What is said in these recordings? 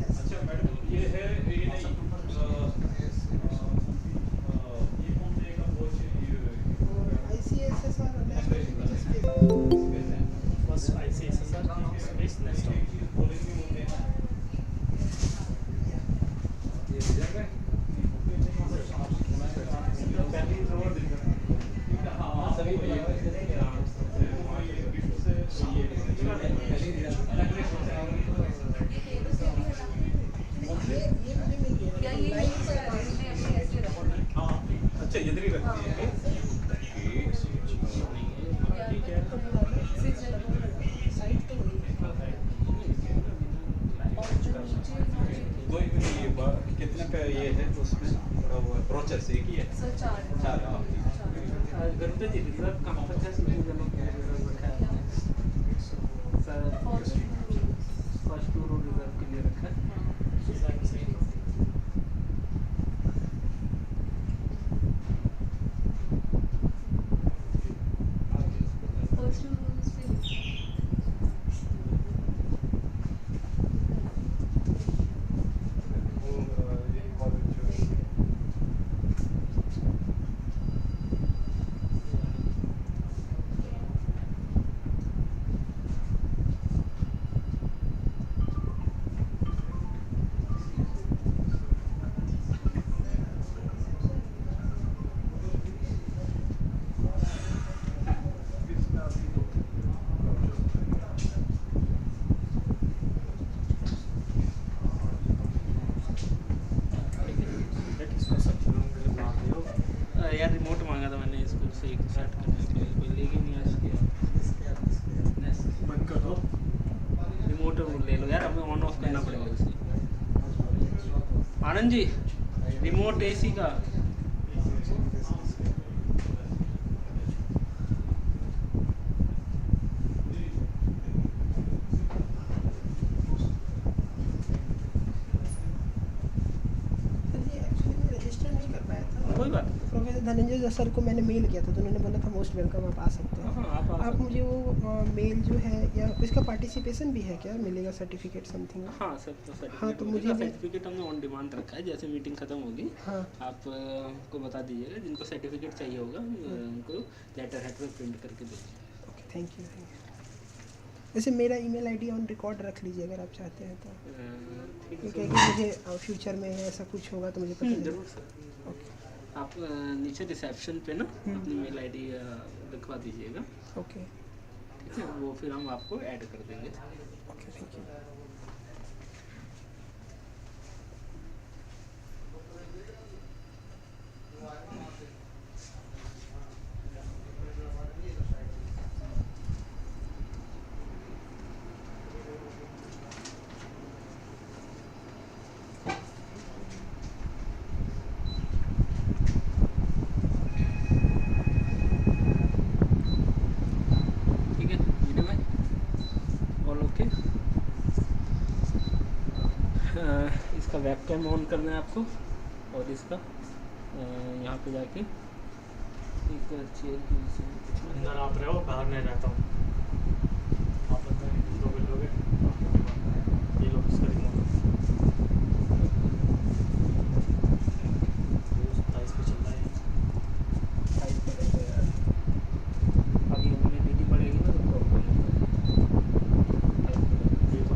अच्छा मैडम ये है ये नहीं ये कौन से का watch ICSSR first ICSSR space next अच्छा इधर ही रखती है कितने पे ये है उसमें थोड़ा वो प्रोसेस एक ही है सर 4 गणपति जी रिजर्व कहाँ पर है रिजर्व रखा है sir first two road reserve के लिए रखा है फर्स्ट रूल्स पे यार रिमोट मांगा था मैंने इसको सही सेट करने के लिए कोई लेके नहीं आज किया बंद कर दो रिमोट ले लो यार हमें ऑन ऑफ करना पड़ेगा इसे आनंद जी रिमोट एसी का रजिस्टर नहीं कर पाया था। कोई बात नहीं। प्रोफेसर धनंजय सर को मैंने मेल किया था तो उन्होंने बोला था मोस्ट वेलकम आप आ सकते हैं। हाँ, आप आ आप सकते मुझे वो मेल जो है या इसका पार्टिसिपेशन भी है क्या मिलेगा सर्टिफिकेट समथिंग? हाँ सर तो हाँ, तो मुझे भी- सर्टिफिकेट हमने ऑन डिमांड रखा है जैसे मीटिंग खत्म होगी हाँ आप को बता दीजिएगा जिनको सर्टिफिकेट चाहिए होगा उनको लेटर हेड पर प्रिंट करके दीजिए ओके थैंक यू। वैसे मेरा ईमेल आईडी ऑन रिकॉर्ड रख लीजिए अगर आप चाहते हैं तो, ठीक है क्योंकि मुझे फ्यूचर में ऐसा कुछ होगा तो मुझे पता चले। जरूर सर ओके आप नीचे रिसेप्शन पे ना अपनी मेल आईडी लिखवा दीजिएगा ओके ठीक है वो फिर हम आपको ऐड कर देंगे ओके थैंक यू। ठीक है वीडियो भाई ऑल ओके इसका वेब कैम ऑन करना है आपको और इसका यहाँ पे जाके एक चेयर की अंदर आप रहे हो बाहर नहीं रहता हूँ आप अंदर लोगे लोगे ये लोग इसका रिमोट 27 पे चल रहा है टाइप करेंगे यार अभी हमें डीडी पड़ेगी ना तो प्रॉब्लम ये तो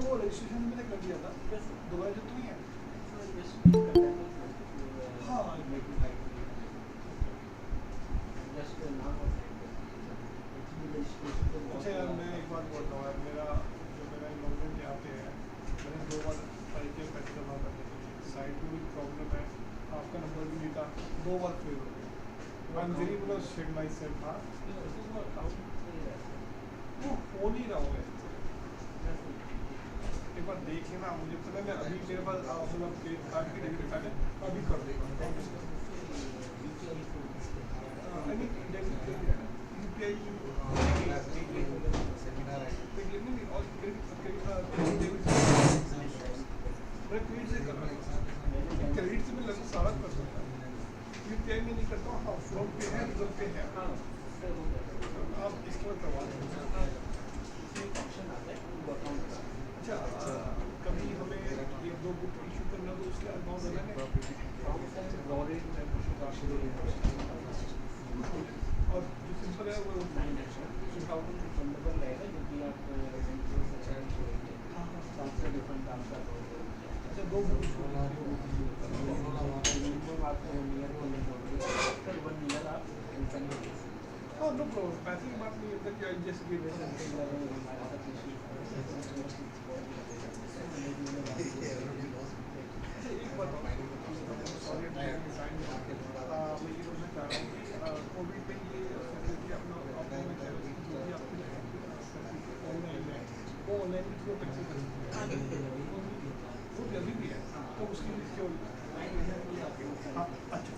वो रजिस्ट्रेशन मैंने कर दिया था दोबारा जो तू ही है हाँ अच्छा यार मैं एक बात बोलता हूँ यार मेरा जो मेरा इन्वॉल्वमेंट यहाँ पे है मैंने 2 बार ट्राई किया पैसे जमा करने के लिए साइड में भी प्रॉब्लम है आपका नंबर भी नहीं था 2 बार फेल हो गया आई एम वेरी मुझे शेड माई सेल्फ था वो हो नहीं रहा होगा एक बार देखे ना मुझे पता मैं अभी मेरे पास मतलब कार्ड की डिग्री कार्ड है अभी कर देगा आई मीन यूपीआई क्रेडिट से मैं लगभग सारा कर सकता हूँ यूपीआई में नहीं करता हूँ हाँ फोन पे है रिजर्व पे है आप इसके बाद करवा अच्छा कभी हमें 1-2 बुक इशू करना तो उसके अकाउंट अलग है और जो सिंपल है वो फंडेबल रहेगा जो कि आप अच्छा 2 बुक आपको नियर आफ्टर 1 ईयर आप हाँ नो प्रॉब्लम पैसे की बात नहीं है कि आई जस्ट गिव एक बात सॉरी मैं ये बोलना चाह रहा हूँ कि कोविड में ये फैसिलिटी अपना ऑनलाइन है वो ऑनलाइन भी थ्रू पैसे कर सकते हैं वो जल्दी भी है तो उसके लिए क्यों हाँ अच्छा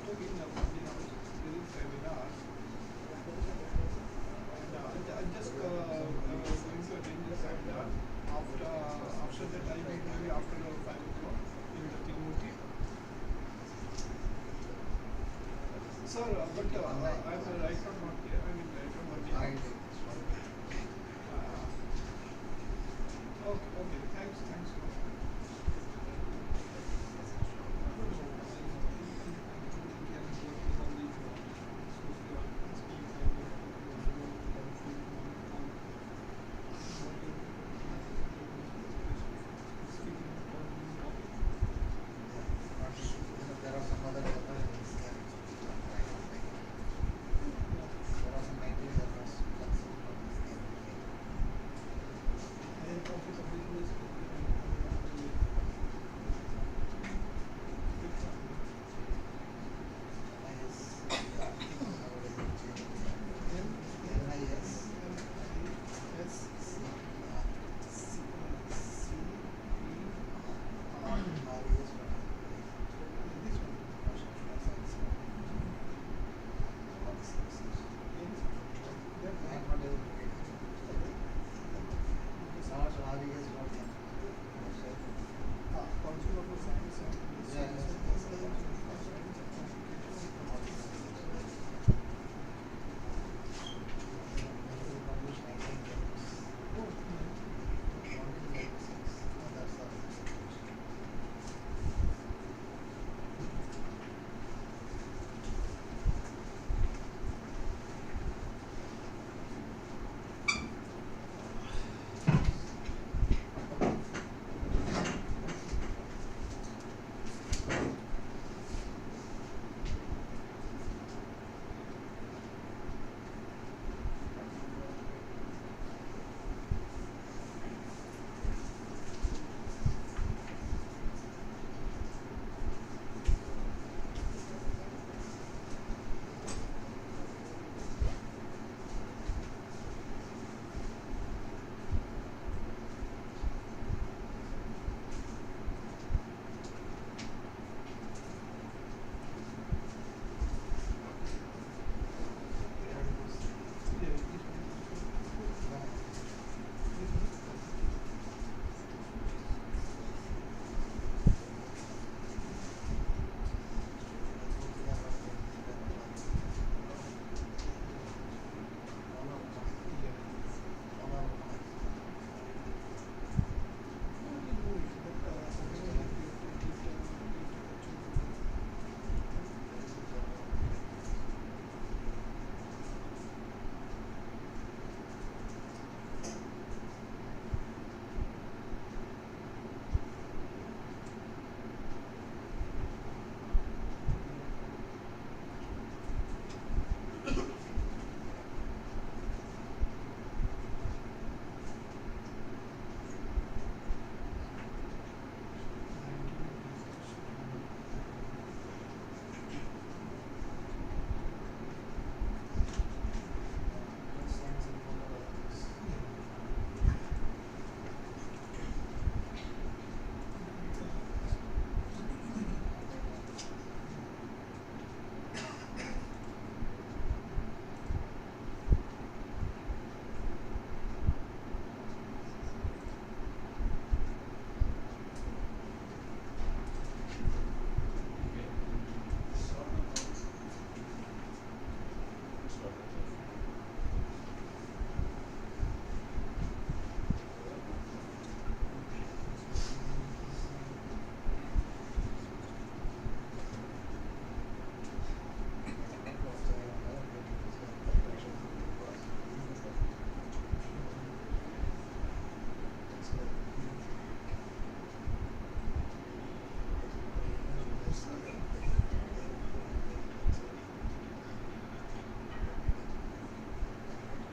in within seminars. I just going to attend the seminar. After that, I will maybe after 5 o'clock in the Timoti. Sir, but I'm right now not here. I mean, right now not here. Okay, thanks. There are some other departments that there are some IT departments.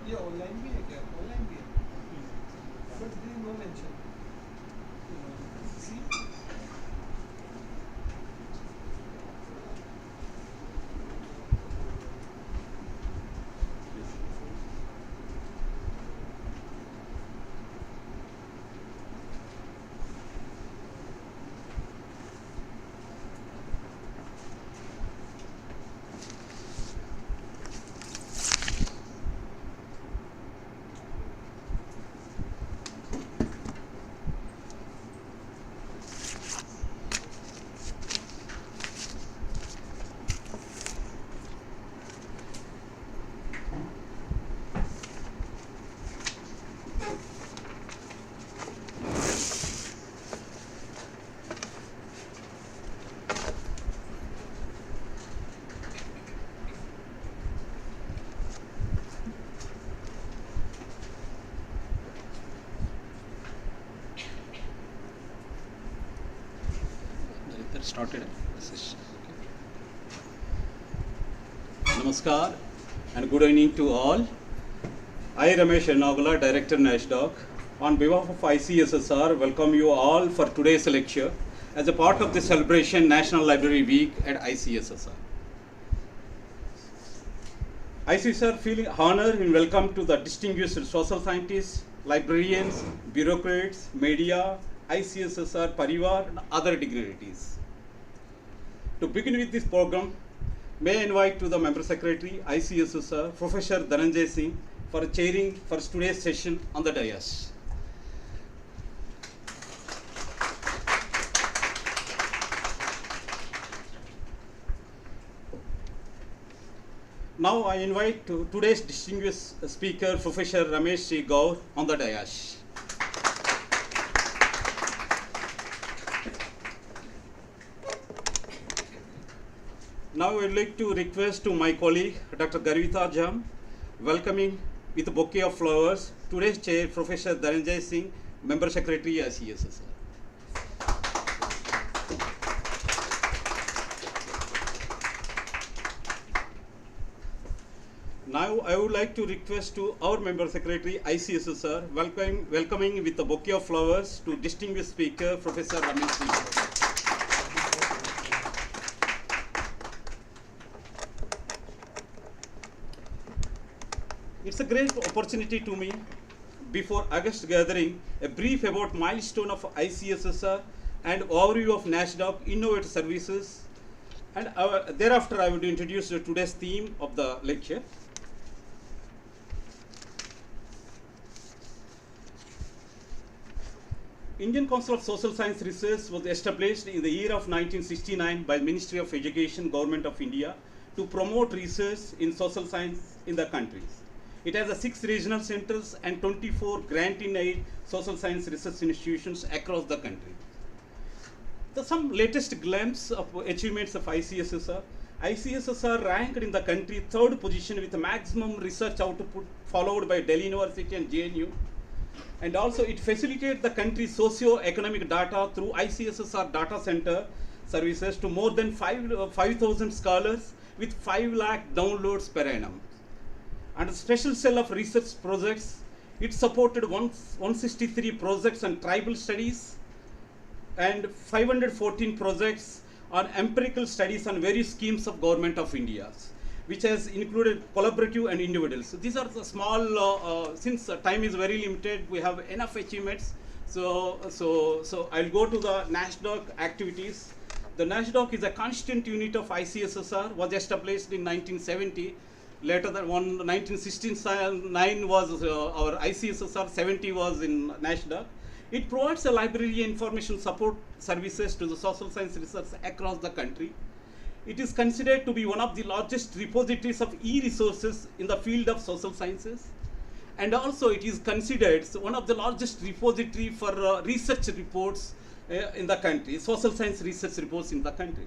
ये online भी है क्या? Online भी है but there is no mention see get started the session. Namaskar and good evening to all. I, Ramesh Ernagula, Director NASDAQ, on behalf of ICSSR, welcome you all for today's lecture as a part of the celebration National Library Week at ICSSR. ICSSR feeling honored and welcome to the distinguished social scientists, librarians, bureaucrats, media, ICSSR, Parivar, and other dignitaries. To begin with this program, may I invite to the Member Secretary, ICSSR, Professor Dhananjay Singh, for chairing for today's session on the dais. Now I invite today's distinguished speaker, Professor Ramesh C. Gaur, on the dais. Now I would like to request to my colleague, Dr. Garvita Jam, welcoming with a bouquet of flowers, today's chair, Professor Dhananjay Singh, Member Secretary, ICSSR. Now I would like to request to our Member Secretary, ICSSR, welcoming with a bouquet of flowers to distinguished speaker, Professor Ramesh Singh. It's a great opportunity to me, before August gathering, a brief about milestone of ICSSR and overview of NASDAQ innovative services, and thereafter I would introduce today's theme of the lecture. Indian Council of Social Science Research was established in the year of 1969 by the Ministry of Education, Government of India, to promote research in social science in the countries. It has 6 regional centers and 24 grant-in-aid social science research institutions across the country. Some latest glimpse of achievements of ICSSR. ICSSR ranked in the country 3rd position with maximum research output, followed by Delhi University and JNU. And also it facilitates the country's socio-economic data through ICSSR data center services to more than 5,000 scholars with 5 lakh downloads per annum. And a special cell of research projects, it supported 163 projects on tribal studies and 514 projects on empirical studies on various schemes of Government of India, which has included collaborative and individuals. So these are the small, since time is very limited, we have enough achievements. So I'll go to the NASDAQ activities. The NASDAQ is a constant unit of ICSSR, was established in 1970. Later than 1969 was our ICSSR, 70 was in NASDAQ. It provides a library information support services to the social science research across the country. It is considered to be one of the largest repositories of e-resources in the field of social sciences. And also it is considered one of the largest repository for research reports in the country, social science research reports in the country.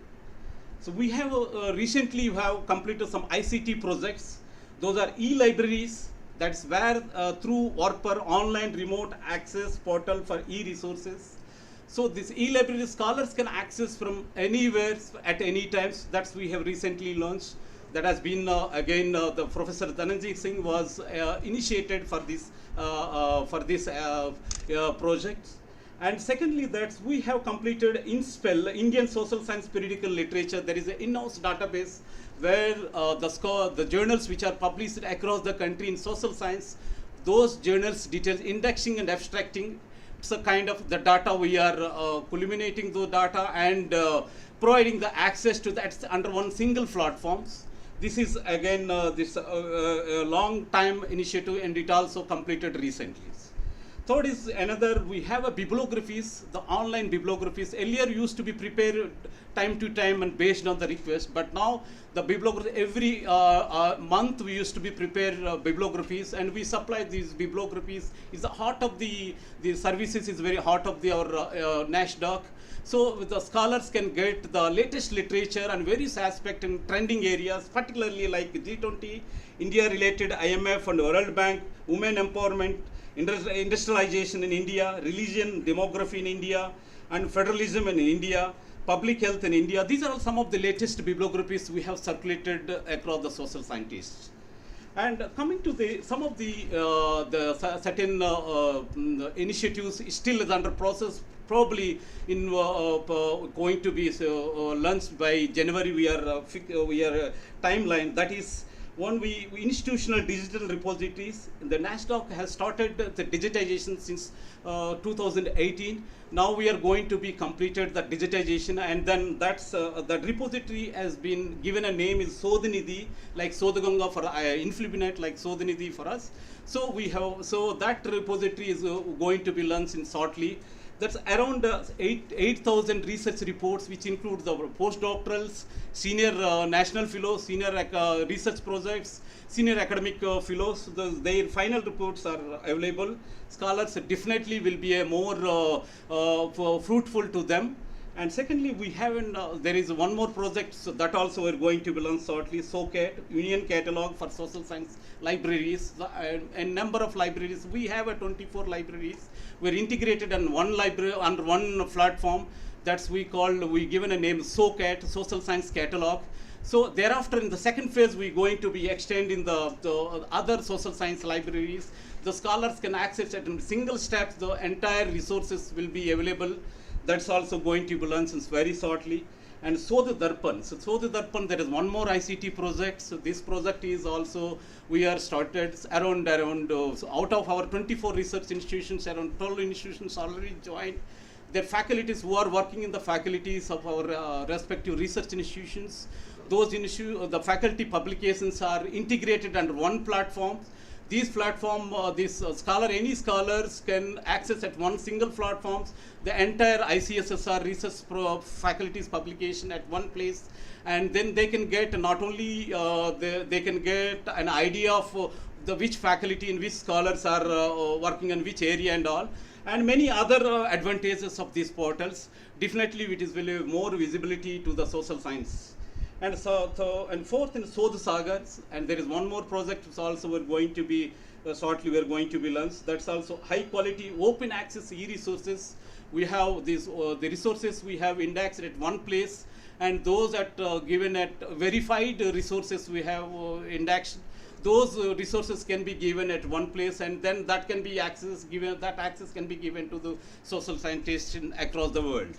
So we have recently completed some ICT projects. Those are e-libraries. That's where through Warper online remote access portal for e-resources. So this e-library scholars can access from anywhere at any times. That's we have recently launched. That has been again the Professor Dhananjay Singh was initiated for this project. And secondly, that we have completed InSpell, Indian Social Science Periodical Literature. There is an in-house database where the journals which are published across the country in social science, those journals details indexing and abstracting. It's a kind of the data we are culminating those data and providing the access to that under one single platforms. This is again this long time initiative, and it also completed recently. Third is another, we have a bibliographies, the online bibliographies. Earlier used to be prepared time to time and based on the request, but now the bibliography, every month we used to be prepare bibliographies, and we supply these bibliographies. It's the heart of the services, is very heart of our NASDAQ. So the scholars can get the latest literature and various aspects in trending areas, particularly like G20, India related IMF and World Bank, women empowerment, industrialization in India, religion, demography in India, and federalism in India, public health in India. These are all some of the latest bibliographies we have circulated across the social scientists. And coming to some of the certain initiatives still is under process, probably in going to be launched by January. We are timeline. That is one, we institutional digital repositories. The NASDAQ has started the digitization since 2018. Now we are going to be completed the digitization, and then that's that repository has been given a name is Sodhanidhi, like Sodhaganga for Influminet, like Sodhanidhi for us. So we have, so that repository is going to be launched in shortly. That's around 8,000 research reports, which include the postdoctorals, senior national fellows, senior research projects, senior academic fellows. Their final reports are available. Scholars definitely will be a more fruitful to them. And secondly, we have there is one more project, so that also we're going to be launched shortly, SOCAT, Union Catalog for Social Science Libraries, a number of libraries. We have 24 libraries. We're integrated in one library under one platform. That's we given a name SOCAT, Social Science Catalog. So thereafter, in the second phase, we're going to be extending the other social science libraries. The scholars can access it in single steps. The entire resources will be available. That's also going to be launched very shortly. And Sodh Darpan. So Sodh Darpan, there is one more ICT project. So this project is also, we are started around so out of our 24 research institutions, around 12 institutions already joined. Their faculties who are working in the faculties of our respective research institutions. Those the faculty publications are integrated under one platform. These platform, any scholars can access at one single platform the entire ICSSR research faculties publication at one place, and then they can get not only they can get an idea of which faculty and which scholars are working in which area and all, and many other advantages of these portals. Definitely, it is will have more visibility to the social science. And and fourth in Sodh Sagas, and there is one more project which also we're going to be shortly we're going to be launched. That's also high quality open access e-resources. We have these the resources we have indexed at one place, and those at given at verified resources we have indexed. Those resources can be given at one place, and then that can be that access can be given to the social scientists across the world.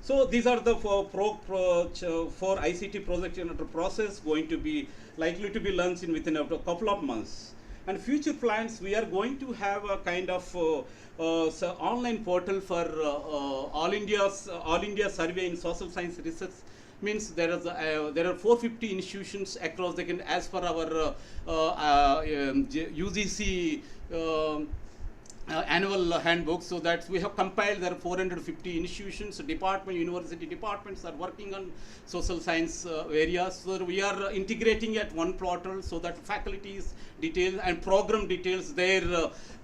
So these are the four ICT projects in the process, going to be likely to be launched within a couple of months. And future plans, we are going to have a kind of online portal for all India survey in social science research. Means there are 450 institutions across the country as per our UGC. Annual handbook. So that we have compiled, there are 450 institutions, university departments are working on social science areas. So we are integrating at one portal so that faculties details and program details, their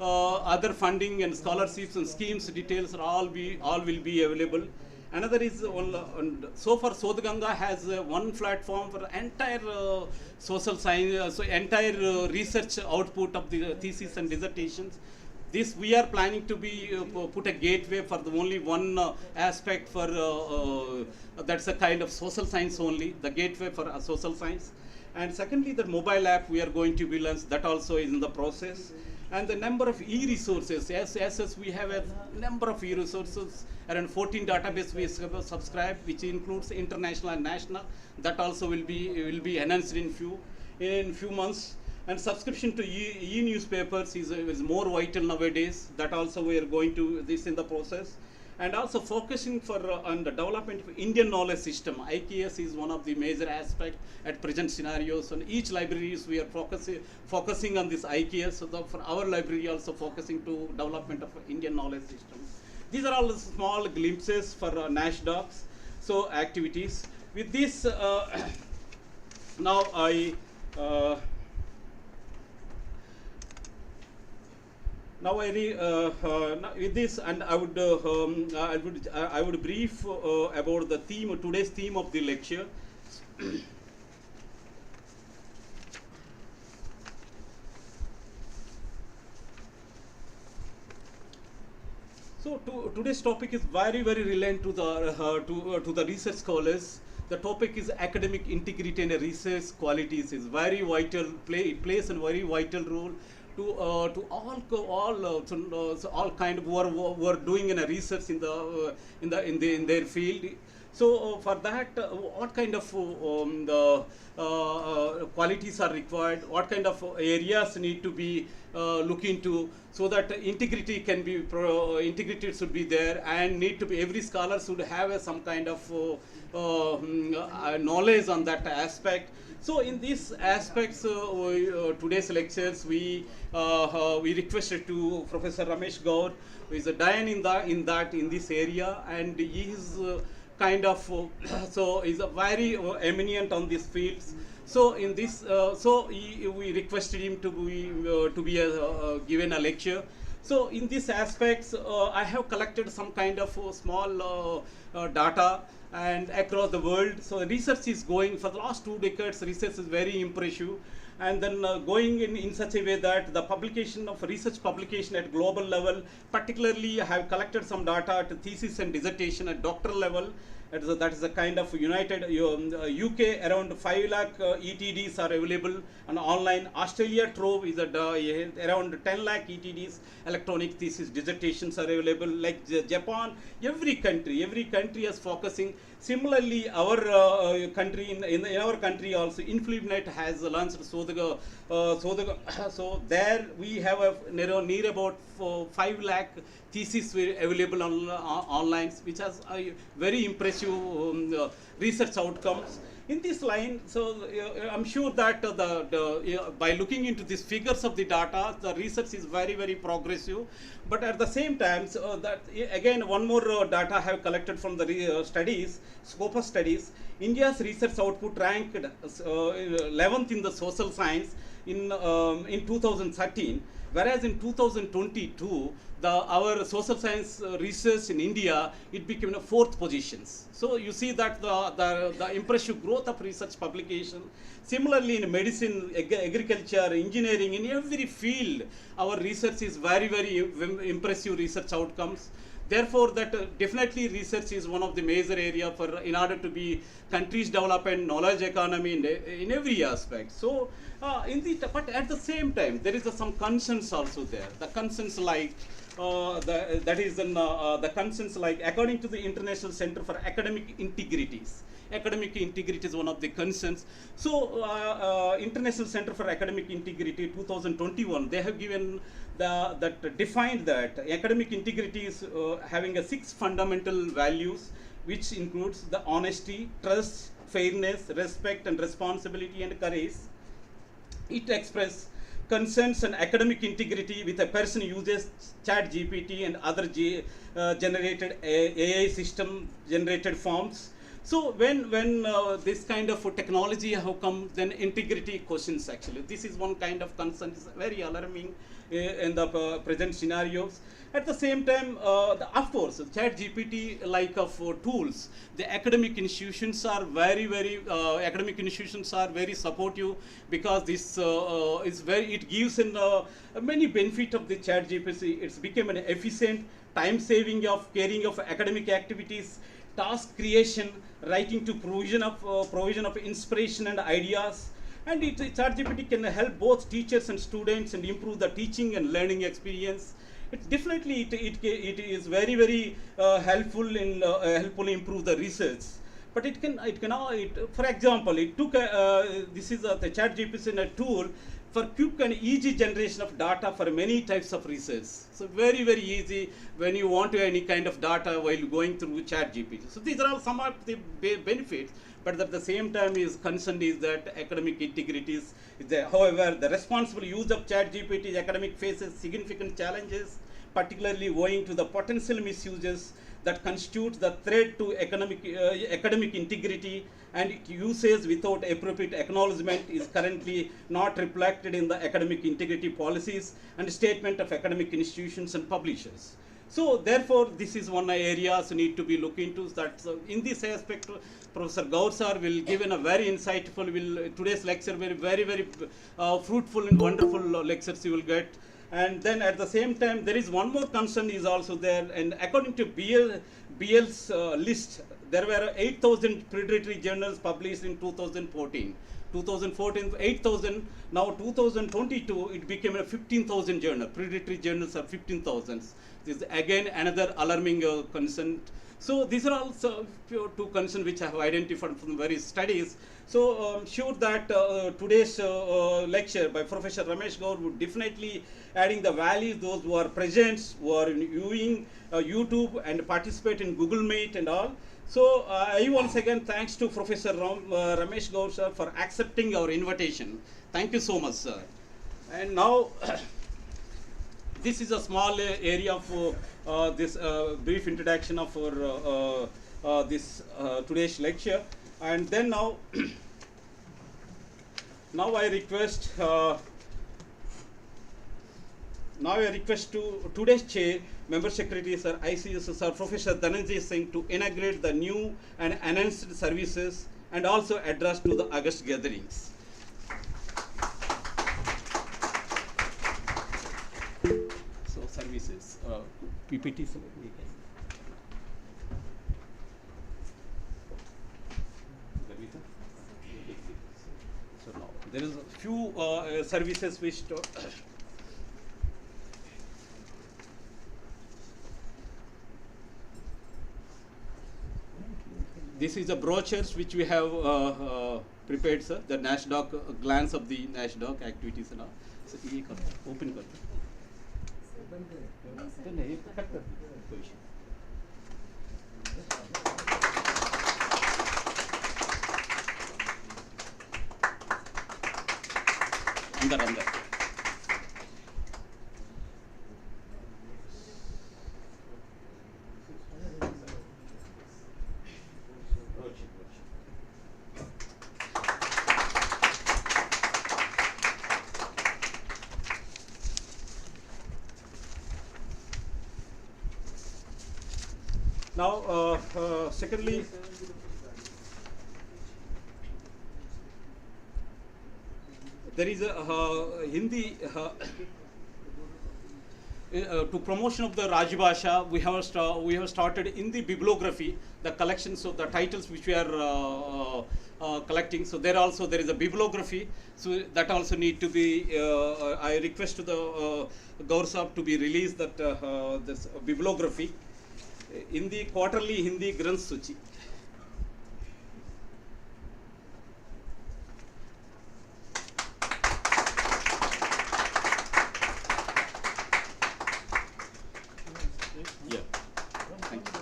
other funding and scholarships and schemes details are all will be available. Another is so far Sodhganga has one platform for entire social science, so entire research output of the thesis and dissertations. This we are planning to be put a gateway for the only one aspect for that's a kind of social science only, the gateway for social science. And secondly, the mobile app we are going to be launched, that also is in the process. And the number of e-resources, as we have a number of e-resources, around 14 database we subscribe, which includes international and national. That also will be enhanced in few months. And subscription to e-newspapers is more vital nowadays. That also we are going to this in the process. And also focusing on the development of Indian knowledge system. IKS is one of the major aspects at present scenarios. On each libraries we are focusing on this IKS. So for our library also focusing to development of Indian knowledge system. These are all small glimpses for NASDAQs. So activities. With this, now I. Now with this, and I would brief about the theme, today's theme of the lecture. So today's topic is very relevant to the research scholars. The topic is academic integrity and research qualities is very vital. It plays a very vital role to all kind of who are doing in a research in their field. So for that, what kind of qualities are required? What kind of areas need to be looked into so that integrity can be integrity should be there, and need to be every scholar should have some kind of knowledge on that aspect. So in these aspects, today's lectures we requested to Professor Ramesh Gaur, who is a Dian in this area, and he is kind of so is a very eminent on these fields. So in this, we requested him to be given a lecture. So in these aspects, I have collected some kind of small data and across the world. So research is going for the last 2 decades. Research is very impressive, and then going in such a way that the publication of research publication at global level, particularly I have collected some data at thesis and dissertation at doctoral level. That is a kind of United UK, around 5 lakh ETDs are available on online. Australia Trove is around 10 lakh ETDs, electronic thesis dissertations are available. Like Japan, every country is focusing. Similarly, our country in our country also, InfluibNet has launched. So there we have near about 5 lakh thesis available online, which has very impressive research outcomes. In this line, so I'm sure that by looking into these figures of the data, the research is very progressive. But at the same time, that again one more data I have collected from the studies, Scopus studies. India's research output ranked 11th in the social science in 2013, whereas in 2022 our social science research in India, it became a 4th positions. So you see that the impressive growth of research publication. Similarly, in medicine, agriculture, engineering, in every field, our research is very impressive research outcomes. Therefore, that definitely research is one of the major area in order to be countries development, knowledge economy in every aspect. So, but at the same time, there is some concerns also there. The concerns like the concerns like, according to the International Center for Academic Integrities. Academic integrity is one of the concerns. So, International Center for Academic Integrity 2021, they have given defined that academic integrity is having 6 fundamental values, which includes the honesty, trust, fairness, respect and responsibility and courage. It expresses concerns and academic integrity with a person who uses ChatGPT and other generated AI system generated forms. So when this kind of technology have come, then integrity questions actually. This is one kind of concern, is very alarming in the present scenarios. At the same time, of course, ChatGPT like of tools, the academic institutions are very supportive, because this it gives many benefit of the ChatGPT. It's become an efficient, time saving of carrying of academic activities, task creation, writing to provision of inspiration and ideas. And ChatGPT can help both teachers and students and improve the teaching and learning experience. It definitely it is very helpful in improve the research. But for example, it took this is the ChatGPT in a tool for quick and easy generation of data for many types of research. So very easy when you want to any kind of data while going through ChatGPT. So these are all some of the benefits, but at the same time is concerned is that academic integrity is there. However, the responsible use of ChatGPT academic faces significant challenges, particularly owing to the potential misuses that constitute the threat to academic integrity, and its usage without appropriate acknowledgement is currently not reflected in the academic integrity policies and statement of academic institutions and publishers. So therefore, this is one area so need to be looked into. That in this aspect, Professor Gaur sir will give a very insightful. Today's lecture very fruitful and wonderful lectures you will get. And then at the same time, there is one more concern is also there, and according to BL's list, there were 8,000 predatory journals published in 2014. 2014, 8,000. Now 2022, it became a 15,000 journal. Predatory journals are 15,000. This is again another alarming concern. So these are also two concerns which I have identified from various studies. So I'm sure that today's lecture by Professor Ramesh Gaur would definitely adding the value those who are present, who are viewing YouTube and participate in Google Meet and all. So I once again thanks to Professor Ramesh Gaur sir for accepting our invitation. Thank you so much, sir. And now this is a small area of this brief introduction of our this today's lecture. And then now, now I request to today's chair, Member Secretary Sir ICS Sir Professor Dhananjay Singh to inaugurate the new and enhanced services and also address to the August gatherings. So services, PPT. So now there is a few services which this is the brochures which we have prepared, sir. The NASDAQ glance of the NASDAQ activities and all. So ये कर open कर तो नहीं cut कर कोई issue. अंदर अंदर now secondly there is a Hindi to promotion of the Rajbhasha. We have started in the bibliography the collections of the titles which we are collecting. So there is a bibliography. So that also need to be. I request to the Gaur Sahab to be released that this bibliography in the quarterly Hindi Granth Suchi. Yeah. Thank you.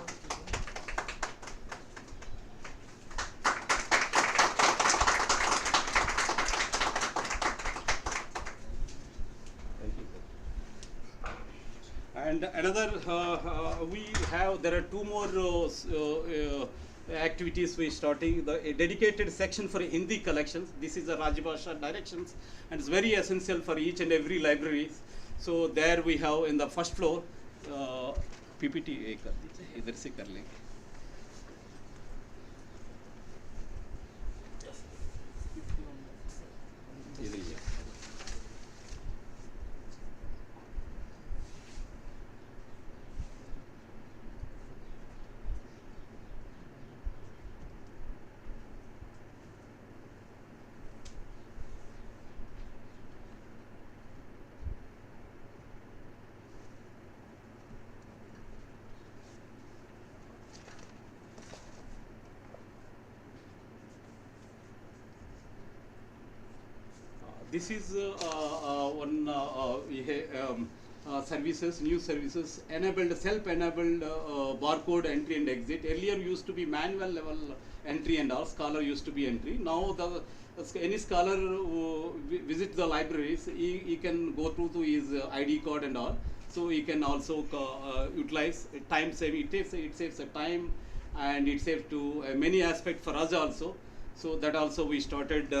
And another, there are two more activities we starting. A dedicated section for Hindi collections. This is the Rajbhasha directions, and it's very essential for each and every library. So there we have in the first floor, PPT कर दीजिए, इधर से कर लेंगे. इधर ही है. This is one services, new services, enabled, self-enabled barcode entry and exit. Earlier used to be manual level entry and all, scholar used to be entry. Now any scholar who visit the libraries, he can go through to his ID card and all. So he can also utilize time saving. It saves the time, and it saves to many aspects for us also. So that also we started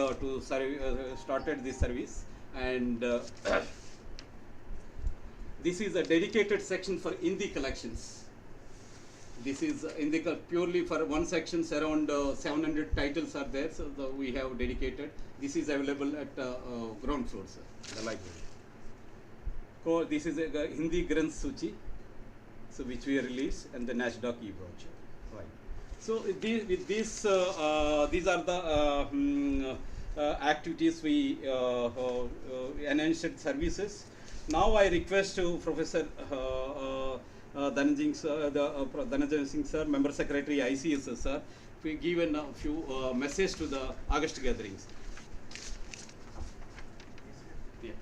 started this service, and this is a dedicated section for Hindi collections. This is Hindi purely for one section. Around 700 titles are there, so we have dedicated. This is available at ground floor, sir, the library. Oh, this is a Hindi Granth Suchi, so which we released, and the NASDAQ e-brochure. Right. So with this, these are the activities we enhanced services. Now I request to Professor Dhananjay Singh sir, Member Secretary ICS sir, to give a few message to the August gatherings. Yeah.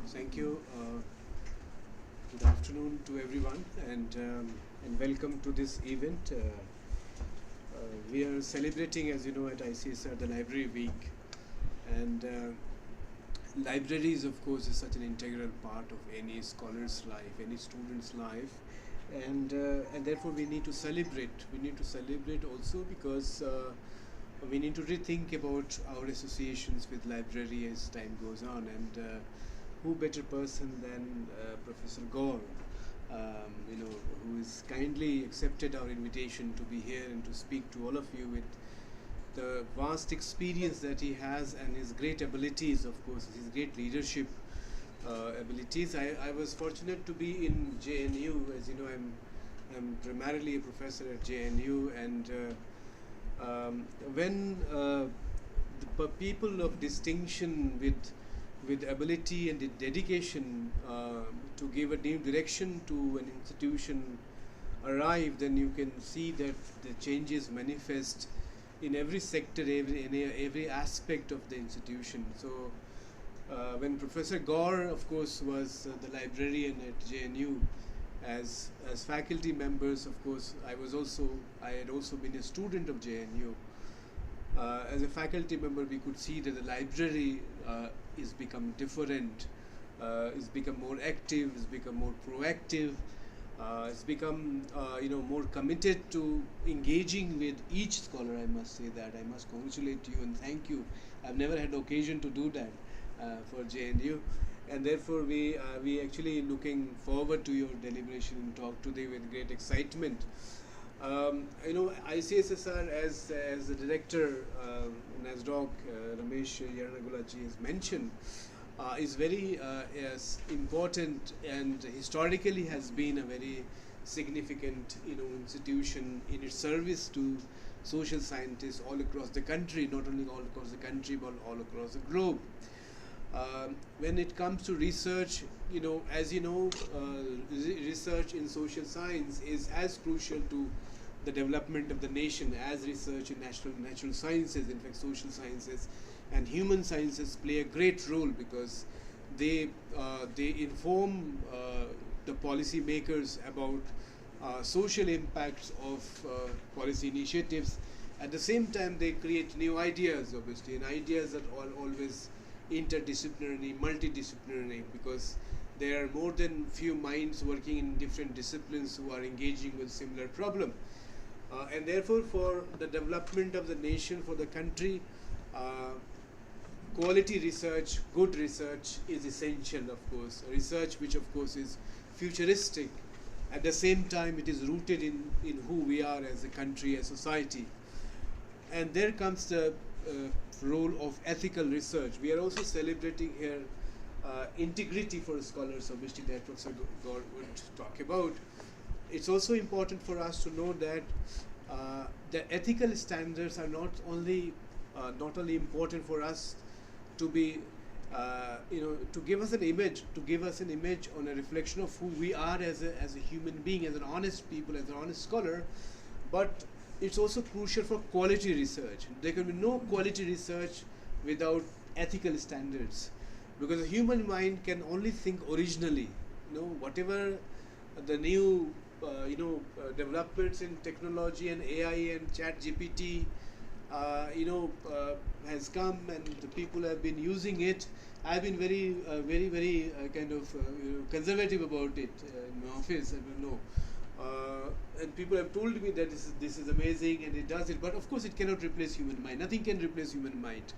Thank you. Good afternoon to everyone, and welcome to this event. We are celebrating, as you know, at ICSR the Library Week, and libraries, of course, is such an integral part of any scholar's life, any student's life, and therefore we need to celebrate. We need to celebrate also because we need to rethink about our associations with library as time goes on, and who better person than Professor Gaur, who has kindly accepted our invitation to be here and to speak to all of you with the vast experience that he has and his great abilities, of course, his great leadership abilities. I was fortunate to be in JNU. As you know, I'm primarily a professor at JNU, and when the people of distinction with ability and dedication to give a new direction to an institution arrive, then you can see that the changes manifest in every sector, every aspect of the institution. So when Professor Gaur, of course, was the librarian at JNU, as faculty members, of course, I had also been a student of JNU. As a faculty member, we could see that the library is become different, is become more active, is become more proactive, it's become more committed to engaging with each scholar. I must say that. I must congratulate you and thank you. I've never had occasion to do that for JNU, and therefore we actually looking forward to your deliberation and talk today with great excitement. ICSSR, as the director, NASDAQ, Ramesh Yaranagulaji has mentioned, is very important and historically has been a very significant institution in its service to social scientists all across the country, not only all across the country but all across the globe. When it comes to research, as you know, research in social science is as crucial to the development of the nation as research in natural sciences. In fact, social sciences and human sciences play a great role because they inform the policy makers about social impacts of policy initiatives. At the same time, they create new ideas, obviously, and ideas that are always interdisciplinary, multidisciplinary, because there are more than few minds working in different disciplines who are engaging with similar problem. And therefore, for the development of the nation, for the country, quality research, good research is essential, of course. Research which, of course, is futuristic. At the same time, it is rooted in who we are as a country, as society. And there comes the role of ethical research. We are also celebrating here integrity for scholars, obviously, that Professor Gaur would talk about. It's also important for us to know that the ethical standards are not only important for us to be, to give us an image, on a reflection of who we are as a human being, as an honest people, as an honest scholar, but it's also crucial for quality research. There can be no quality research without ethical standards, because the human mind can only think originally. Whatever the new developments in technology and AI and ChatGPT has come, and the people have been using it. I've been very conservative about it in my office. I don't know. And people have told me that this is amazing and it does it, but of course it cannot replace human mind. Nothing can replace human mind.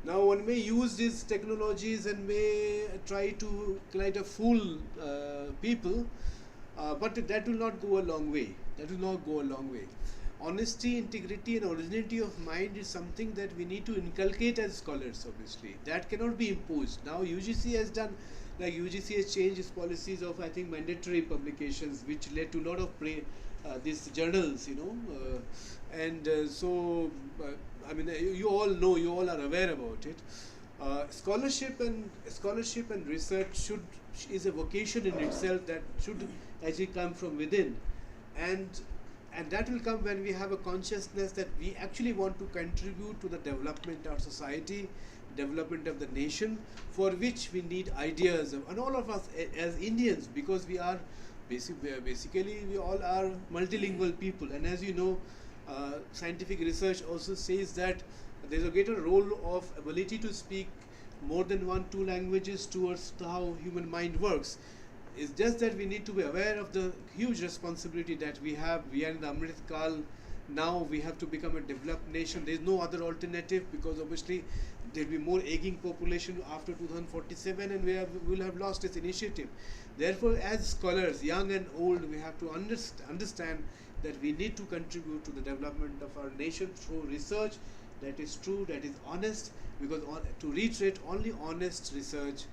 Now one may use these technologies and may try to kind of fool people, but that will not go a long way. honesty, integrity, and originality of mind is something that we need to inculcate as scholars. Obviously, that cannot be imposed. Now, UGC has done, like UGC has changed its policies of, I think, mandatory publications, which led to a lot of these journals, I mean, you all know, you all are aware about it. Scholarship and research is a vocation in itself that should actually come from within, and that will come when we have a consciousness that we actually want to contribute to the development of society, development of the nation, for which we need ideas, and all of us as Indians, because we are basically we all are multilingual people, and as you know, scientific research also says that there is a greater role of ability to speak more than 1-2 languages towards how human mind works. It's just that we need to be aware of the huge responsibility that we have. We are in the Amrit Kal. Now we have to become a developed nation. There is no other alternative, because obviously there will be more aging population after 2047, and we will have lost this initiative. Therefore, as scholars, young and old, we have to understand that we need to contribute to the development of our nation through research that is true, that is honest, because to reiterate, only honest research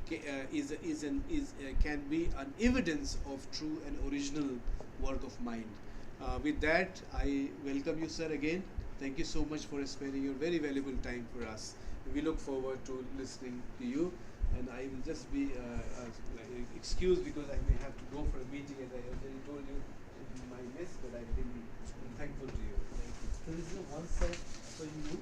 can be an evidence of true and original work of mind. With that, I welcome you, sir, again. Thank you so much for sparing your very valuable time for us. We look forward to listening to you, and I will just be excused because I may have to go for a meeting, as I already told you in my miss, but I really am thankful to you. Thank you. So this is one side for you.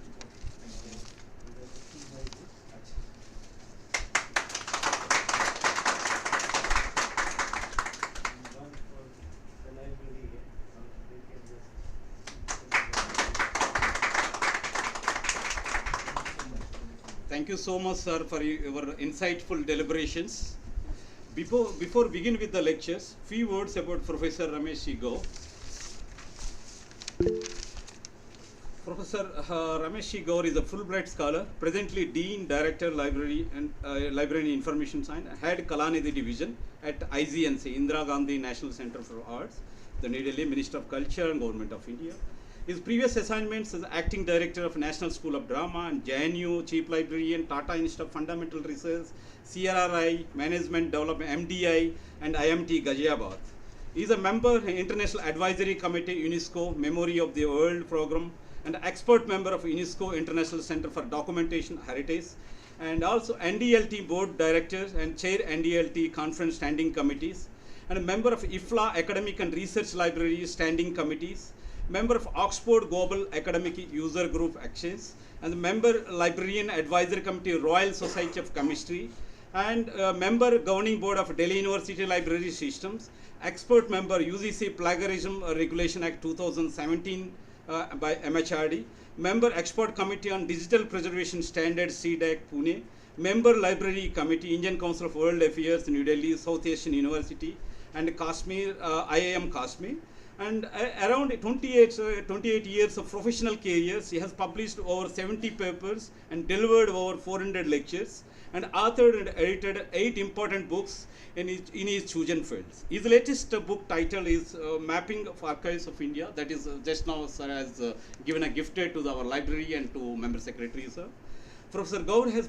Thank you so much, sir, for your insightful deliberations. Before begin with the lectures, few words about Professor Ramesh Gaur. Professor Ramesh Gaur is a Fulbright scholar, presently Dean, Director, Library and Information Science, Head Kalanidhi Division at IGNC, Indira Gandhi National Center for Arts, the New Delhi Minister of Culture and Government of India. His previous assignments as Acting Director of National School of Drama and JNU, Chief Librarian, Tata Institute of Fundamental Research, CRRI, Management Development, MDI, and IMT Ghaziabad. He is a member of the International Advisory Committee, UNESCO, Memory of the World Program, and expert member of UNESCO International Center for Documentation Heritage, and also NDLT Board Director and Chair NDLT Conference Standing Committees, and a member of IFLA Academic and Research Library Standing Committees, member of Oxford Global Academic User Group Exchange, and member Librarian Advisory Committee Royal Society of Chemistry, and member Governing Board of Delhi University Library Systems, expert member UGC Plagiarism Regulation Act 2017 by MHRD, member Expert Committee on Digital Preservation Standards CDAC Pune, member Library Committee Indian Council of World Affairs New Delhi South Asian University and Kashmir IIM Kashmir. And around 28 years of professional careers, he has published over 70 papers and delivered over 400 lectures, and authored and edited 8 important books in his chosen fields. His latest book title is Mapping of Archives of India, that is just now sir has given a gifted to our library and to member secretary, sir. Professor Gaur has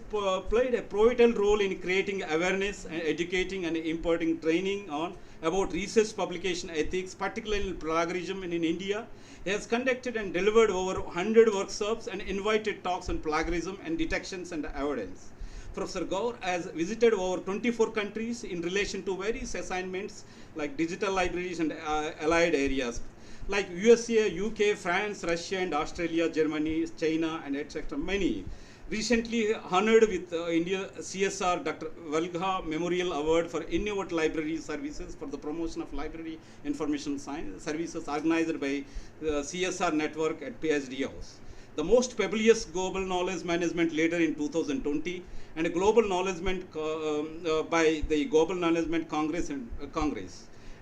played a pivotal role in creating awareness and educating and imparting training on about research publication ethics, particularly in plagiarism in India. He has conducted and delivered over 100 workshops and invited talks on plagiarism and detections and evidence. Professor Gaur has visited over 24 countries in relation to various assignments like digital libraries and allied areas like USA, UK, France, Russia and Australia, Germany, China and etc. Many. Recently honored with India CSR Dr. Valgha Memorial Award for Innovative Library Services for the promotion of library information science services organized by the CSR network at PhD House. The most published global knowledge management leader in 2020 and a global knowledge by the Global Knowledge Congress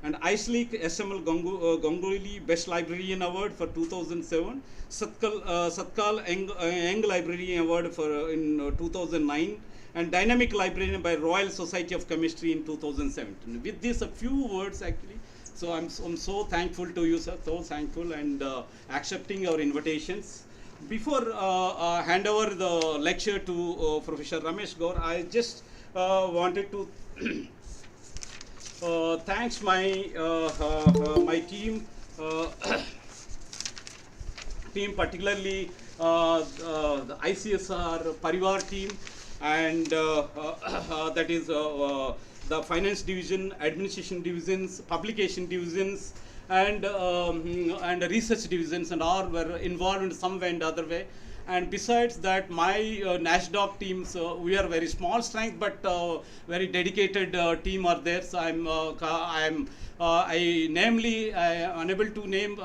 and Aishlik SML Ganguly Best Librarian Award for 2007, Satkal Young Librarian Award for in 2009, and Dynamic Librarian by Royal Society of Chemistry in 2017. With this, a few words actually, So I'm so thankful to you, sir, so thankful, and accepting our invitations. Before hand over the lecture to Professor Ramesh Gaur, I just wanted to thanks my my team, particularly the ICSR Parivar team, and that is the finance division, administration divisions, publication divisions, and research divisions, and all were involved in some way and other way. And besides that, my NASDOC teams, we are very small strength, but very dedicated team are there. So I namely unable to name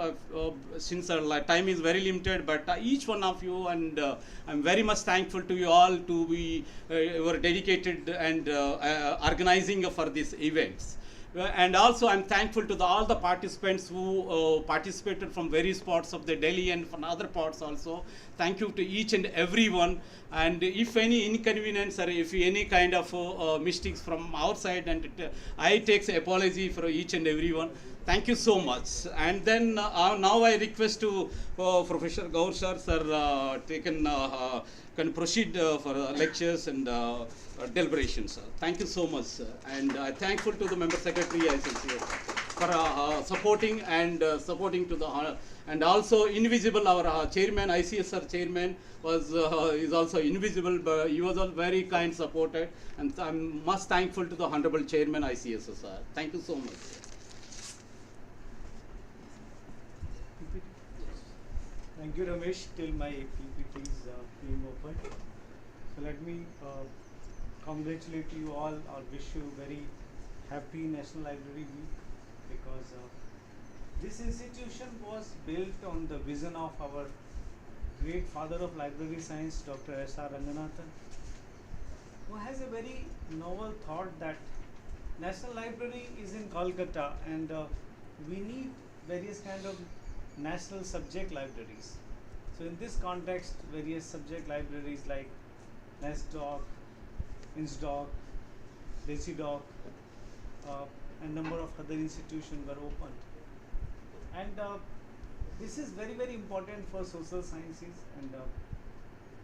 since our time is very limited, but each one of you, and I'm very much thankful to you all to be were dedicated and organizing for these events. And also I'm thankful to all the participants who participated from various parts of the Delhi and from other parts also. Thank you to each and everyone. And if any inconvenience or if any kind of mistakes from our side, and I take apology for each and everyone. Thank you so much. And then now I request to Professor Gaur sir, can proceed for lectures and deliberations. Thank you so much, and thankful to the member secretary ICCA for supporting and supporting to the and also invisible our chairman, ICSR chairman was is also invisible, but he was all very kind supported, and I'm much thankful to the honorable chairman ICSR. Thank you so much. Thank you, Ramesh. Till my PPT is being open. So let me congratulate you all or wish you very happy National Library Week, because this institution was built on the vision of our great father of library science, Dr. S.R. Ranganathan, who has a very novel thought that National Library is in Kolkata, and we need various kind of national subject libraries. So in this context, various subject libraries like NASDOC, INSDOC, DECIDOC, and number of other institutions were opened. And this is very, very important for social sciences. And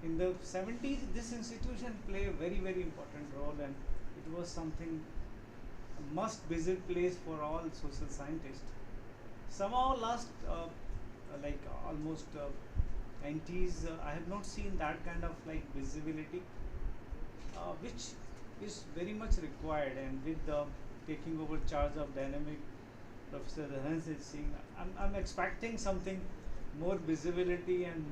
in the 70s, this institution played a very, very important role, and it was something a must-visit place for all social scientists. Somehow last like almost 90s, I have not seen that kind of like visibility, which is very much required. And with the taking over charge of dynamic Professor Ranjit Singh, I'm expecting something more visibility and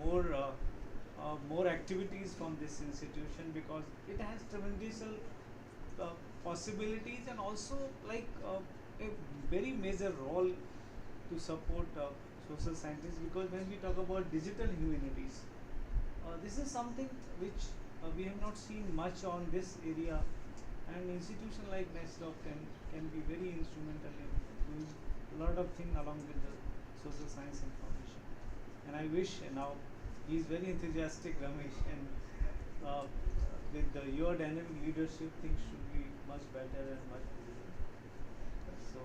more activities from this institution, because it has tremendous possibilities and also like a very major role to support social scientists. Because when we talk about digital humanities, this is something which we have not seen much on this area, and institution like NASDOC can be very instrumental in doing a lot of things along with the social science information. And I wish, now he is very enthusiastic, Ramesh, and with your dynamic leadership, things should be much better and much better. So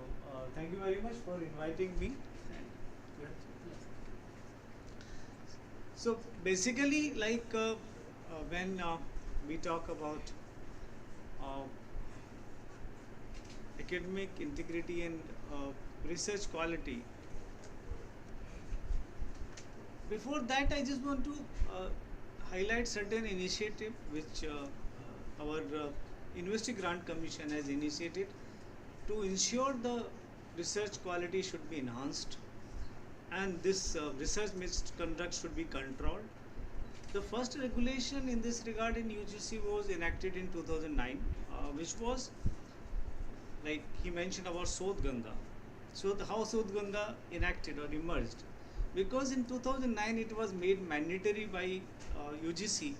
thank you very much for inviting me. So basically, like when we talk about academic integrity and research quality, before that I just want to highlight certain initiative which our University Grant Commission has initiated to ensure the research quality should be enhanced, and this research misconduct should be controlled. The first regulation in this regard in UGC was enacted in 2009, which was, like he mentioned about Sodh Ganga. So how Sodh Ganga enacted or emerged? Because in 2009 it was made mandatory by UGC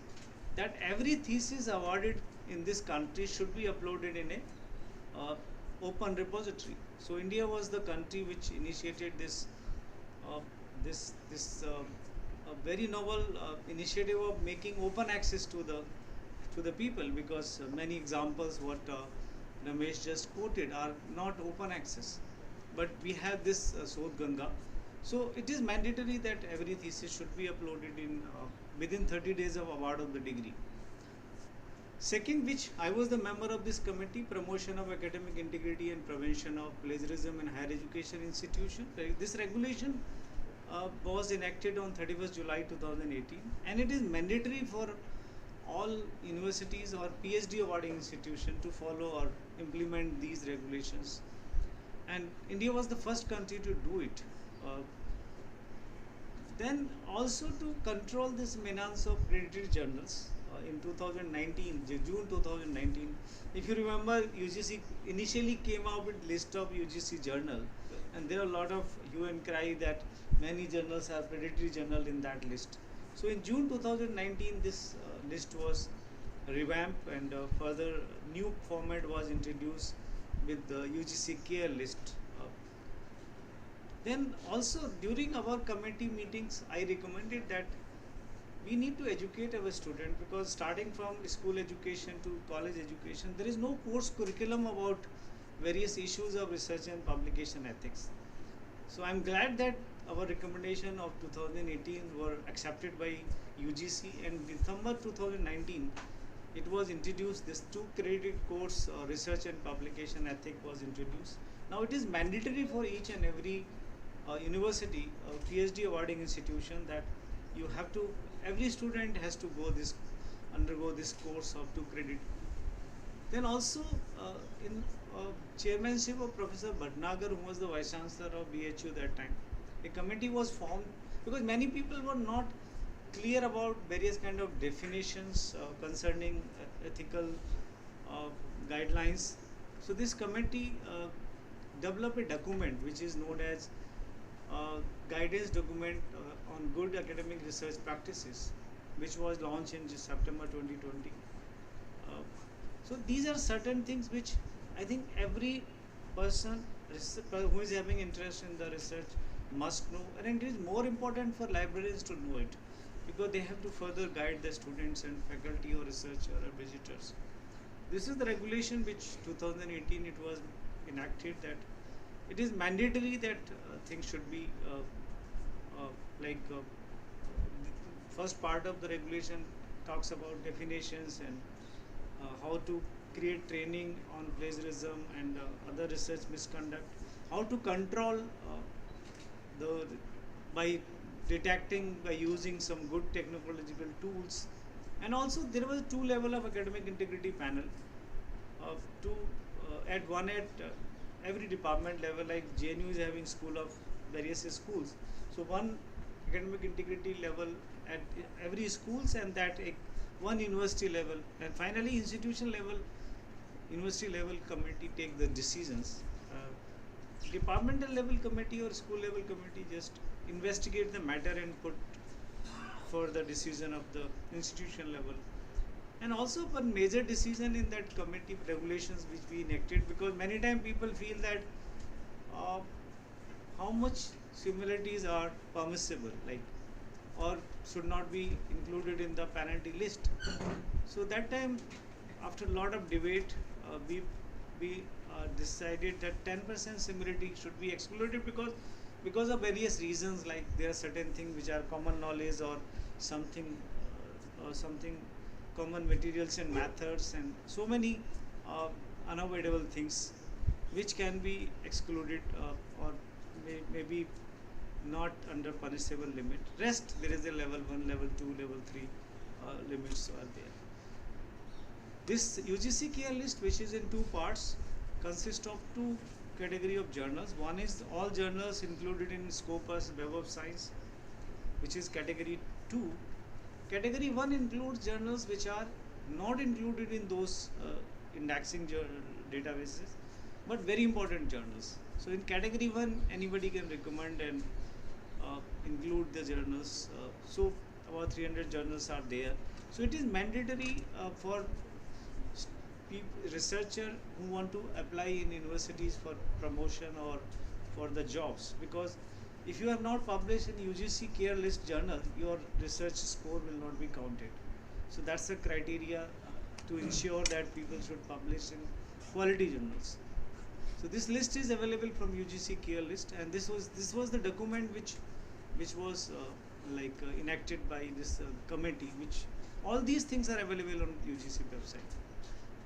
that every thesis awarded in this country should be uploaded in a open repository. So India was the country which initiated this very novel initiative of making open access to the people, because many examples what Ramesh just quoted are not open access. but we have this Sodh Ganga. So it is mandatory that every thesis should be uploaded in within 30 days of award of the degree. Second, which I was the member of this committee, promotion of academic integrity and prevention of plagiarism in higher education institution. This regulation was enacted on 31st July 2018, and it is mandatory for all universities or PhD awarding institution to follow or implement these regulations. And India was the first country to do it. Then also to control this menace of predatory journals. In 2019, June 2019, if you remember, UGC initially came out with list of UGC journal, and there are a lot of hue and cry that many journals are predatory journal in that list. So in June 2019, this list was revamped, and further new format was introduced with the UGC care list. Then also during our committee meetings, I recommended that we need to educate our student, because starting from school education to college education, there is no course curriculum about various issues of research and publication ethics. So I'm glad that our recommendation of 2018 were accepted by UGC, and December 2019 it was introduced. This 2 credit course research and publication ethic was introduced. Now it is mandatory for each and every university, PhD awarding institution, that you have to, every student has to undergo this course of 2 credit. Then also in chairmanship of Professor Bhatnagar, who was the Vice Chancellor of BHU that time, a committee was formed, because many people were not clear about various kind of definitions concerning ethical guidelines. So this committee developed a document which is known as guidance document on good academic research practices, which was launched in September 2020. So these are certain things which I think every person who is having interest in the research must know, and it is more important for librarians to know it, because they have to further guide the students and faculty or researcher or visitors. This is the regulation which 2018 it was enacted, that it is mandatory that things should be first part of the regulation talks about definitions and how to create training on plagiarism and other research misconduct, how to control by detecting by using some good technological tools. And also there was 2 level of academic integrity panel at every department level, like JNU is having school of various schools, so one academic integrity level at every schools, and that one university level, and finally institution level, university level committee take the decisions. Departmental level committee or school level committee just investigate the matter and put for the decision of the institution level. And also one major decision in that committee regulations which we enacted, because many times people feel that how much similarities are permissible, like, or should not be included in the penalty list. So that time, after a lot of debate, we decided that 10% similarity should be excluded, because of various reasons, like there are certain things which are common knowledge or something common materials and methods, and so many unavoidable things which can be excluded or maybe not under punishable limit. Rest, there is a level 1, level 2, level 3 limits are there. This UGC care list, which is in 2 parts, consists of 2 category of journals. One is all journals included in Scopus Web of Science, which is category 2. Category 1 includes journals which are not included in those indexing databases, but very important journals. So in category 1, anybody can recommend and include the journals. So about 300 journals are there. So it is mandatory for researcher who want to apply in universities for promotion or for the jobs, because if you have not published in UGC care list journal, your research score will not be counted. So that's the criteria to ensure that people should publish in quality journals. So this list is available from UGC Care list, and this was the document which was enacted by this committee. Which all these things are available on UGC website.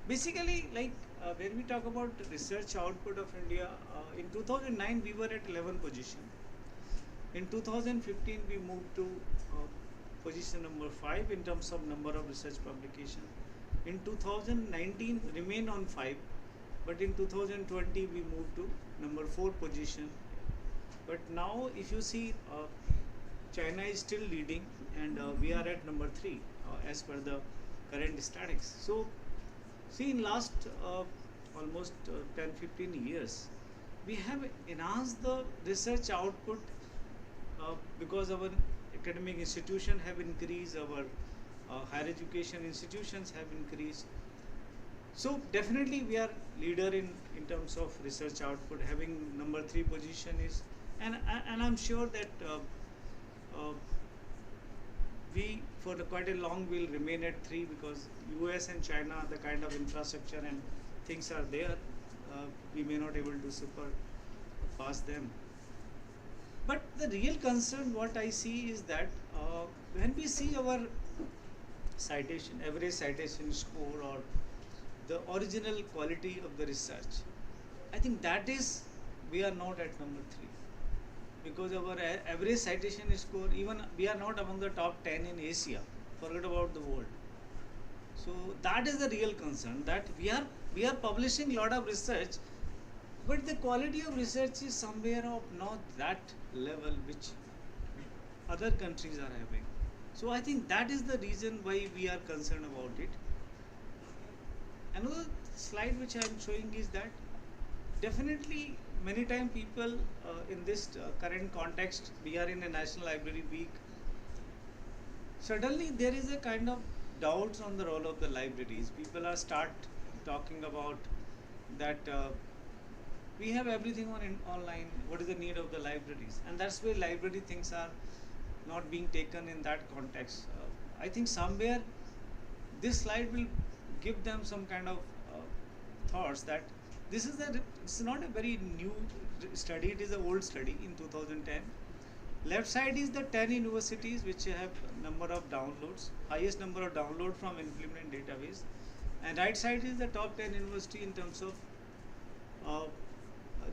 Basically, when we talk about research output of India, in 2009 we were at 11 position. In 2015 we moved to position number 5 in terms of number of research publication. In 2019 remain on 5, but in 2020 we moved to number 4 position. But now if you see, China is still leading, and we are at number 3 as per the current statistics. So see, in last almost 10-15 years, we have enhanced the research output because our academic institutions have increased, our higher education institutions have increased. So definitely we are leader in terms of research output. Having number 3 position is, and I'm sure that we for quite a long will remain at 3, because US and China, the kind of infrastructure and things are there, we may not able to surpass them. But the real concern what I see is that when we see our citation, average citation score, or the original quality of the research, I think that is, we are not at number 3, because our average citation score, even we are not among the top 10 in Asia, forget about the world. So that is the real concern, that we are publishing lot of research, but the quality of research is somewhere of not that level which other countries are having. So I think that is the reason why we are concerned about it. Another slide which I am showing is that definitely many times people in this current context, we are in a National Library Week, suddenly there is a kind of doubts on the role of the libraries. People are start talking about that we have everything online, what is the need of the libraries? And that's where library things are not being taken in that context. I think somewhere this slide will give them some kind of thoughts that it's not a very new study, it is an old study in 2010. Left side is the 10 universities which have number of downloads, highest number of download from implement database, and right side is the top 10 university in terms of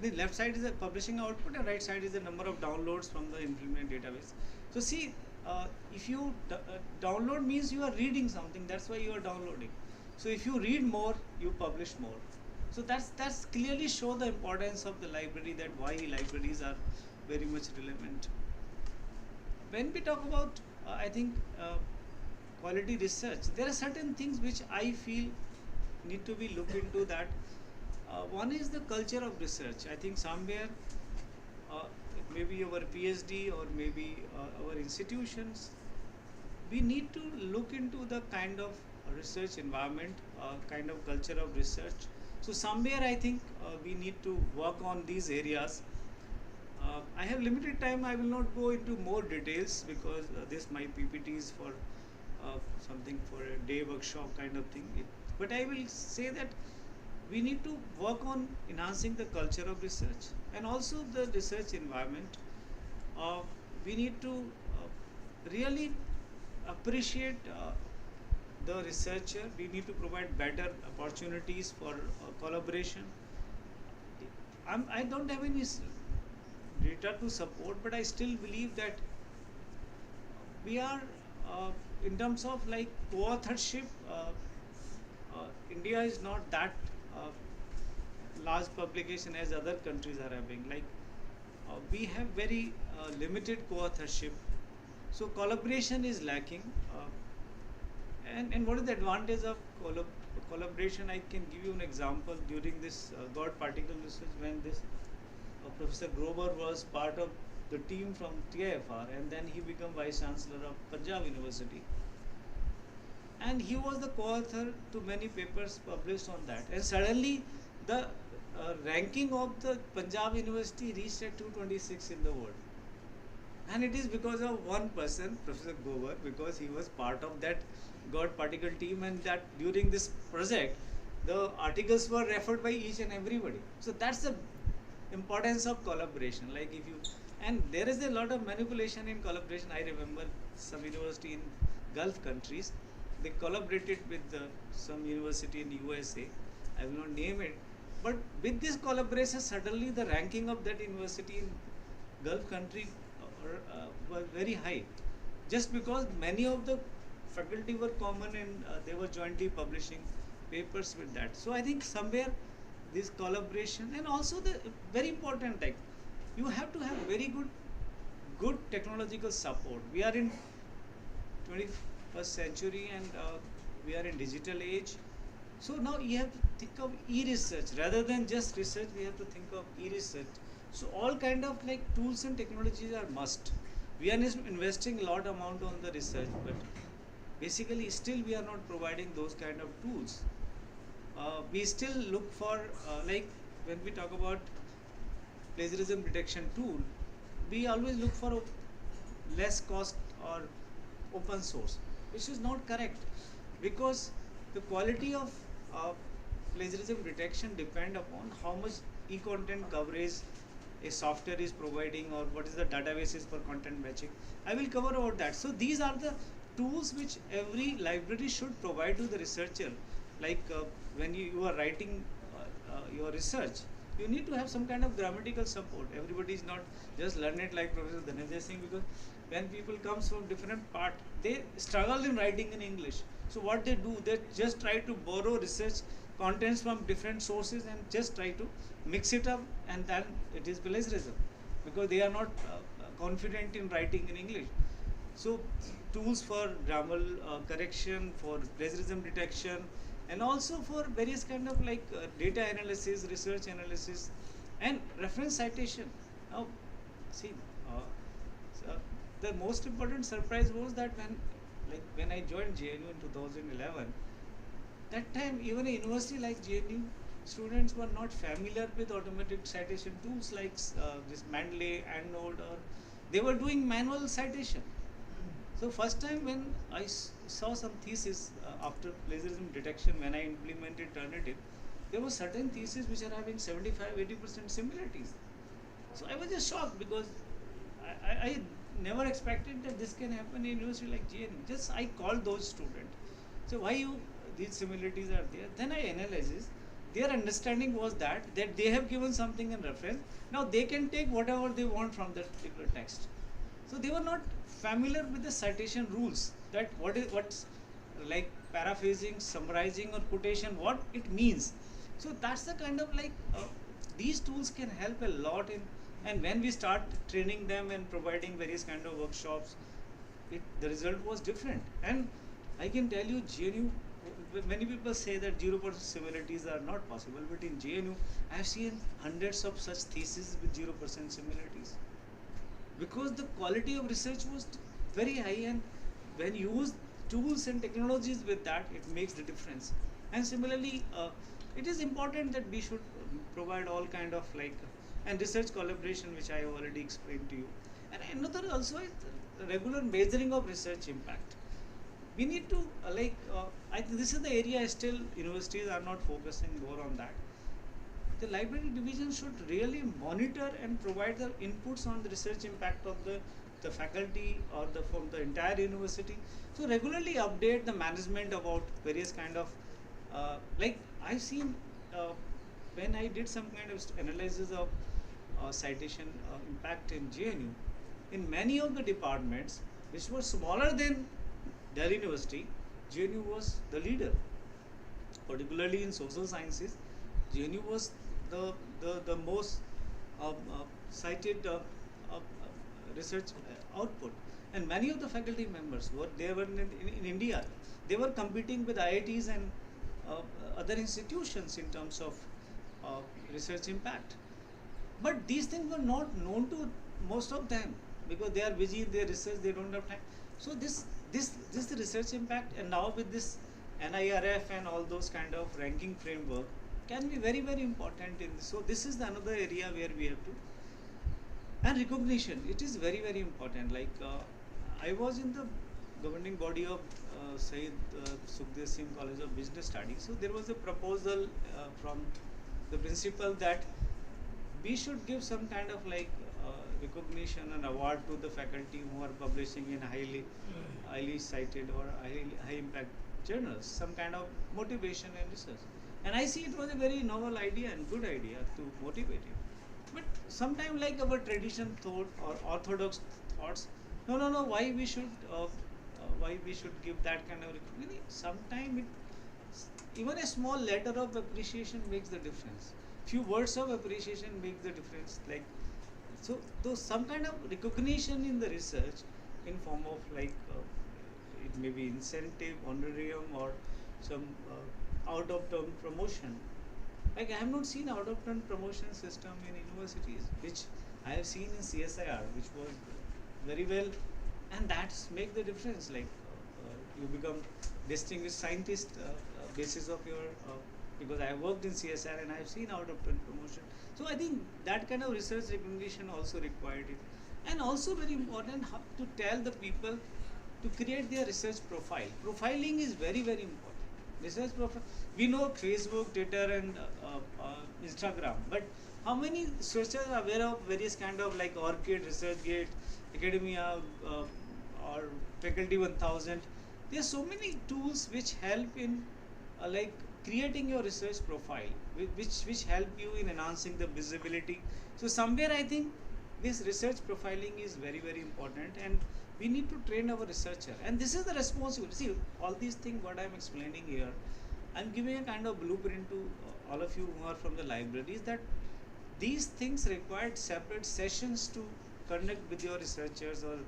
the left side is the publishing output, and right side is the number of downloads from the implement database. So see, if you download means you are reading something, that's why you are downloading. So if you read more, you publish more. So that's clearly show the importance of the library, that why libraries are very much relevant. When we talk about I think quality research, there are certain things which I feel need to be looked into. That one is the culture of research. I think somewhere maybe our PhD or maybe our institutions, we need to look into the kind of research environment, kind of culture of research. So somewhere I think we need to work on these areas. I have limited time, I will not go into more details, because this my PPT is for something for a day workshop kind of thing. But I will say that we need to work on enhancing the culture of research and also the research environment. We need to really appreciate the researcher. We need to provide better opportunities for collaboration. I don't have any data to support, but I still believe that we are in terms of like co-authorship, India is not that large publication as other countries are having. Like we have very limited co-authorship, so collaboration is lacking. And what is the advantage of collaboration? I can give you an example. During this God particle research, when this Professor Grover was part of the team from TIFR, and then he became Vice Chancellor of Punjab University, and he was the co-author to many papers published on that, and suddenly the ranking of the Punjab University reached at 226 in the world. And it is because of one person, Professor Grover, because he was part of that God particle team, and that during this project the articles were referred by each and everybody. So that's the importance of collaboration. Like if you, and there is a lot of manipulation in collaboration. I remember some university in Gulf countries, they collaborated with some university in USA. I will not name it, but with this collaboration, suddenly the ranking of that university in Gulf country was very high, just because many of the faculty were common and they were jointly publishing papers with that. So I think somewhere this collaboration, and also the very important, like you have to have very good technological support. We are in 21st century and we are in digital age. So now you have to think of e-research rather than just research. We have to think of e-research. So all kind of like tools and technologies are must. We are investing a lot amount on the research, but basically still we are not providing those kind of tools. We still look for like when we talk about plagiarism detection tool, we always look for a less cost or open source, which is not correct, because the quality of plagiarism detection depend upon how much e-content coverage a software is providing, or what is the databases for content matching. I will cover about that. So these are the tools which every library should provide to the researcher. Like when you are writing your research, you need to have some kind of grammatical support. Everybody is not just learn it like Professor Dhananjay Singh, because when people comes from different part, they struggle in writing in English. So what they do, they just try to borrow research contents from different sources and just try to mix it up, and then it is plagiarism, because they are not confident in writing in English. So tools for grammar correction, for plagiarism detection, and also for various kind of like data analysis, research analysis, and reference citation. Now, see, so the most important surprise was that when I joined JNU in 2011, that time even a university like JNU, students were not familiar with automatic citation tools like this Mendeley, EndNote, or they were doing manual citation. So first time when I saw some thesis after plagiarism detection, when I implemented Turnitin, there were certain theses which are having 75-80% similarities. So I was just shocked, because I never expected that this can happen in a university like JNU. Just I called those students. So why these similarities are there? Then I analyzed. Their understanding was that they have given something in reference. Now they can take whatever they want from that particular text. So they were not familiar with the citation rules, that what's like paraphrasing, summarizing, or quotation, what it means. So that's the kind of like these tools can help a lot in, and when we start training them and providing various kind of workshops, the result was different. And I can tell you, JNU, many people say that 0% similarities are not possible, but in JNU I have seen hundreds of such theses with 0% similarities, because the quality of research was very high, and when you use tools and technologies with that, it makes the difference. And similarly, it is important that we should provide all kind of like and research collaboration, which I have already explained to you. And another also is regular measuring of research impact. We need to I think this is the area still universities are not focusing more on that. The library division should really monitor and provide the inputs on the research impact of the faculty or from the entire university. So regularly update the management about various kind of like I've seen when I did some kind of analysis of citation impact in JNU, in many of the departments which were smaller than Delhi University, JNU was the leader. Particularly in social sciences, JNU was the most cited research output, and many of the faculty members were in India. They were competing with IITs and other institutions in terms of research impact. But these things were not known to most of them, because they are busy in their research, they don't have time. So this research impact, and now with this NIRF and all those kind of ranking framework, can be very, very important in this. So this is another area where we have to. And recognition, it is very, very important. Like I was in the governing body of Syed Sukhdev Singh College of Business Studies. So there was a proposal from the principal that we should give some kind of like recognition and award to the faculty who are publishing in highly cited or high impact journals, some kind of motivation and research. And I see it was a very novel idea and good idea to motivate you. But sometimes like our tradition thought or orthodox thoughts, no, why we should give that kind of recognition? Sometimes even a small letter of appreciation makes the difference. Few words of appreciation make the difference. Like so, though some kind of recognition in the research, in form of like it may be incentive, honorarium, or some out of term promotion. Like I have not seen out of term promotion system in universities, which I have seen in CSIR, which was very well, and that's make the difference. Like you become distinguished scientist basis of your because I have worked in CSR and I have seen out of turn promotion. So I think that kind of research recognition also required it, and also very important how to tell the people to create their research profile. Profiling is very important. Research profile. We know Facebook, Twitter, and Instagram, but how many researchers are aware of various kind of like ORCID, ResearchGate, Academia, or Faculty 1000? There are so many tools which help in like creating your research profile, which help you in enhancing the visibility. So somewhere I think this research profiling is very important, and we need to train our researcher. And this is the responsibility. See, all these things what I am explaining here, I am giving a kind of blueprint to all of you who are from the libraries, that these things required separate sessions to connect with your researchers or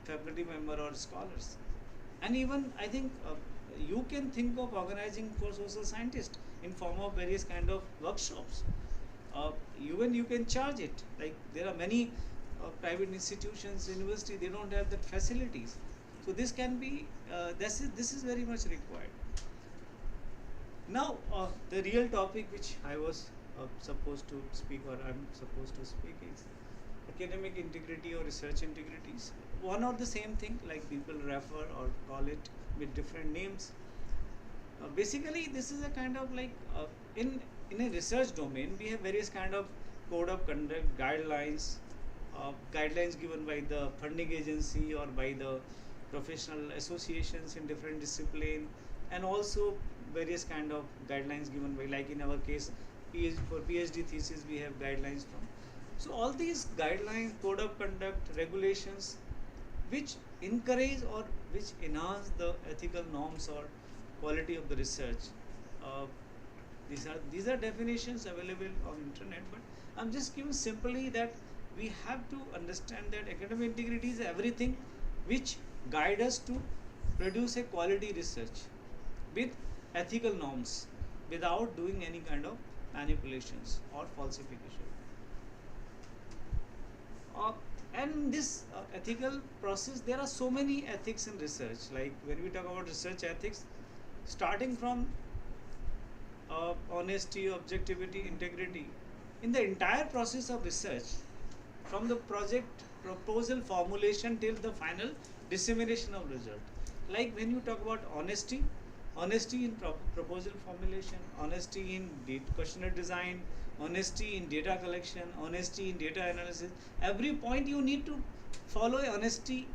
faculty member or scholars. And even I think you can think of organizing for social scientists in form of various kind of workshops. Even you can charge it. Like there are many private institutions, university, they don't have that facilities. So this can be, this is very much required. Now the real topic which I was supposed to speak, or I'm supposed to speak, is academic integrity or research integrities. One or the same thing, like people refer or call it with different names. Basically this is a kind of like in a research domain we have various kind of code of conduct, guidelines given by the funding agency or by the professional associations in different discipline, and also various kind of guidelines given by, like in our case for PhD thesis we have guidelines from. So all these guidelines, code of conduct, regulations which encourage or which enhance the ethical norms or quality of the research. These are definitions available on internet, but I'm just giving simply that we have to understand that academic integrity is everything which guide us to produce a quality research with ethical norms without doing any kind of manipulations or falsification. And this ethical process, there are so many ethics in research. Like when we talk about research ethics, starting from honesty, objectivity, integrity, in the entire process of research, from the project proposal formulation till the final dissemination of result. Like when you talk about honesty in proposal formulation, honesty in questionnaire design, honesty in data collection, honesty in data analysis, every point you need to follow honesty,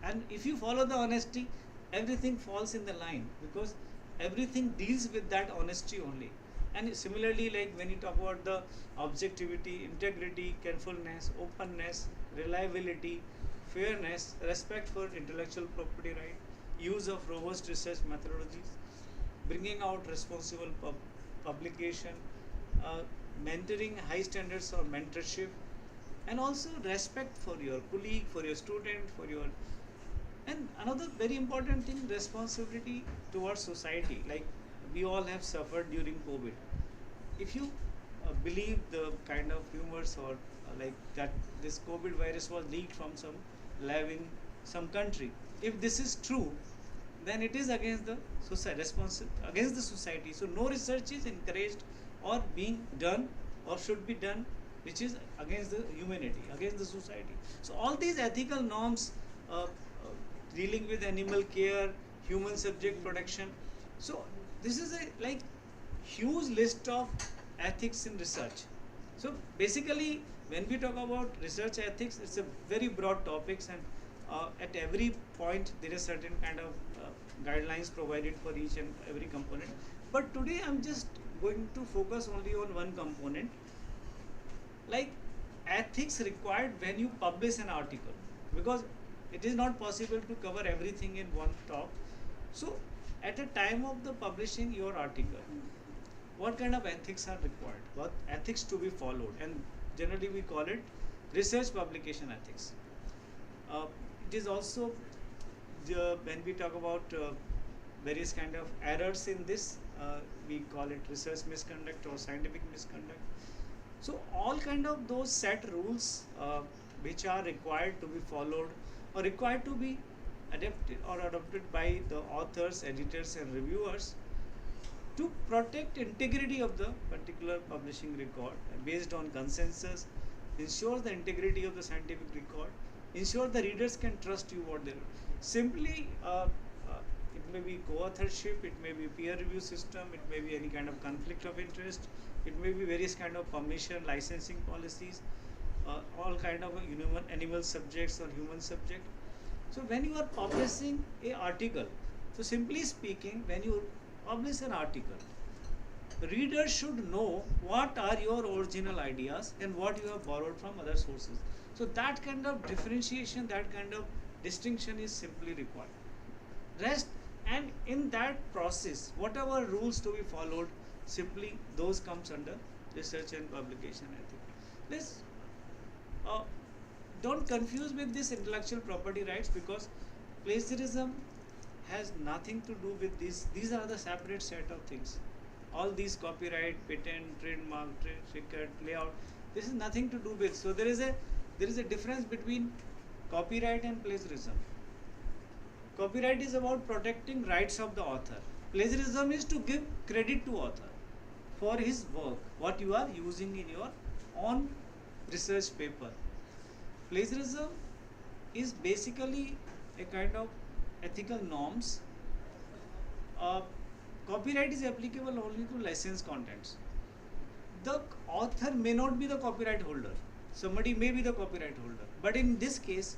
and if you follow the honesty, everything falls in the line, because everything deals with that honesty only. And similarly, like when you talk about the objectivity, integrity, carefulness, openness, reliability, fairness, respect for intellectual property right, use of robust research methodologies, bringing out responsible publication, mentoring high standards of mentorship, and also respect for your colleague, for your student, for your, and another very important thing, responsibility towards society. Like we all have suffered during COVID. If you believe the kind of rumors or like that this COVID virus was leaked from some lab in some country, if this is true, then it is against the society, against the society. So no research is encouraged or being done or should be done which is against the humanity, against the society. So all these ethical norms dealing with animal care, human subject protection. So this is a like huge list of ethics in research. So basically, when we talk about research ethics, it's a very broad topics, and at every point there is certain kind of guidelines provided for each and every component. But today I'm just going to focus only on one component, like ethics required when you publish an article, because it is not possible to cover everything in one talk. So at the time of the publishing your article, what kind of ethics are required, what ethics to be followed, and generally we call it research publication ethics. It is also when we talk about various kind of errors in this, we call it research misconduct or scientific misconduct. So all kind of those set rules which are required to be followed or required to be adopted by the authors, editors and reviewers to protect integrity of the particular publishing record based on consensus, ensure the integrity of the scientific record, ensure the readers can trust you what they do. Simply it may be co-authorship, it may be peer review system, it may be any kind of conflict of interest, it may be various kind of permission, licensing policies, all kind of animal subjects or human subject. So when you are publishing a article, so simply speaking, when you publish an article, readers should know what are your original ideas and what you have borrowed from other sources. So that kind of differentiation, that kind of distinction is simply required. Rest, and in that process, whatever rules to be followed, simply those comes under research and publication ethics. Let's don't confuse with this intellectual property rights, because plagiarism has nothing to do with this. These are the separate set of things. All these copyright, patent, trademark, trade secret, layout, this is nothing to do with. So there is a difference between copyright and plagiarism. Copyright is about protecting rights of the author. Plagiarism is to give credit to author for his work, what you are using in your own research paper. Plagiarism is basically a kind of ethical norms. Copyright is applicable only to licensed contents. The author may not be the copyright holder. Somebody may be the copyright holder. But in this case,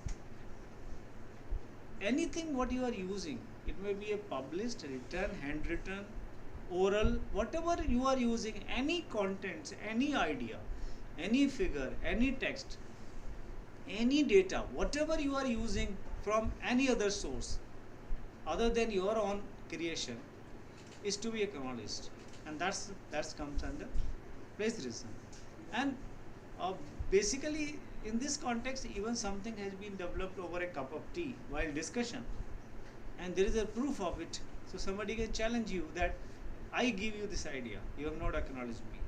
anything what you are using, it may be a published, written, handwritten, oral, whatever you are using, any contents, any idea, any figure, any text, any data, whatever you are using from any other source other than your own creation is to be acknowledged, and that's comes under plagiarism. And basically in this context, even something has been developed over a cup of tea while discussion, and there is a proof of it. So somebody can challenge you that I give you this idea, you have not acknowledged me.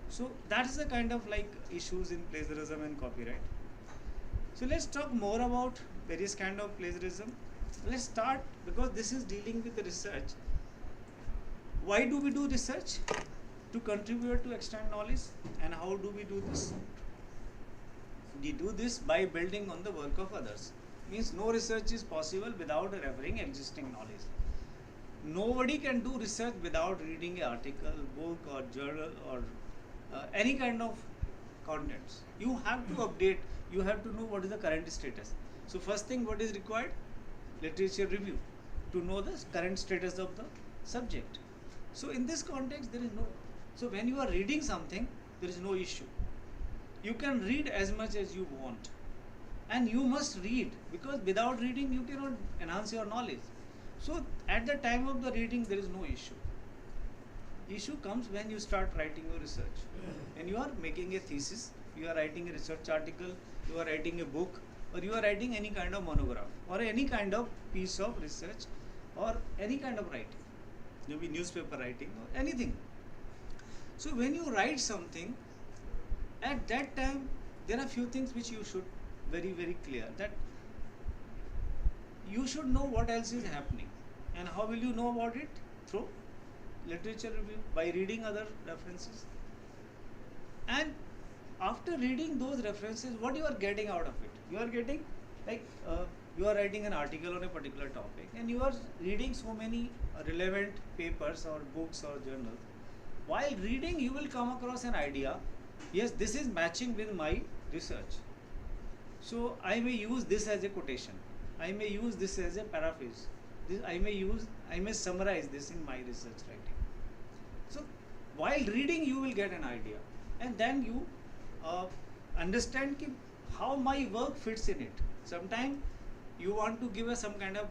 So that's the kind of like issues in plagiarism and copyright. So let's talk more about various kind of plagiarism. Let's start, because this is dealing with the research. Why do we do research? To contribute to extend knowledge. And how do we do this? We do this by building on the work of others. Means no research is possible without referring existing knowledge. Nobody can do research without reading an article, book or journal or any kind of contents. You have to update, you have to know what is the current status. So first thing what is required? Literature review, to know the current status of the subject. So in this context there is no, so when you are reading something, there is no issue. You can read as much as you want, and you must read, because without reading you cannot enhance your knowledge. So at the time of the reading there is no issue. Issue comes when you start writing your research. When you are making a thesis, you are writing a research article, you are writing a book, or you are writing any kind of monograph or any kind of piece of research or any kind of writing, maybe newspaper writing or anything. So when you write something, at that time there are few things which you should very clear, that you should know what else is happening. And how will you know about it? Through literature review, by reading other references. And after reading those references, what you are getting out of it? You are getting like you are writing an article on a particular topic and you are reading so many relevant papers or books or journals. While reading, you will come across an idea, yes, this is matching with my research. So I may use this as a quotation. I may use this as a paraphrase. I may summarize this in my research writing. So while reading, you will get an idea, and then you understand how my work fits in it. Sometimes you want to give some kind of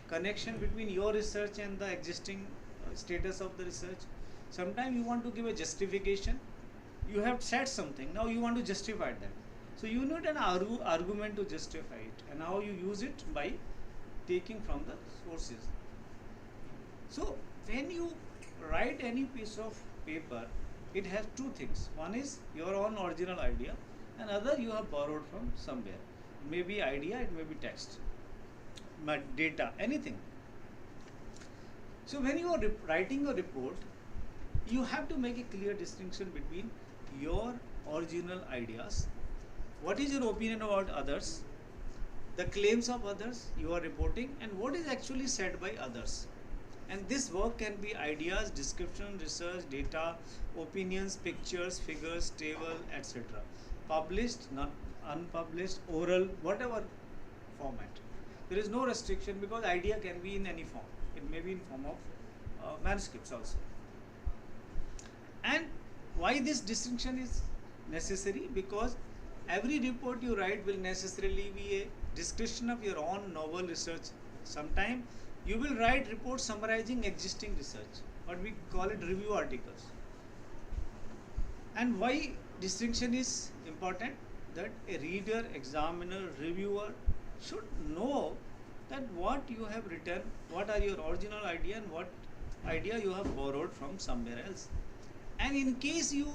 connection between your research and the existing status of the research. Sometimes you want to give a justification. You have said something, now you want to justify that. So you need an argument to justify it, and how you use it by taking from the sources. So when you write any piece of paper, it has two things. One is your own original idea, and other you have borrowed from somewhere. It may be idea, it may be text, data, anything. So when you are writing a report, you have to make a clear distinction between your original ideas, what is your opinion about others, the claims of others you are reporting, and what is actually said by others. And this work can be ideas, description, research, data, opinions, pictures, figures, table, etc. Published, not unpublished, oral, whatever format. There is no restriction because idea can be in any form. It may be in form of manuscripts also. And why this distinction is necessary? Because every report you write will necessarily be a description of your own novel research. Sometimes you will write reports summarizing existing research, what we call it review articles. And why distinction is important? That a reader, examiner, reviewer should know that what you have written, what are your original idea and what idea you have borrowed from somewhere else. And in case you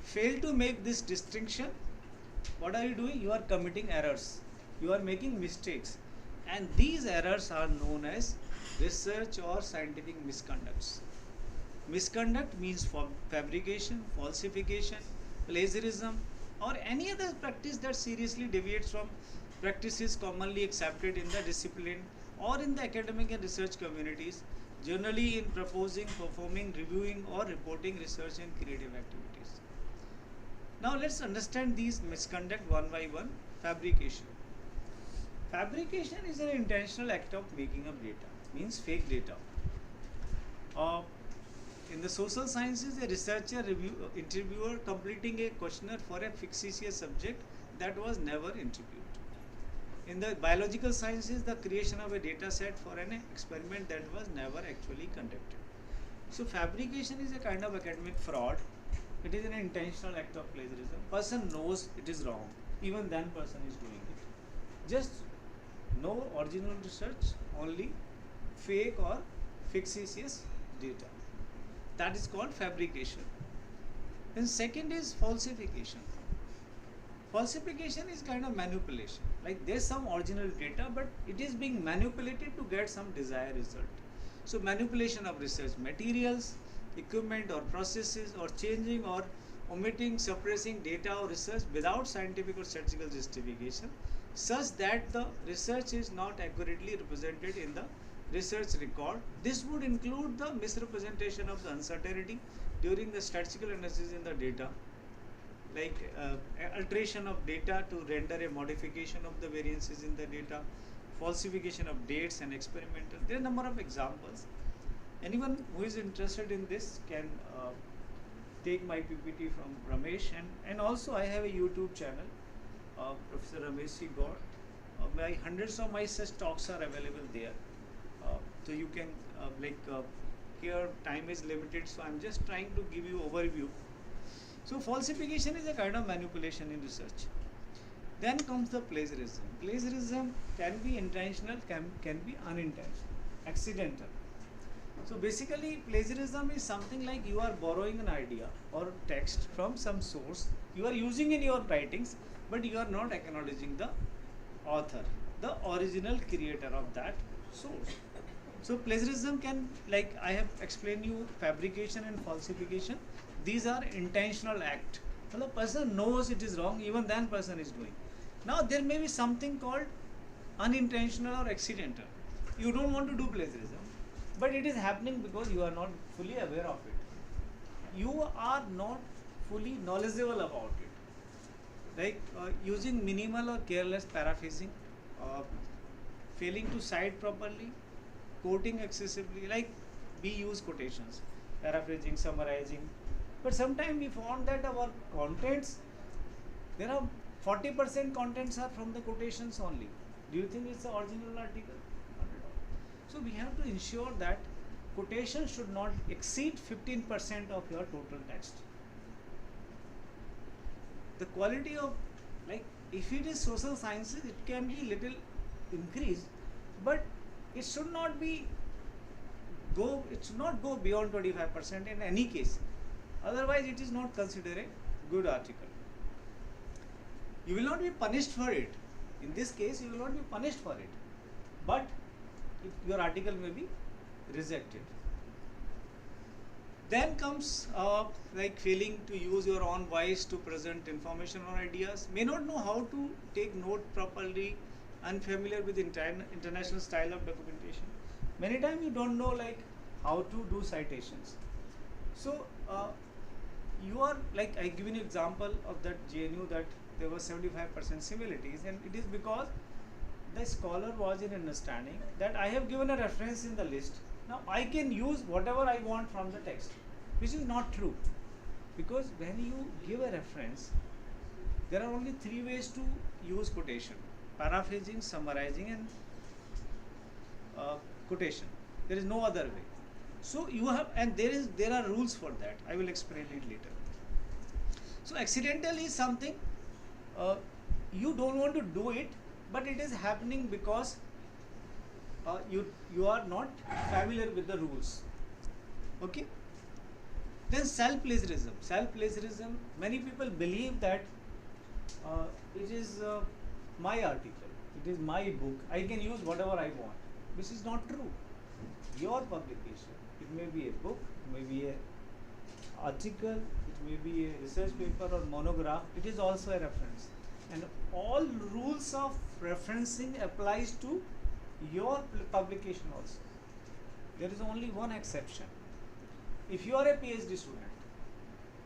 fail to make this distinction, what are you doing? You are committing errors. You are making mistakes. And these errors are known as research or scientific misconducts. Misconduct means fabrication, falsification, plagiarism, or any other practice that seriously deviates from practices commonly accepted in the discipline or in the academic and research communities, generally in proposing, performing, reviewing, or reporting research and creative activities. Now let's understand these misconduct one by one. Fabrication. Fabrication is an intentional act of making up data, means fake data. In the social sciences, a researcher, interviewer completing a questionnaire for a fictitious subject that was never interviewed. In the biological sciences, the creation of a data set for an experiment that was never actually conducted. So fabrication is a kind of academic fraud. It is an intentional act of plagiarism. Person knows it is wrong, even then person is doing it. Just no original research, only fake or fictitious data. That is called fabrication. And second is falsification. Falsification is kind of manipulation. Like there's some original data, but it is being manipulated to get some desired result. So manipulation of research materials, equipment or processes, or changing or omitting, suppressing data or research without scientific or statistical justification, such that the research is not accurately represented in the research record. This would include the misrepresentation of the uncertainty during the statistical analysis in the data, like alteration of data to render a modification of the variances in the data, falsification of dates and experimental. There are a number of examples. Anyone who is interested in this can take my PPT from Ramesh, and also I have a YouTube channel, Professor Ramesh C. Gaur. Hundreds of my such talks are available there. So you can here time is limited, so I'm just trying to give you overview. So falsification is a kind of manipulation in research. Then comes the plagiarism. Plagiarism can be intentional, can be unintentional, accidental. So basically plagiarism is something like you are borrowing an idea or text from some source, you are using in your writings, but you are not acknowledging the author, the original creator of that source. So plagiarism can, like I have explained you, fabrication and falsification, these are intentional act. Well, the person knows it is wrong, even then person is doing. Now there may be something called unintentional or accidental. You don't want to do plagiarism, but it is happening because you are not fully aware of it. You are not fully knowledgeable about it. Like using minimal or careless paraphrasing, failing to cite properly, quoting excessively. Like we use quotations, paraphrasing, summarizing, but sometimes we found that our contents, there are 40% contents are from the quotations only. Do you think it's the original article? Not at all. So we have to ensure that quotation should not exceed 15% of your total text. The quality of, like, if it is social sciences, it can be little increased, but it should not go beyond 25% in any case. Otherwise, it is not considered a good article. You will not be punished for it. In this case, you will not be punished for it, but your article may be rejected. Then comes like failing to use your own voice to present information or ideas, may not know how to take note properly, unfamiliar with international style of documentation. Many times you don't know like how to do citations. So you are like, I give an example of that JNU that there was 75% similarities, and it is because the scholar was in understanding that I have given a reference in the list. Now I can use whatever I want from the text, which is not true, because when you give a reference, there are only 3 ways to use quotation: paraphrasing, summarizing, and quotation. There is no other way. So you have, and there are rules for that. I will explain it later. So accidental is something you don't want to do it, but it is happening because you are not familiar with the rules. Okay. Then self-plagiarism. Self-plagiarism, many people believe that it is my article, it is my book, I can use whatever I want. This is not true. Your publication, it may be a book, it may be an article, it may be a research paper or monograph, it is also a reference. And all rules of referencing applies to your publication also. There is only one exception. If you are a PhD student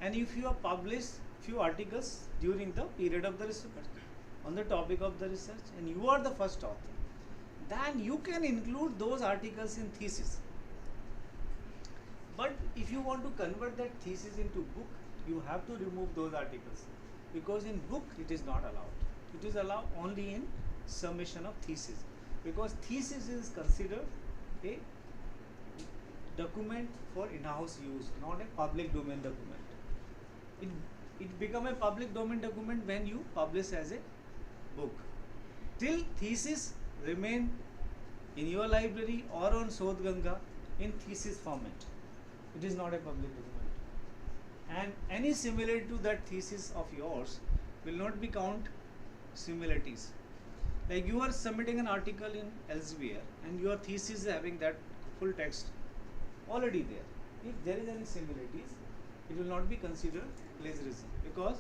and if you have published few articles during the period of the research on the topic of the research and you are the first author, then you can include those articles in thesis. But if you want to convert that thesis into book, you have to remove those articles, because in book it is not allowed. It is allowed only in summation of thesis, because thesis is considered a document for in-house use, not a public domain document. It become a public domain document when you publish as a book. Till thesis remain in your library or on Shodhganga in thesis format, it is not a public document. And any similarity to that thesis of yours will not be count similarities. Like you are submitting an article in Elsevier and your thesis is having that full text already there. If there is any similarities, it will not be considered plagiarism, because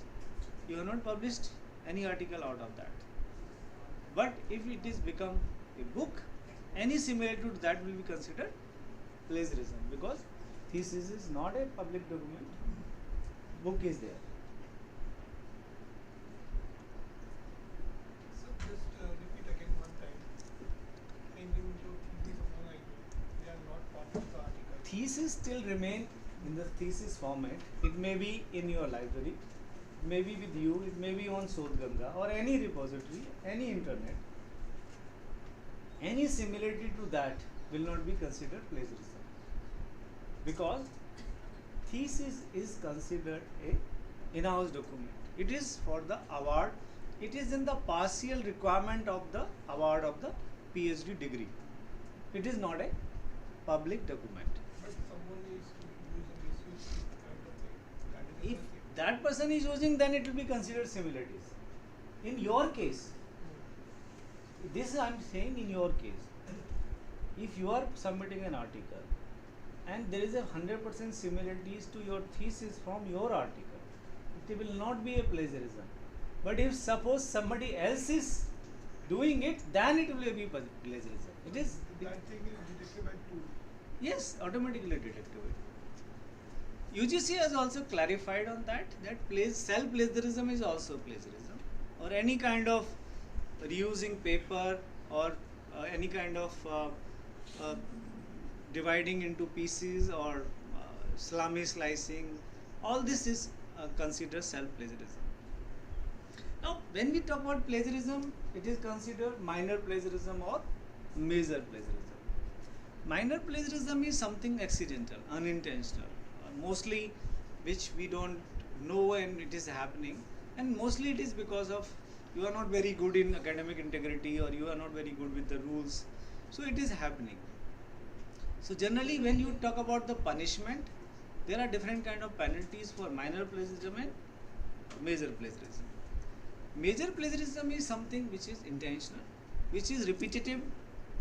you have not published any article out of that. But if it is become a book, any similarity to that will be considered plagiarism, because thesis is not a public document, book is there. So just repeat again one time. In your thesis or they are not part of the article. Thesis still remain in the thesis format. It may be in your library, it may be with you, it may be on Shodhganga or any repository, any internet. Any similarity to that will not be considered plagiarism, because thesis is considered a in-house document. It is for the award. It is in the partial requirement of the award of the PhD degree. It is not a public document. But someone is using misuse kind of thing. That is If another thing. that person is using, then it will be considered similarities. In your case, this I am saying in your case, if you are submitting an article and there is a 100% similarities to your thesis from your article, it will not be a plagiarism. But if suppose somebody else is doing it, then it will be plagiarism. It is, That thing is detected by tool. yes, automatically detectable. UGC has also clarified on that self-plagiarism is also plagiarism, or any kind of reusing paper, or any kind of dividing into pieces, or salami slicing. All this is considered self-plagiarism. Now, when we talk about plagiarism, it is considered minor plagiarism or major plagiarism. Minor plagiarism is something accidental, unintentional, mostly which we don't know when it is happening, and mostly it is because of you are not very good in academic integrity, or you are not very good with the rules, so it is happening. So generally, when you talk about the punishment, there are different kind of penalties for minor plagiarism and major plagiarism. Major plagiarism is something which is intentional, which is repetitive,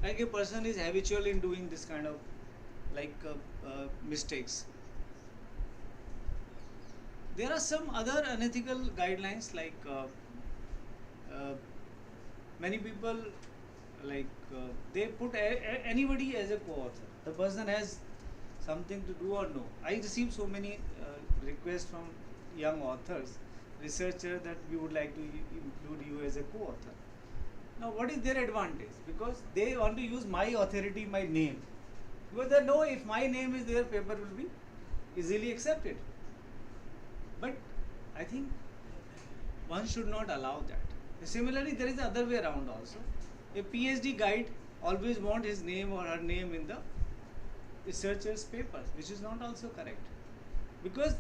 like a person is habitual in doing this kind of mistakes. There are some other unethical guidelines, like many people they put anybody as a co-author. The person has something to do or no. I received so many requests from young authors, researchers, that we would like to include you as a co-author. Now, what is their advantage? Because they want to use my authority, my name. Because they know if my name is there, paper will be easily accepted. But I think one should not allow that. Similarly, there is the other way around also. A PhD guide always wants his name or her name in the researcher's papers, which is not also correct. Because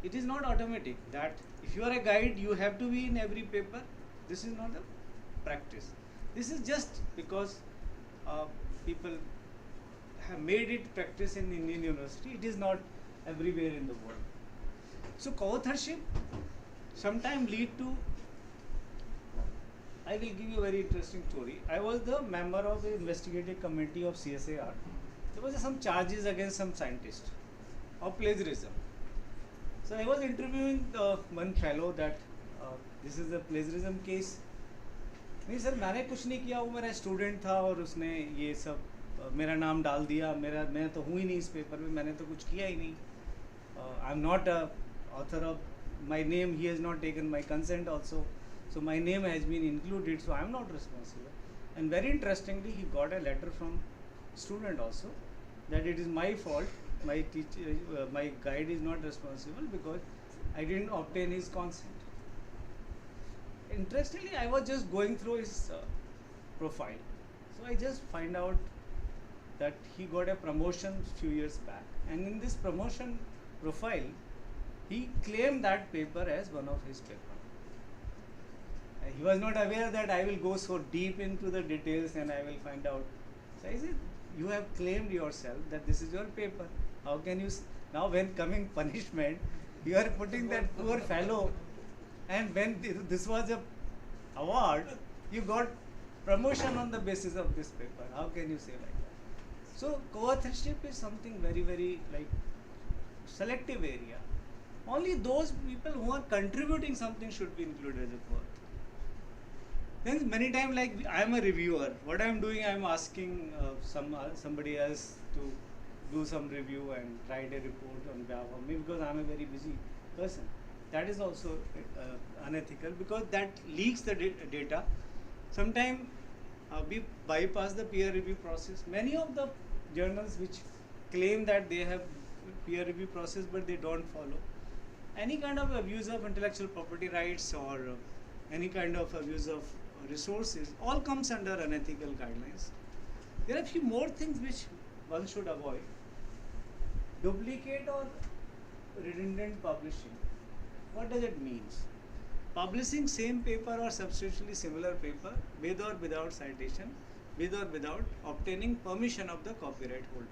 it is not automatic that if you are a guide, you have to be in every paper. This is not a practice. This is just because people have made it practice in Indian university. It is not everywhere in the world. So co-authorship sometimes lead to, I will give you a very interesting story. I was the member of the investigative committee of CSIR. There was some charges against some scientist of plagiarism. So I was interviewing one fellow that this is a plagiarism case. नहीं sir, मैंने कुछ नहीं किया, वो मेरा student था और उसने ये सब मेरा नाम डाल दिया, मैं तो हूँ ही नहीं इस पेपर में, मैंने तो कुछ किया ही नहीं. I am not a author of my name, he has not taken my consent also, so my name has been included, so I am not responsible. And very interestingly, he got a letter from student also that it is my fault, my teacher, my guide is not responsible because I didn't obtain his consent. Interestingly, I was just going through his profile, so I just find out that he got a promotion few years back, and in this promotion profile he claimed that paper as one of his paper. He was not aware that I will go so deep into the details and I will find out. So I said, you have claimed yourself that this is your paper. How can you now, when coming punishment, you are putting that poor fellow, and when this was a award, you got promotion on the basis of this paper. How can you say like that? So co-authorship is something very, very selective area. Only those people who are contributing something should be included as a co-author. Then many times, like I am a reviewer, what I am doing, I am asking somebody else to do some review and write a report on behalf of me because I am a very busy person. That is also unethical because that leaks the data. Sometimes we bypass the peer review process. Many of the journals which claim that they have peer review process but they don't follow. Any kind of abuse of intellectual property rights or any kind of abuse of resources all comes under unethical guidelines. There are a few more things which one should avoid. Duplicate or redundant publishing. What does it mean? Publishing same paper or substantially similar paper with or without citation, with or without obtaining permission of the copyright holder.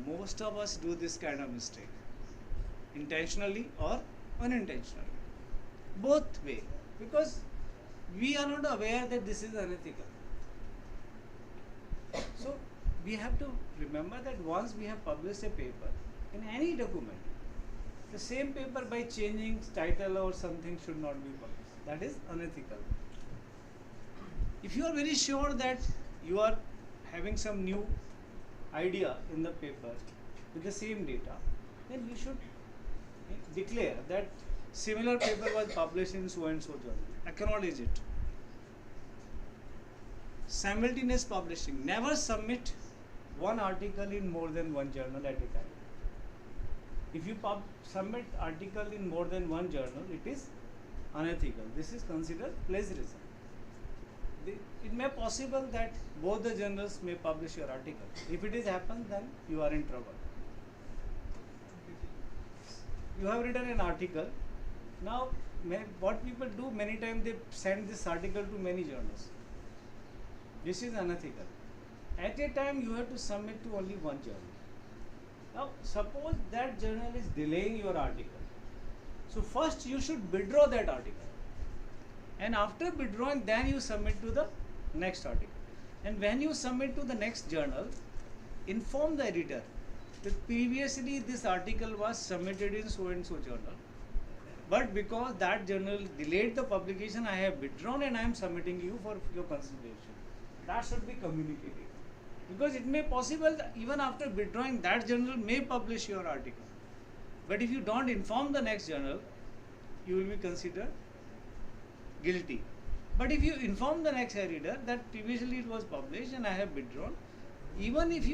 Most of us do this kind of mistake, intentionally or unintentionally, both way, because we are not aware that this is unethical. So we have to remember that once we have published a paper in any document, the same paper by changing title or something should not be published. that is unethical. If you are very sure that you are having some new idea in the paper with the same data, then you should declare that similar paper was published in so and so journal. Acknowledge it. Simultaneous publishing. Never submit one article in more than one journal at a time. If you submit article in more than one journal, it is unethical. This is considered plagiarism. It may possible that both the journals may publish your article. If it is happened, then you are in trouble. You have written an article. Now, what people do many times, they send this article to many journals. This is unethical. At a time, you have to submit to only one journal. Now, suppose that journal is delaying your article. So, first you should withdraw that article. And after withdrawing, then you submit to the next article. And when you submit to the next journal, inform the editor that previously this article was submitted in so and so journal. But because that journal delayed the publication, I have withdrawn and I am submitting you for your consideration. That should be communicated. Because it may possible that even after withdrawing, that journal may publish your article. But if you don't inform the next journal, you will be considered guilty. But if you inform the next editor that previously it was published and I have withdrawn, even if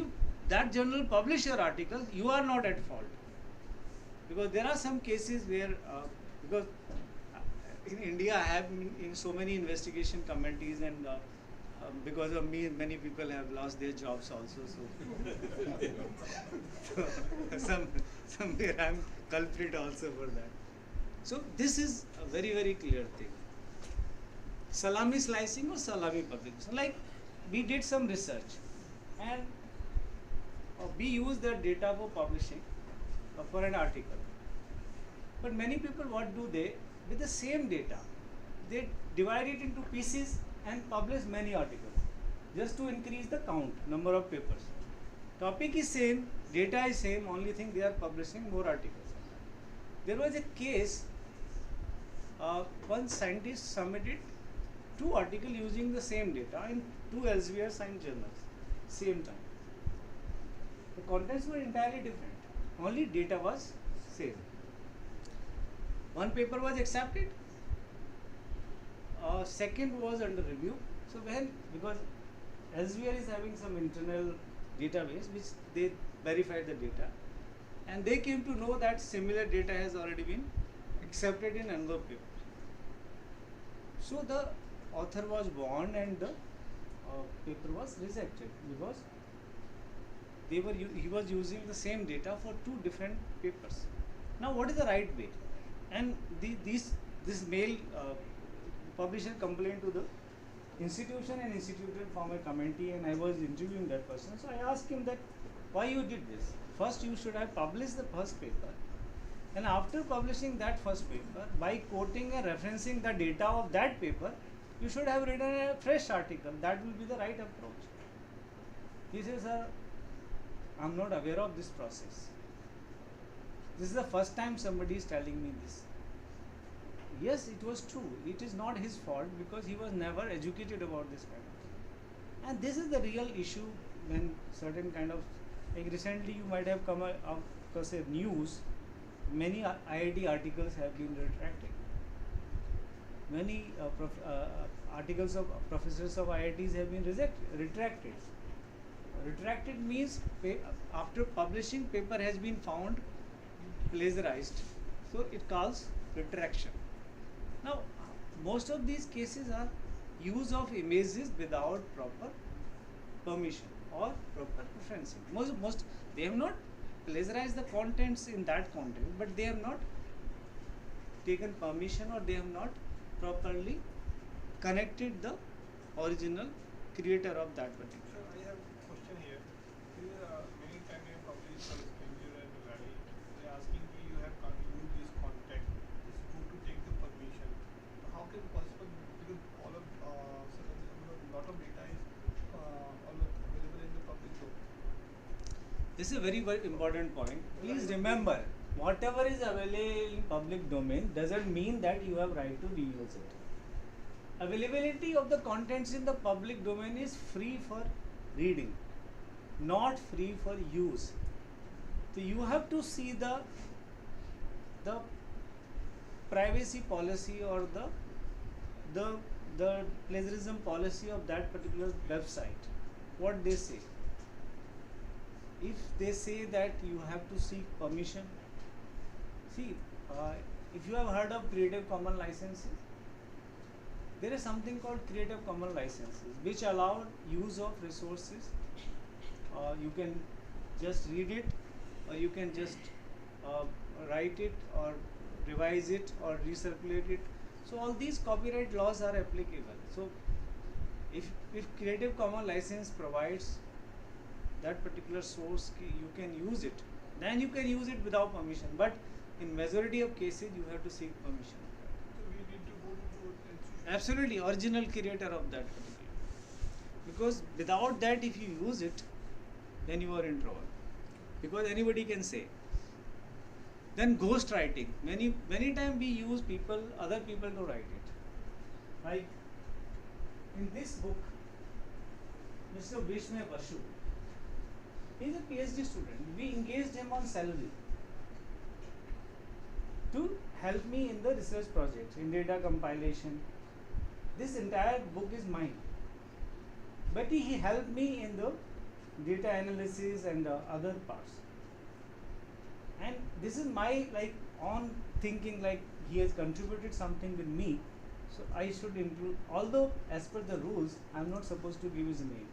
that journal publish your article, you are not at fault. Because there are some cases where, because in India I have been in so many investigation committees, and because of me, many people have lost their jobs also. So, somewhere I am culprit also for that. So this is a very, very clear thing. Salami slicing or salami publication. Like, we did some research and we used that data for publishing for an article. But many people, what do they? With the same data, they divide it into pieces and publish many articles just to increase the count, number of papers. Topic is same, data is same, only thing they are publishing more articles. There was a case, one scientist submitted 2 articles using the same data in 2 Elsevier science journals, same time. The contents were entirely different, only data was same. One paper was accepted, second was under review. So because Elsevier is having some internal database which they verified the data, and they came to know that similar data has already been accepted in another paper. So the author was warned and the paper was rejected because he was using the same data for 2 different papers. Now, what is the right way? And this male publisher complained to the institution, and institution formed a committee, and I was interviewing that person. So I asked him that why you did this. First, you should have published the first paper, and after publishing that first paper, by quoting and referencing the data of that paper, you should have written a fresh article. That will be the right approach. He says, sir, I am not aware of this process. This is the first time somebody is telling me this. Yes, it was true. It is not his fault because he was never educated about this kind of thing. And this is the real issue when certain kind of, like recently you might have come across a news, many IIT articles have been retracted. Many articles of professors of IITs have been retracted. Retracted means after publishing, paper has been found plagiarized, so it calls retraction. Now, most of these cases are use of images without proper permission or proper referencing. Most they have not plagiarized the contents in that content, but they have not taken permission or they have not properly connected the original creator of that particular. Sir, I have a question here. Many times you publish for Spencer and Rally, they are asking you have used this contact. It's good to take the permission. How can possible, because all of lot of data is all available in the public domain. This is a very, very important point. Please remember, whatever is available in public domain doesn't mean that you have right to reuse it. availability of the contents in the public domain is free for reading, not free for use. So you have to see the privacy policy or the plagiarism policy of that particular website, what they say. If they say that you have to seek permission, see, if you have heard of Creative Commons licenses, there is something called Creative Commons licenses which allow use of resources. You can just read it, or you can just write it or revise it or recirculate it. So all these copyright laws are applicable. So if Creative Commons license provides that particular source, you can use it, then you can use it without permission. But in majority of cases, you have to seek permission. So we need to go to institution. Absolutely, original creator of that particular. Because without that, if you use it, then you are in trouble. Because anybody can say. Then ghost writing. Many times we use other people to write it. Like in this book, Mr. Vishnu Basu, he is a PhD student. We engaged him on salary to help me in the research project, in data compilation. This entire book is mine. But he helped me in the data analysis and other parts. And this is my on thinking, like he has contributed something with me, so I should include. Although as per the rules, I am not supposed to give his name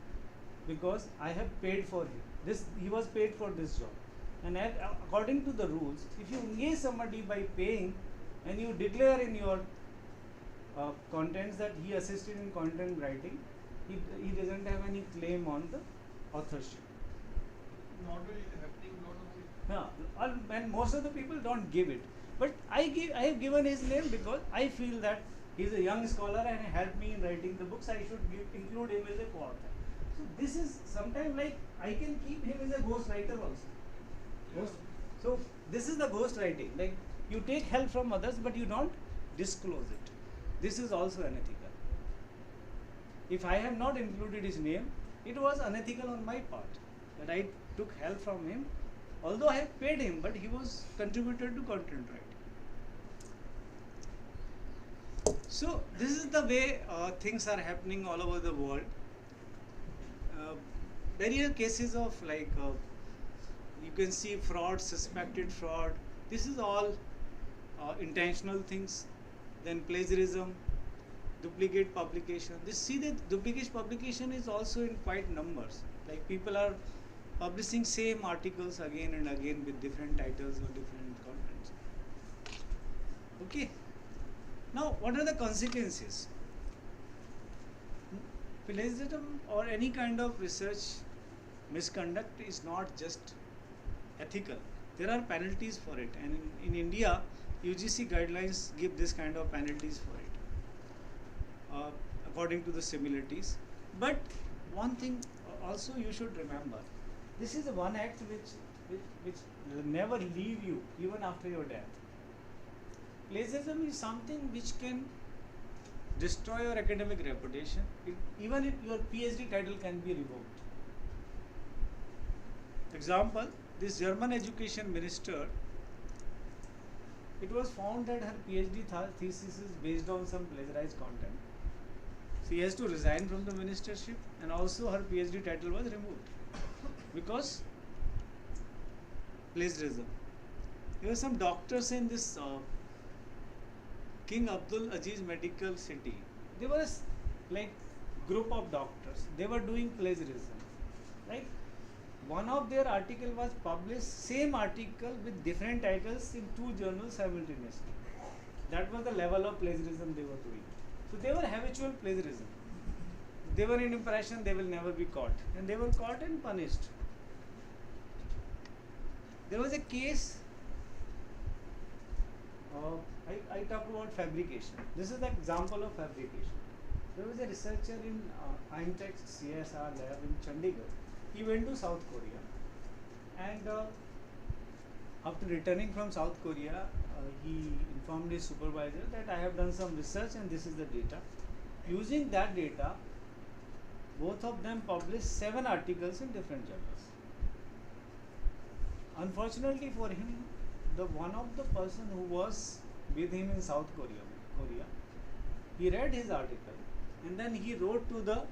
because I have paid for him. He was paid for this job, and according to the rules, if you engage somebody by paying and you declare in your contents that he assisted in content writing, he doesn't have any claim on the authorship. Not really happening, not only. Yeah, and most of the people don't give it. But I have given his name because I feel that he is a young scholar and helped me in writing the books. I should include him as a co-author. So this is sometimes like I can keep him as a ghost writer also. So this is the ghost writing. Like you take help from others, but you don't disclose it. This is also unethical. If I have not included his name, it was unethical on my part that I took help from him. Although I have paid him, but he was contributed to content writing. So this is the way things are happening all over the world. Various cases of you can see fraud, suspected fraud. This is all intentional things. Then plagiarism, duplicate publication. See that duplicate publication is also in quite numbers. Like people are publishing same articles again and again with different titles or different contents. Okay. Now, what are the consequences? Plagiarism or any kind of research misconduct is not just ethical. There are penalties for it, and in India, UGC guidelines give this kind of penalties for it, according to the similarities. But one thing also you should remember, this is one act which will never leave you even after your death. Plagiarism is something which can destroy your academic reputation. Even if your PhD title can be revoked. Example, this German education minister, it was found that her PhD thesis is based on some plagiarized content. She has to resign from the ministership, and also her PhD title was removed because plagiarism. There were some doctors in this King Abdul Aziz Medical City. They were like group of doctors. They were doing plagiarism. Like one of their article was published, same article with different titles in 2 journals simultaneously. That was the level of plagiarism they were doing. So they were habitual plagiarism. They were in impression they will never be caught, and they were caught and punished. There was a case. I talk about fabrication. This is the example of fabrication. There was a researcher in IMTech CSR lab in Chandigarh. He went to South Korea, and after returning from South Korea, he informed his supervisor that I have done some research and this is the data. using that data, both of them published 7 articles in different journals. Unfortunately for him, the one of the person who was with him in South Korea, he read his article and then he wrote to the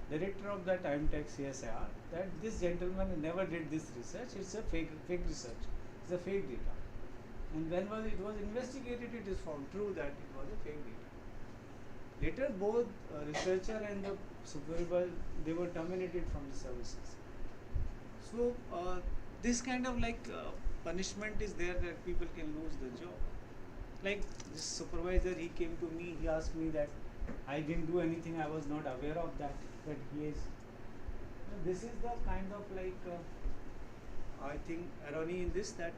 director of the Timetech CSIR that this gentleman never did this research, it's a fake research, it's a fake data. And when it was investigated, it is found true that it was a fake data. Later, both researcher and the supervisor, they were terminated from the services. So, this kind of punishment is there that people can lose the job. Like this supervisor, he came to me, he asked me that I didn't do anything, I was not aware of that he is. This is the kind of I think irony in this, that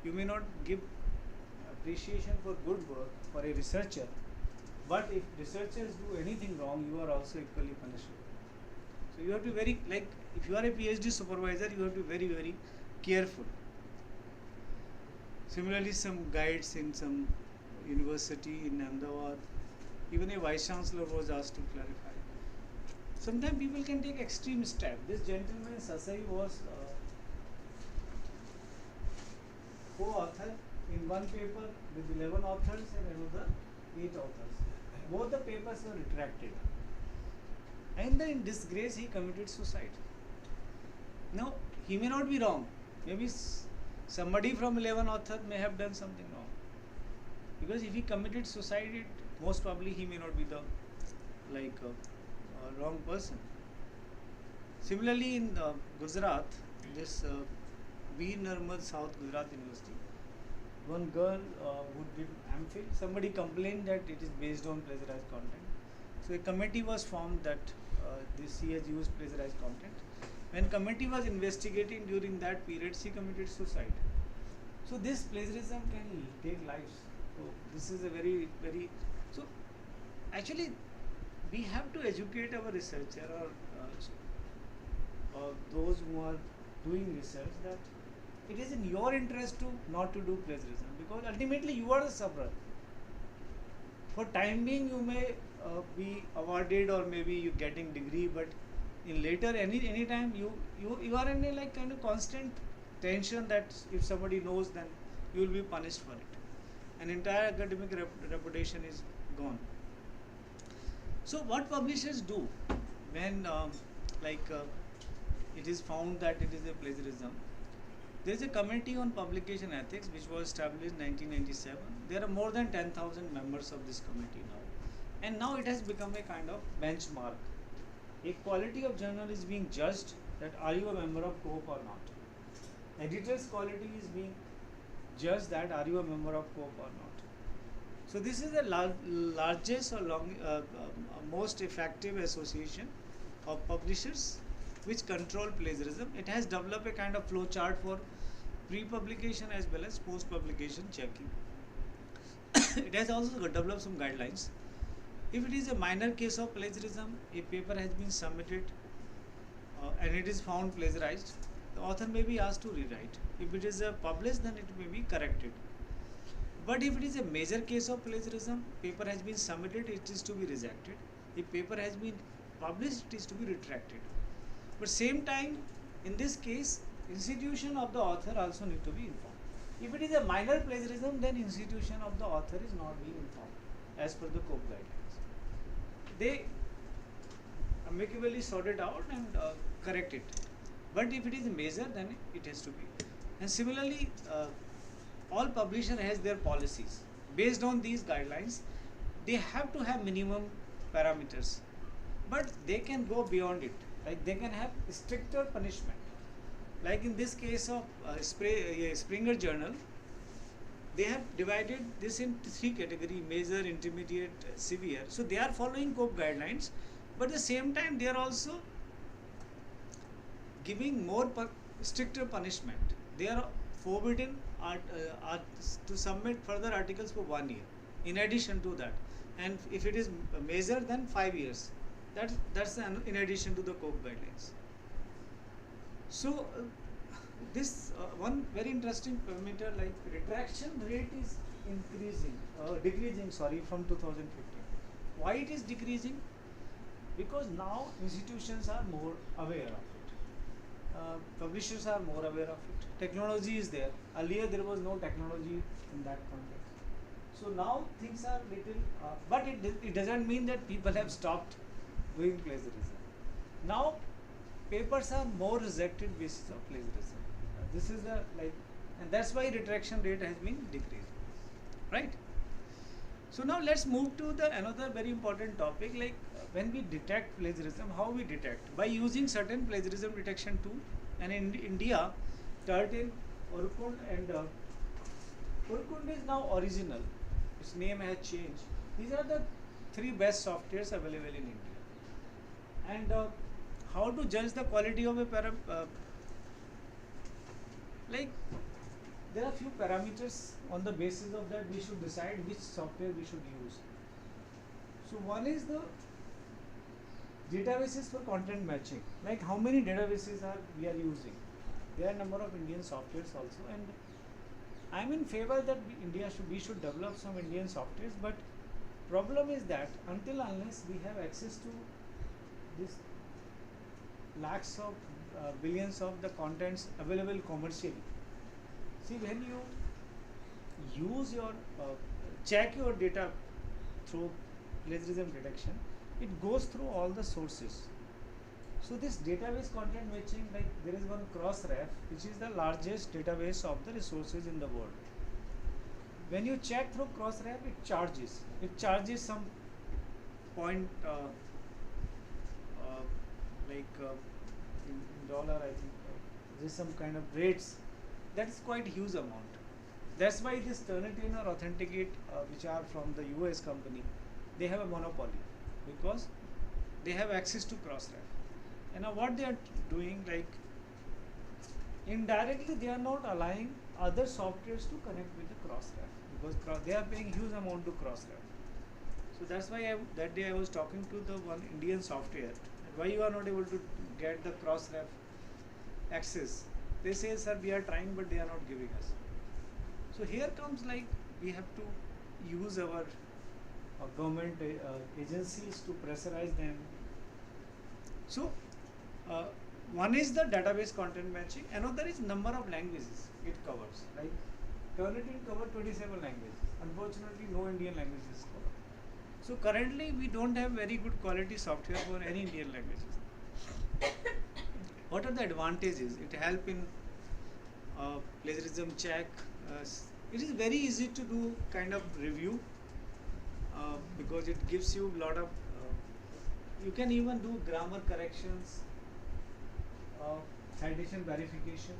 you may not give appreciation for good work for a researcher, but if researchers do anything wrong, you are also equally punishable. So you have to be very, if you are a PhD supervisor, you have to be very, very careful. Similarly, some guides in some university in Ahmedabad, even a vice chancellor was asked to clarify. Sometimes people can take extreme steps. This gentleman, Sasai, was co-author in one paper with 11 authors and another 8 authors. Both the papers were retracted. And then in disgrace, he committed suicide. Now, he may not be wrong. Maybe somebody from 11 author may have done something wrong. Because if he committed suicide, most probably he may not be the wrong person. Similarly, in Gujarat, this Veer Narmad, South Gujarat University, one girl who did MPhil, somebody complained that it is based on plagiarized content. So a committee was formed that she has used plagiarized content. When committee was investigating during that period, she committed suicide. So this plagiarism can take lives. So this is a very, very, so actually we have to educate our researcher or those who are doing research that it is in your interest to not to do plagiarism, because ultimately you are the sufferer. For time being, you may be awarded or maybe you getting degree, but in later any time you are in a kind of constant tension that if somebody knows, then you will be punished for it, and entire academic reputation is gone. So what publishers do when it is found that it is a plagiarism? There is a committee on publication ethics which was established in 1997. There are more than 10,000 members of this committee now, and now it has become a kind of benchmark. A quality of journal is being judged, that are you a member of COPE or not. Editor's quality is being judged, that are you a member of COPE or not. So this is the largest or most effective association of publishers which control plagiarism. It has developed a kind of flow chart for pre-publication as well as post-publication checking. It has also developed some guidelines. If it is a minor case of plagiarism, a paper has been submitted and it is found plagiarized, the author may be asked to rewrite. If it is published, then it may be corrected. But if it is a major case of plagiarism, paper has been submitted, it is to be rejected. If paper has been published, it is to be retracted. But same time, in this case, institution of the author also need to be informed. If it is a minor plagiarism, then institution of the author is not being informed as per the COPE guidelines. They amicably sort it out and correct it. But if it is major, then it has to be. And similarly, all publisher has their policies. Based on these guidelines, they have to have minimum parameters. But they can go beyond it. Like they can have stricter punishment. Like in this case of Springer Journal, they have divided this into 3 categories: major, intermediate, severe. So they are following COPE guidelines, but at the same time they are also giving more stricter punishment. They are forbidden to submit further articles for 1 year. In addition to that, and if it is major, then 5 years. That's in addition to the COPE guidelines. So this one very interesting parameter, like retraction rate is decreasing from 2015. Why it is decreasing? Because now institutions are more aware of it. Publishers are more aware of it. Technology is there. Earlier there was no technology in that context. So now things are little, but it doesn't mean that people have stopped doing plagiarism. Now papers are more rejected basis of plagiarism. This is the and that's why retraction rate has been decreased, right? So now let's move to the another very important topic, when we detect plagiarism, how we detect? By using certain plagiarism detection tool, and in India, Turtle, Orkund and Orkund is now original. Its name has changed. These are the 3 best softwares available in India. And how to judge the quality of a there are few parameters. On the basis of that we should decide which software we should use. So one is the databases for content matching. How many databases we are using? There are a number of Indian softwares also, and I am in favor that we should develop some Indian softwares, but problem is that unless we have access to this lakhs of billions of the contents available commercially. See, when you use your check your data through plagiarism detection, it goes through all the sources. So this database content matching, there is one Crossref, which is the largest database of the resources in the world. When you check through Crossref, it charges some point in dollar, I think there is some kind of rates. That is quite huge amount. That's why this Turnitin or Authenticate, which are from the US company, they have a monopoly because they have access to Crossref. And now what they are doing, indirectly they are not allowing other softwares to connect with the Crossref because they are paying huge amount to Crossref. So that's why that day I was talking to the one Indian software. Why you are not able to get the Crossref access? They say, sir, we are trying, but they are not giving us. So here comes we have to use our government agencies to pressurize them. So one is the database content matching. Another is number of languages it covers. Turnitin covers 27 languages. Unfortunately, no Indian languages covered. So currently, we don't have very good quality software for any Indian languages. What are the advantages? It helps in plagiarism check. It is very easy to do kind of review because it gives you a lot of. You can even do grammar corrections, citation verification.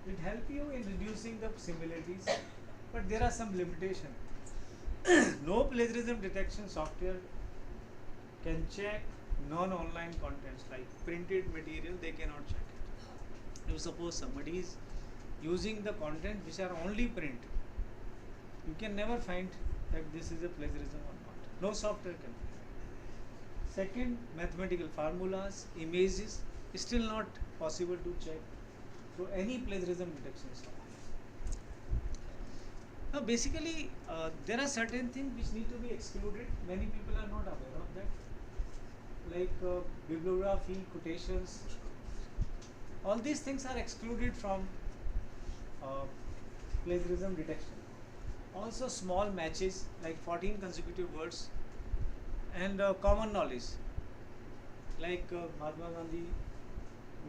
It helps you in reducing the similarities, but there are some limitations. No plagiarism detection software can check non-online contents like printed material. They cannot check it. If suppose somebody is using the content which are only print, you can never find that this is a plagiarism or not. No software can. Second, mathematical formulas, images, is still not possible to check through any plagiarism detection software. Now basically there are certain things which need to be excluded. Many people are not aware of that, bibliography, quotations. All these things are excluded from plagiarism detection. Also small matches like 14 consecutive words and common knowledge, Mahatma Gandhi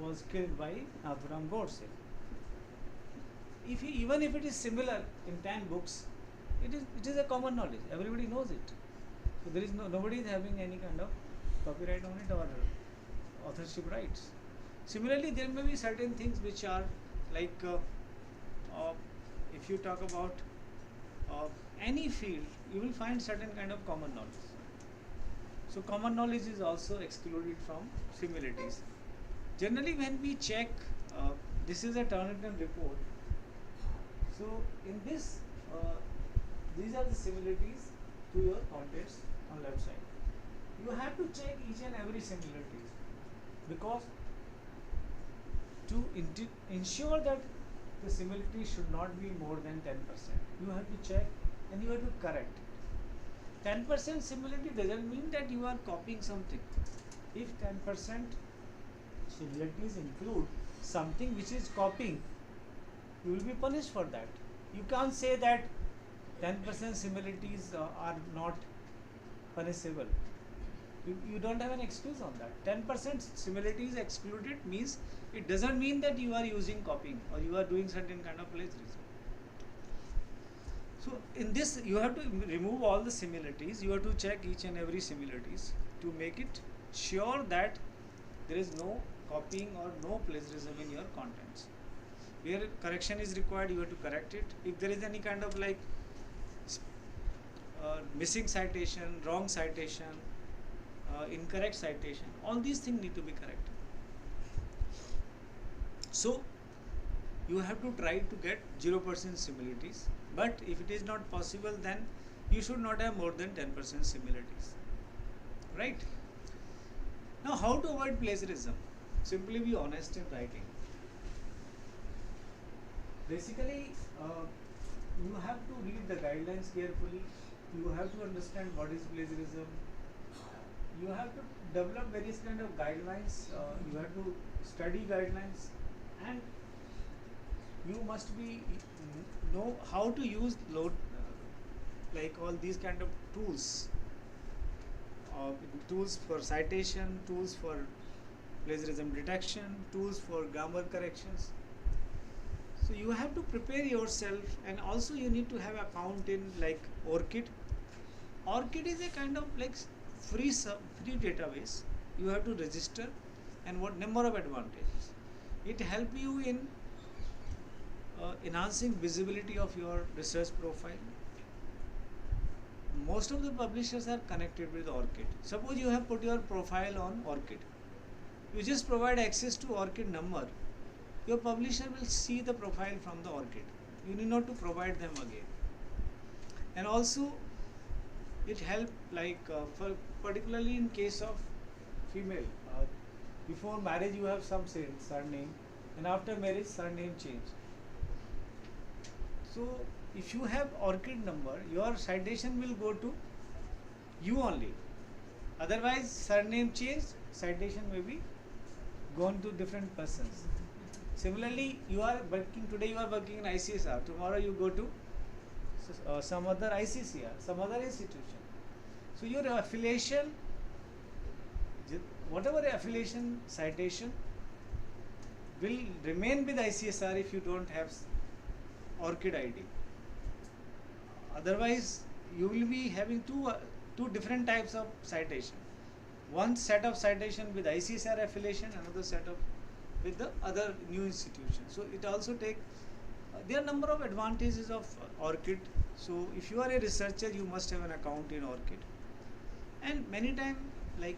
was killed by Nathuram Godse. Even if it is similar in 10 books, it is a common knowledge. Everybody knows it. So there is nobody is having any kind of copyright on it or authorship rights. Similarly, there may be certain things which are if you talk about any field, you will find certain kind of common knowledge. So common knowledge is also excluded from similarities. Generally, when we check, this is a Turnitin report. So in this, these are the similarities to your contents on left side. You have to check each and every similarities because to ensure that the similarity should not be more than 10%, you have to check and you have to correct it. 10% similarity doesn't mean that you are copying something. If 10% similarities include something which is copying, you will be punished for that. You can't say that 10% similarities are not punishable. You don't have an excuse on that. 10% similarity is excluded means it doesn't mean that you are using copying or you are doing certain kind of plagiarism. So in this you have to remove all the similarities. You have to check each and every similarities to make it sure that there is no copying or no plagiarism in your contents. Where correction is required, you have to correct it. If there is any kind of like missing citation, wrong citation, incorrect citation, all these things need to be corrected. So you have to try to get 0% similarities, but if it is not possible, then you should not have more than 10% similarities, right? Now, how to avoid plagiarism? Simply be honest in writing. Basically, you have to read the guidelines carefully. You have to understand what is plagiarism. You have to develop various kind of guidelines. You have to study guidelines, and you must be know how to use like all these kind of tools. Tools for citation, tools for plagiarism detection, tools for grammar corrections. So you have to prepare yourself, and also you need to have account in like ORCID. ORCID is a kind of like free database. You have to register, and what number of advantages. It help you in enhancing visibility of your research profile. Most of the publishers are connected with ORCID. Suppose you have put your profile on ORCID. You just provide access to ORCID number. Your publisher will see the profile from the ORCID. You need not to provide them again. And also, it help like for particularly in case of female. Before marriage, you have some surname, and after marriage, surname change. So, if you have ORCID number, your citation will go to you only. Otherwise, surname change, citation may be gone to different persons. Similarly, you are working today. You are working in ICSR. Tomorrow, you go to some other ICCR, some other institution. So your affiliation, whatever affiliation citation, will remain with ICSR if you don't have ORCID ID. Otherwise, you will be having two different types of citation. One set of citation with ICSR affiliation, another set of with the other new institution. So it also take there are number of advantages of ORCID. So if you are a researcher, you must have an account in ORCID. And many times, like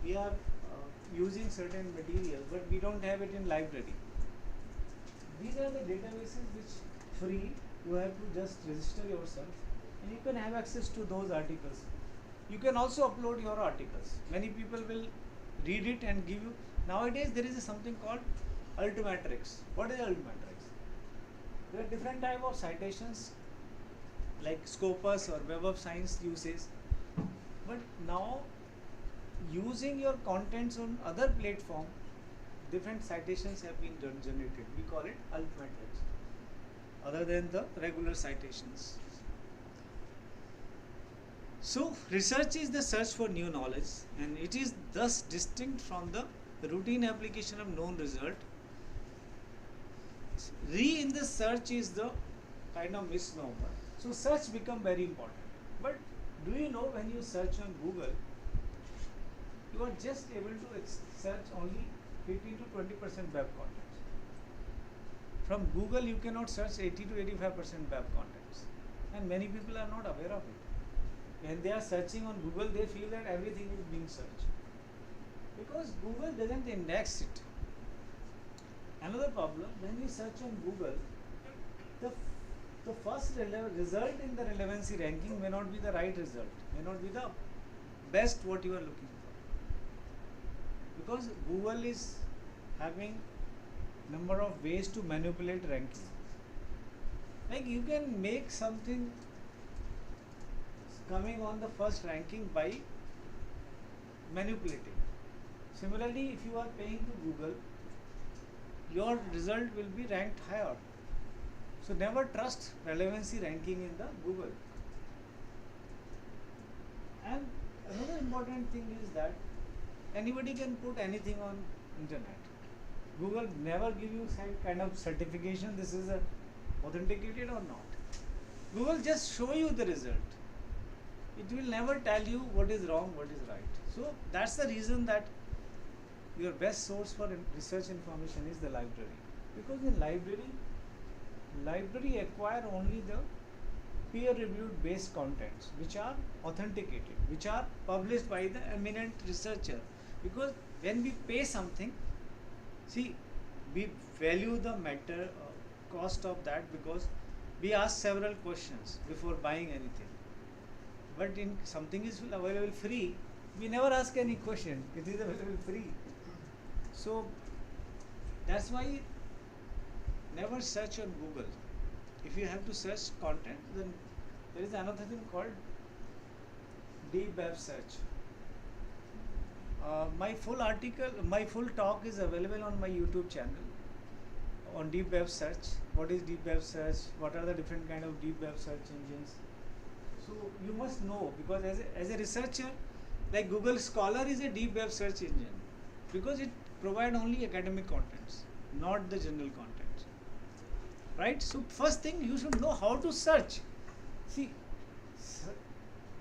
we are using certain material, but we don't have it in library. These are the databases which free. You have to just register yourself, and you can have access to those articles. You can also upload your articles. Many people will read it and give you. Nowadays, there is something called Altmetrics. What is Altmetrics? There are different type of citations, like Scopus or Web of Science uses. But now, using your contents on other platform, different citations have been generated. We call it Altmetrics, other than the regular citations. So, research is the search for new knowledge, and it is thus distinct from the routine application of known result. Re in the search is the kind of misnomer. So, search become very important. But do you know when you search on Google, you are just able to search only 15 to 20% web contents. From Google, you cannot search 80 to 85% web contents, and many people are not aware of it. When they are searching on Google, they feel that everything is being searched because Google doesn't index it. Another problem, when you search on Google, the first result in the relevancy ranking may not be the right result, may not be the best what you are looking for, because Google is having number of ways to manipulate ranking. Like you can make something coming on the first ranking by manipulating. Similarly, if you are paying to Google, your result will be ranked higher. So never trust relevancy ranking in the Google. And another important thing is that anybody can put anything on internet. Google never give you some kind of certification this is authenticated or not. Google just show you the result. It will never tell you what is wrong, what is right. So that's the reason that your best source for research information is the library. Because in library acquire only the peer-reviewed based contents which are authenticated, which are published by the eminent researcher. Because when we pay something, see, we value the matter cost of that because we ask several questions before buying anything. But in something is available free, we never ask any question. It is available free. So that's why never search on Google. If you have to search content, then there is another thing called deep web search. My full talk is available on my YouTube channel on deep web search. What is deep web search? What are the different kind of deep web search engines? So you must know, because as a researcher, like Google Scholar is a deep web search engine because it provides only academic contents, not the general contents. Right? So first thing, you should know how to search. See,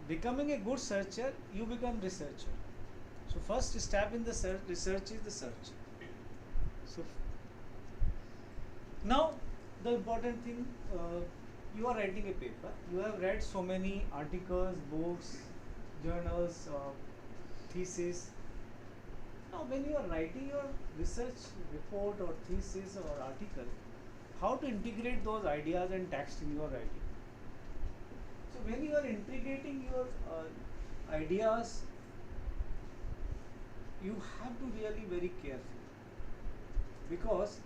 becoming a good searcher, you become researcher. So first step in the research is the search. So now the important thing, you are writing a paper. You have read so many articles, books, journals, thesis. Now when you are writing your research report or thesis or article, how to integrate those ideas and text in your writing. So when you are integrating your ideas, you have to really very careful, because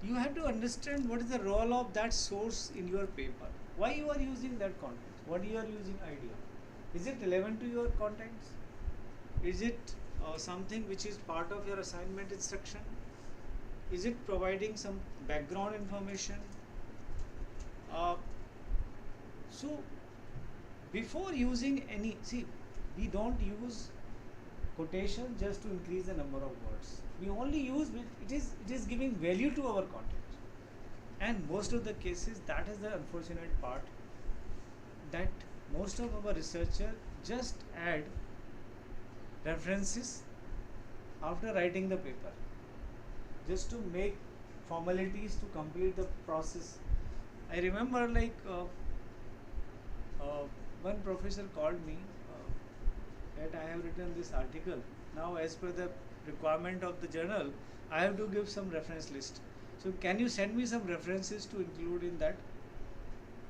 you have to understand what is the role of that source in your paper. Why you are using that content? What you are using idea? Is it relevant to your contents? Is it something which is part of your assignment instruction? Is it providing some background information? So before using any, see, we don't use quotation just to increase the number of words. We only use it is giving value to our content. And most of the cases, that is the unfortunate part, that most of our researchers just add references after writing the paper, just to make formalities to complete the process. I remember one professor called me that I have written this article. Now as per the requirement of the journal, I have to give some reference list. So can you send me some references to include in that?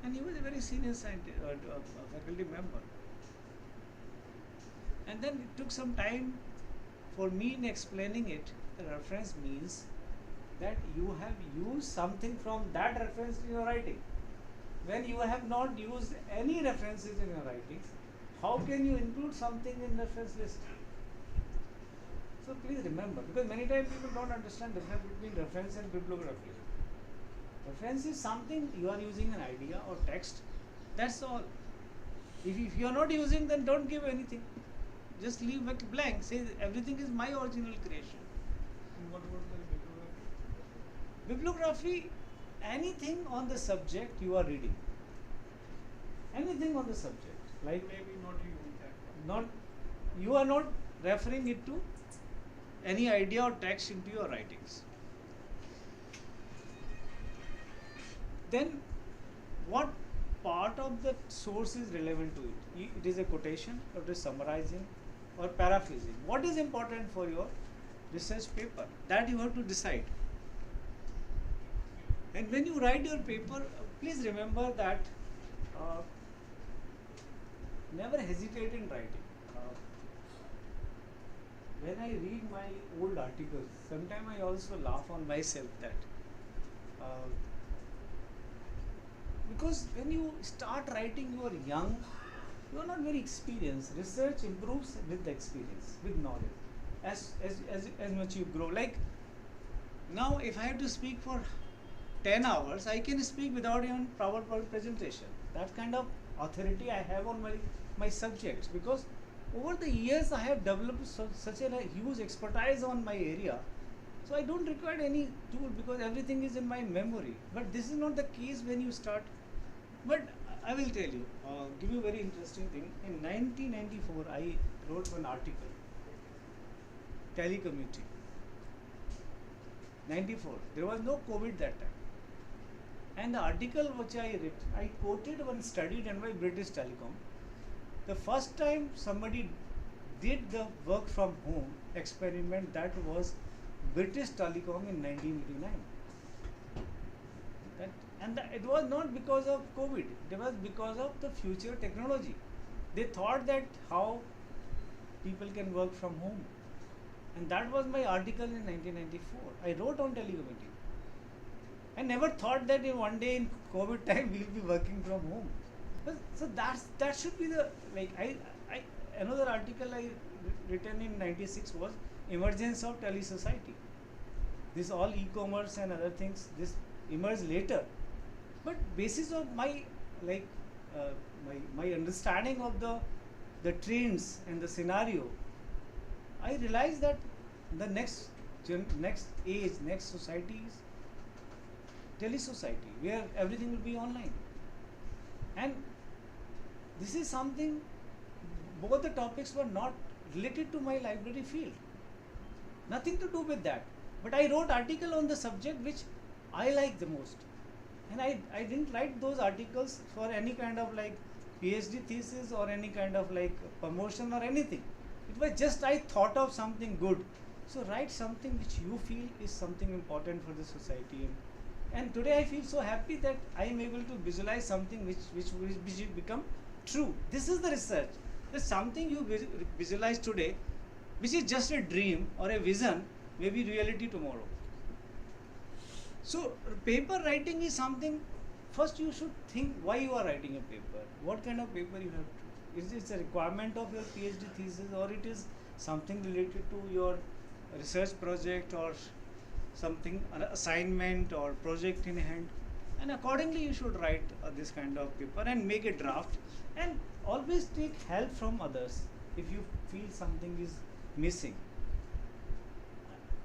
And he was a very senior scientist, faculty member. And then it took some time for me in explaining it. The reference means that you have used something from that reference in your writing. When you have not used any references in your writings, how can you include something in reference list? So please remember, because many times people don't understand the difference between reference and bibliography. Reference is something you are using an idea or text, that's all. If you are not using, then don't give anything. Just leave it blank, say everything is my original creation. And what about the bibliography? Bibliography, anything on the subject you are reading. Anything on the subject. Like Maybe not you that. not, you are not referring it to any idea or text into your writings. Then what part of the source is relevant to it? It is a quotation, or it is summarizing, or paraphrasing. What is important for your research paper? That you have to decide. And when you write your paper, please remember that never hesitate in writing. When I read my old articles, sometimes I also laugh on myself that because when you start writing, you are young, you are not very experienced. Research improves with the experience, with knowledge. As much you grow. Like now, if I have to speak for 10 hours, I can speak without even PowerPoint presentation. That kind of authority I have on my subjects, because over the years I have developed such a huge expertise on my area. So I don't require any tool because everything is in my memory. But this is not the case when you start. But I will tell you, give you a very interesting thing. In 1994, I wrote one article, telecommuting. 94. There was no COVID that time. And the article which I read, I quoted one study done by British Telecom. The first time somebody did the work from home experiment, that was British Telecom in 1989. It was not because of COVID, it was because of the future technology. They thought that how people can work from home. And that was my article in 1994. I wrote on telecommuting. I never thought that in one day in COVID time we'll be working from home. So that should be the, like, another article I written in 96 was emergence of tele-society. This all e-commerce and other things, this emerged later. But basis of my, like, my understanding of the trends and the scenario, I realized that the next age, next society is tele-society, where everything will be online. And this is something, both the topics were not related to my library field. Nothing to do with that. But I wrote article on the subject which I like the most. And I didn't write those articles for any kind of like PhD thesis or any kind of like promotion or anything. It was just I thought of something good. So write something which you feel is something important for the society. And today I feel so happy that I am able to visualize something which will become true. This is the research. There's something you visualize today which is just a dream or a vision, may be reality tomorrow. So paper writing is something, first you should think why you are writing a paper, what kind of paper you have to. Is it a requirement of your PhD thesis, or it is something related to your research project or something, an assignment or project in hand, and accordingly you should write this kind of paper and make a draft, and always take help from others if you feel something is missing.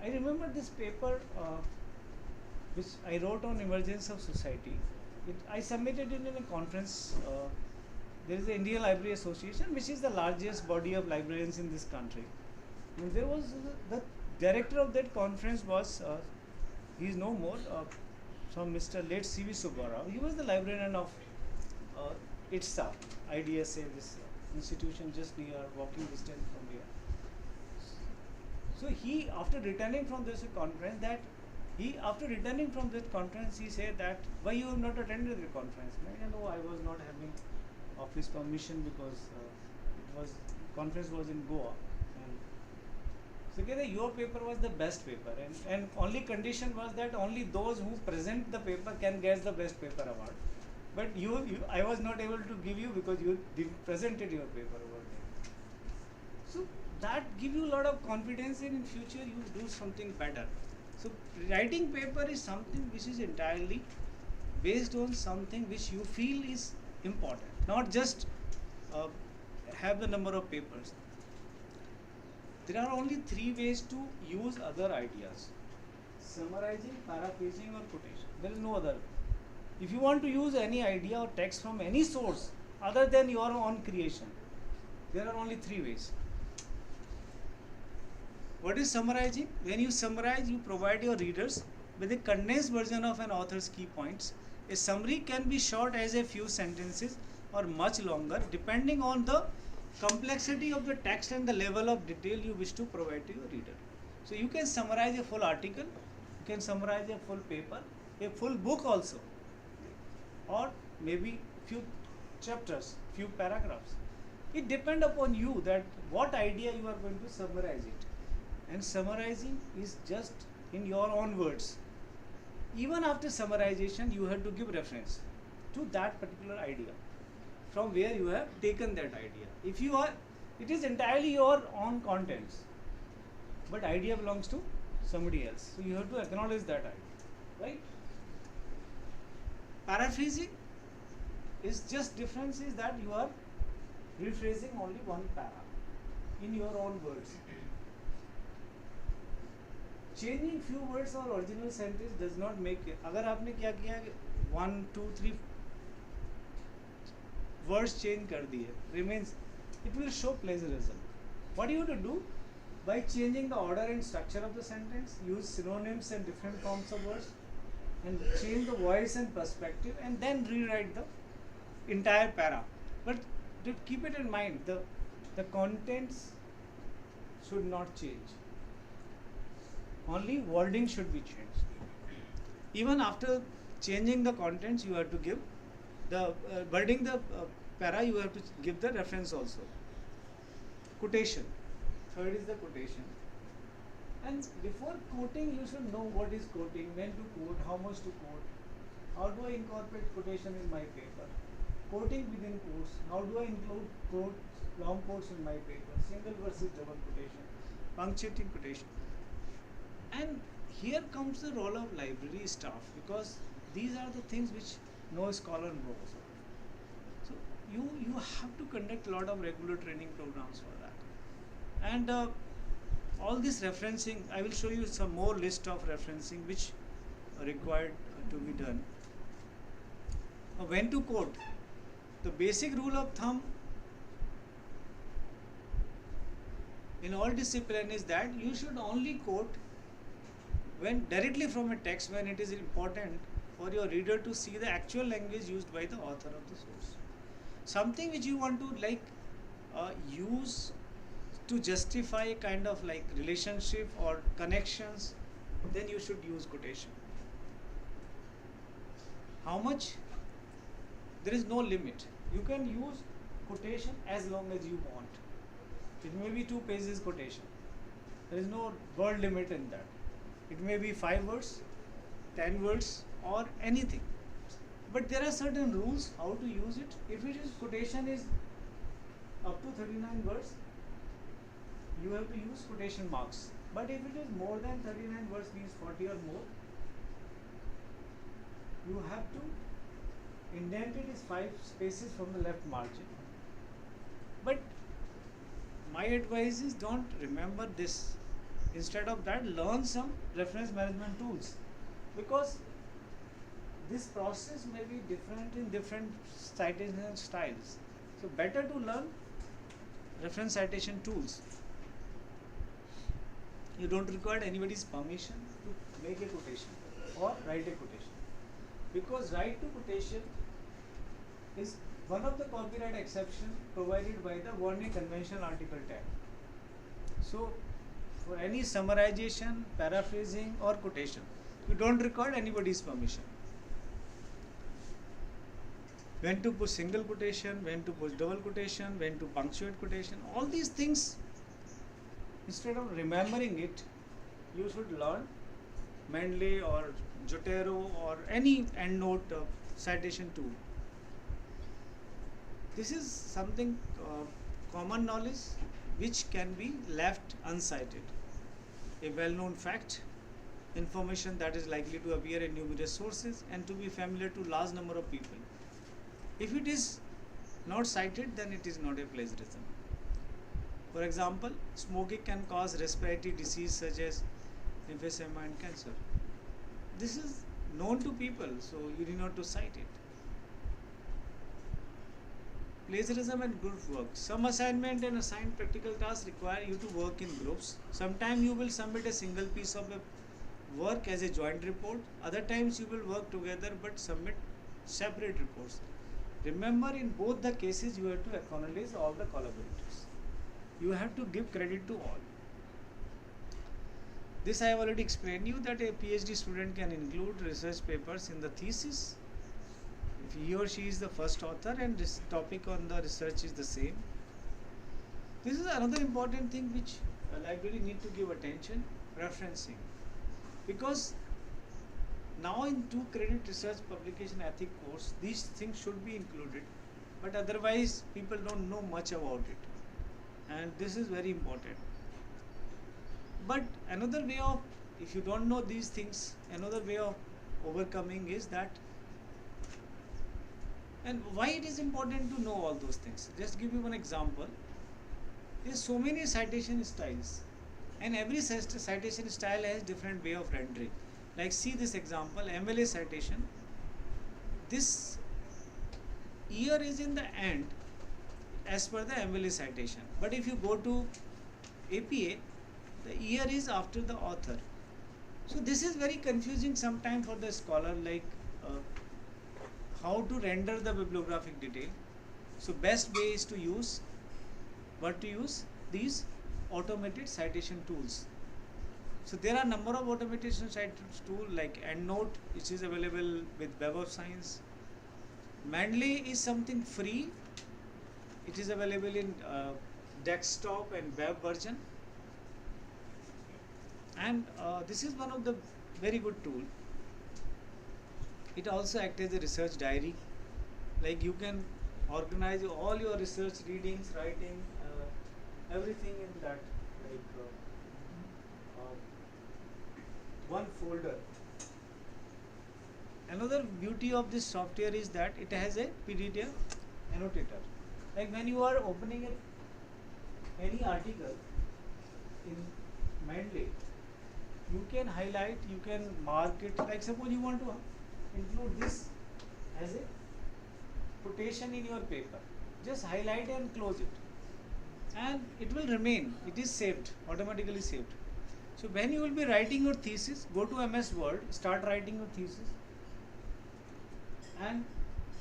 I remember this paper which I wrote on emergence of society. I submitted it in a conference. There is the Indian Library Association, which is the largest body of librarians in this country. And there was the director of that conference was, he is no more, some Mr. late C.V. Subbarao. He was the librarian of ITSA, IDSA, this institution just near walking distance from here. So he, after returning from this conference, he said that, why you have not attended the conference? No, I was not having office permission because conference was in Goa. So your paper was the best paper, and only condition was that only those who present the paper can get the best paper award. But I was not able to give you because you presented your paper over there. So that give you a lot of confidence in future you do something better. So writing paper is something which is entirely based on something which you feel is important, not just have the number of papers. There are only 3 ways to use other ideas: summarizing, paraphrasing, or quotation. There is no other. If you want to use any idea or text from any source other than your own creation, there are only 3 ways. What is summarizing? When you summarize, you provide your readers with a condensed version of an author's key points. A summary can be short as a few sentences or much longer, depending on the complexity of the text and the level of detail you wish to provide to your reader. So you can summarize a full article, you can summarize a full paper, a full book also, or maybe few chapters, few paragraphs. It depends upon you that what idea you are going to summarize it. And summarizing is just in your own words. Even after summarization, you have to give reference to that particular idea. from where you have taken that idea. If you are, it is entirely your own contents, but idea belongs to somebody else. So you have to acknowledge that idea, right? Paraphrasing is just difference is that you are rephrasing only one para in your own words. Changing few words or original sentence does not make it. अगर आपने क्या किया 1, 2, 3 words change कर दिए, remains, it will show plagiarism. What you have to do? By changing the order and structure of the sentence, use synonyms and different forms of words, and change the voice and perspective, and then rewrite the entire para. But keep it in mind, the contents should not change. Only wording should be changed. Even after changing the contents, you have to give the wording the para. You have to give the reference also. Quotation. Third is the quotation. And before quoting, you should know what is quoting, when to quote, how much to quote, how do I incorporate quotation in my paper, quoting within quotes, how do I include quotes, long quotes in my paper, single versus double quotation, punctuating quotation. And here comes the role of library staff, because these are the things which no scholar knows. So you have to conduct a lot of regular training programs for that. And all this referencing, I will show you some more list of referencing which are required to be done. When to quote? The basic rule of thumb in all discipline is that you should only quote when directly from a text when it is important for your reader to see the actual language used by the author of the source. Something which you want to use to justify a kind of relationship or connections, then you should use quotation. How much? There is no limit. You can use quotation as long as you want. It may be 2 pages quotation. There is no word limit in that. It may be 5 words, 10 words, or anything. But there are certain rules how to use it. If it is quotation is up to 39 words, you have to use quotation marks. But if it is more than 39 words, means 40 or more, you have to indent it is 5 spaces from the left margin. But my advice is don't remember this. Instead of that, learn some reference management tools, because this process may be different in different citation styles. So better to learn reference citation tools. You don't require anybody's permission to make a quotation or write a quotation, because right to quotation is one of the copyright exceptions provided by the Warning Convention Article 10. So for any summarization, paraphrasing or quotation, you don't require anybody's permission. When to put single quotation, when to put double quotation, when to punctuate quotation, all these things, instead of remembering it, you should learn Mendeley or Jotero or any endnote citation tool. This is something common knowledge which can be left uncited. A well-known fact, information that is likely to appear in numerous sources and to be familiar to large number of people. If it is not cited, then it is not a plagiarism. For example, smoking can cause respiratory disease such as emphysema and cancer. This is known to people, so you need not to cite it. Plagiarism and group work. Some assignment and assigned practical tasks require you to work in groups. Sometimes you will submit a single piece of work as a joint report. Other times you will work together but submit separate reports. Remember, in both the cases you have to acknowledge all the collaborators. You have to give credit to all. This I have already explained you that a PhD student can include research papers in the thesis if he or she is the first author and this topic on the research is the same. This is another important thing which a library need to give attention, referencing. Because now in 2 credit research publication ethic course, these things should be included. but otherwise people don't know much about it, and this is very important. But another way of, if you don't know these things, another way of overcoming is that, and why it is important to know all those things. Just give you one example. There's so many citation styles, and every citation style has different way of rendering. Like see this example, MLA citation. This year is in the end as per the MLA citation. But if you go to APA, the year is after the author. So this is very confusing sometimes for the scholar, like how to render the bibliographic detail. So best way is to use these automated citation tools. So there are number of automated citation tools like EndNote, which is available with Web of Science. Mendeley is something free. It is available in desktop and web version. And this is one of the very good tool. It also acts as a research diary. Like you can organize all your research readings, writing, everything in that, like one folder. Another beauty of this software is that it has a PDF annotator. Like when you are opening any article in Mendeley, you can highlight, you can mark it. Like suppose you want to include this as a quotation in your paper, just highlight and close it, and it will remain. It is saved, automatically saved. So when you will be writing your thesis, go to MS Word, start writing your thesis and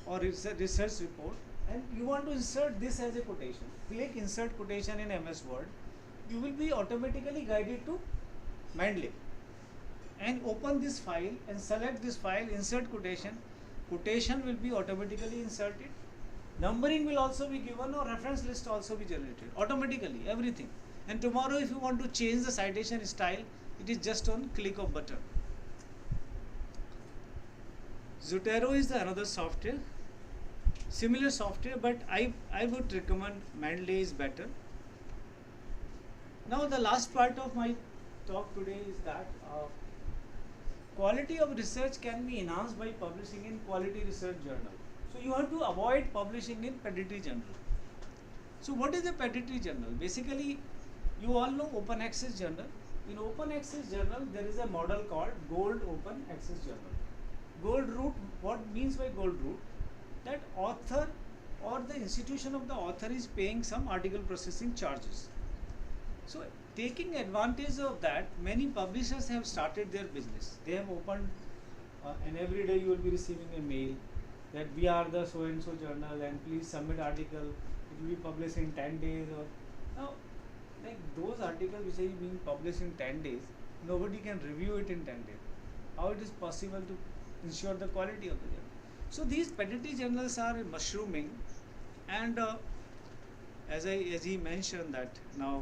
or research report, and you want to insert this as a quotation. Click insert quotation in MS Word. You will be automatically guided to Mendeley, and open this file and select this file, insert quotation. Quotation will be automatically inserted. Numbering will also be given, or reference list also be generated automatically, everything. And tomorrow if you want to change the citation style, it is just on click of button. Zotero is the another software, similar software, but I would recommend Mendeley is better. Now the last part of my talk today is that quality of research can be enhanced by publishing in quality research journal. So you have to avoid publishing in pedantry journal. So what is a pedantry journal? Basically, you all know open access journal. In open access journal, there is a model called Gold Open Access Journal. Gold root, what means by gold root? That author or the institution of the author is paying some article processing charges. So taking advantage of that, many publishers have started their business. They have opened and every day you will be receiving a mail that we are the so and so journal and please submit article. It will be published in 10 days. Or now, like those articles which are being published in 10 days, nobody can review it in 10 days. How it is possible to ensure the quality of the journal? So these pedantry journals are mushrooming, and as he mentioned that now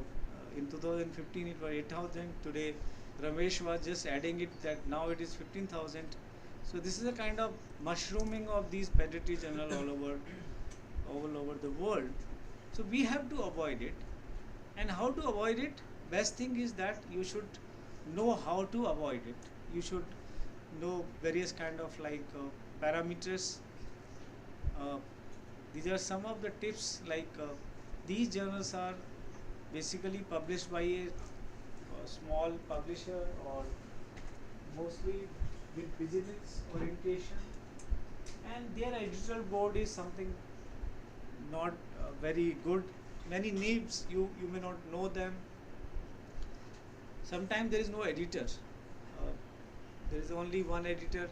in 2015 it was 8,000. Today Ramesh was just adding it that now it is 15,000. So this is a kind of mushrooming of these pedantry journals all over the world. So we have to avoid it. And how to avoid it? Best thing is that you should know how to avoid it. You should know various kind of like parameters. These are some of the tips, like these journals are basically published by a small publisher or mostly with business orientation, and their editorial board is something not very good. Many names you may not know them. Sometimes there is no editor. There is only one editor.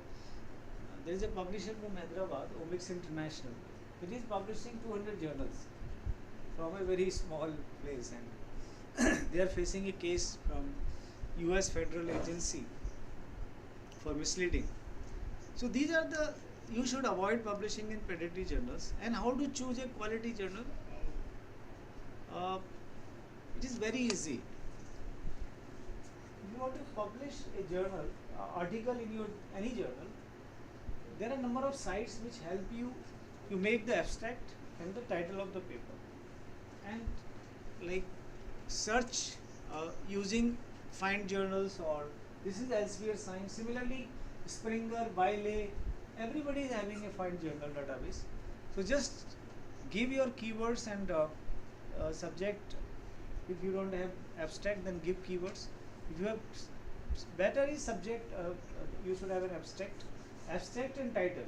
There is a publisher from Hyderabad, Omics International. It is publishing 200 journals from a very small place, and they are facing a case from US federal agency for misleading. So these are the, you should avoid publishing in pedantry journals. And how to choose a quality journal? It is very easy. If you want to publish a journal, article in your any journal, there are a number of sites which help you. You make the abstract, and the title of the paper, and like search using find journals, or this is Elsevier Science. Similarly, Springer, Wiley, everybody is having a find journal database. So just give your keywords and subject. If you don't have abstract, then give keywords. If you have better is subject, you should have an abstract and title,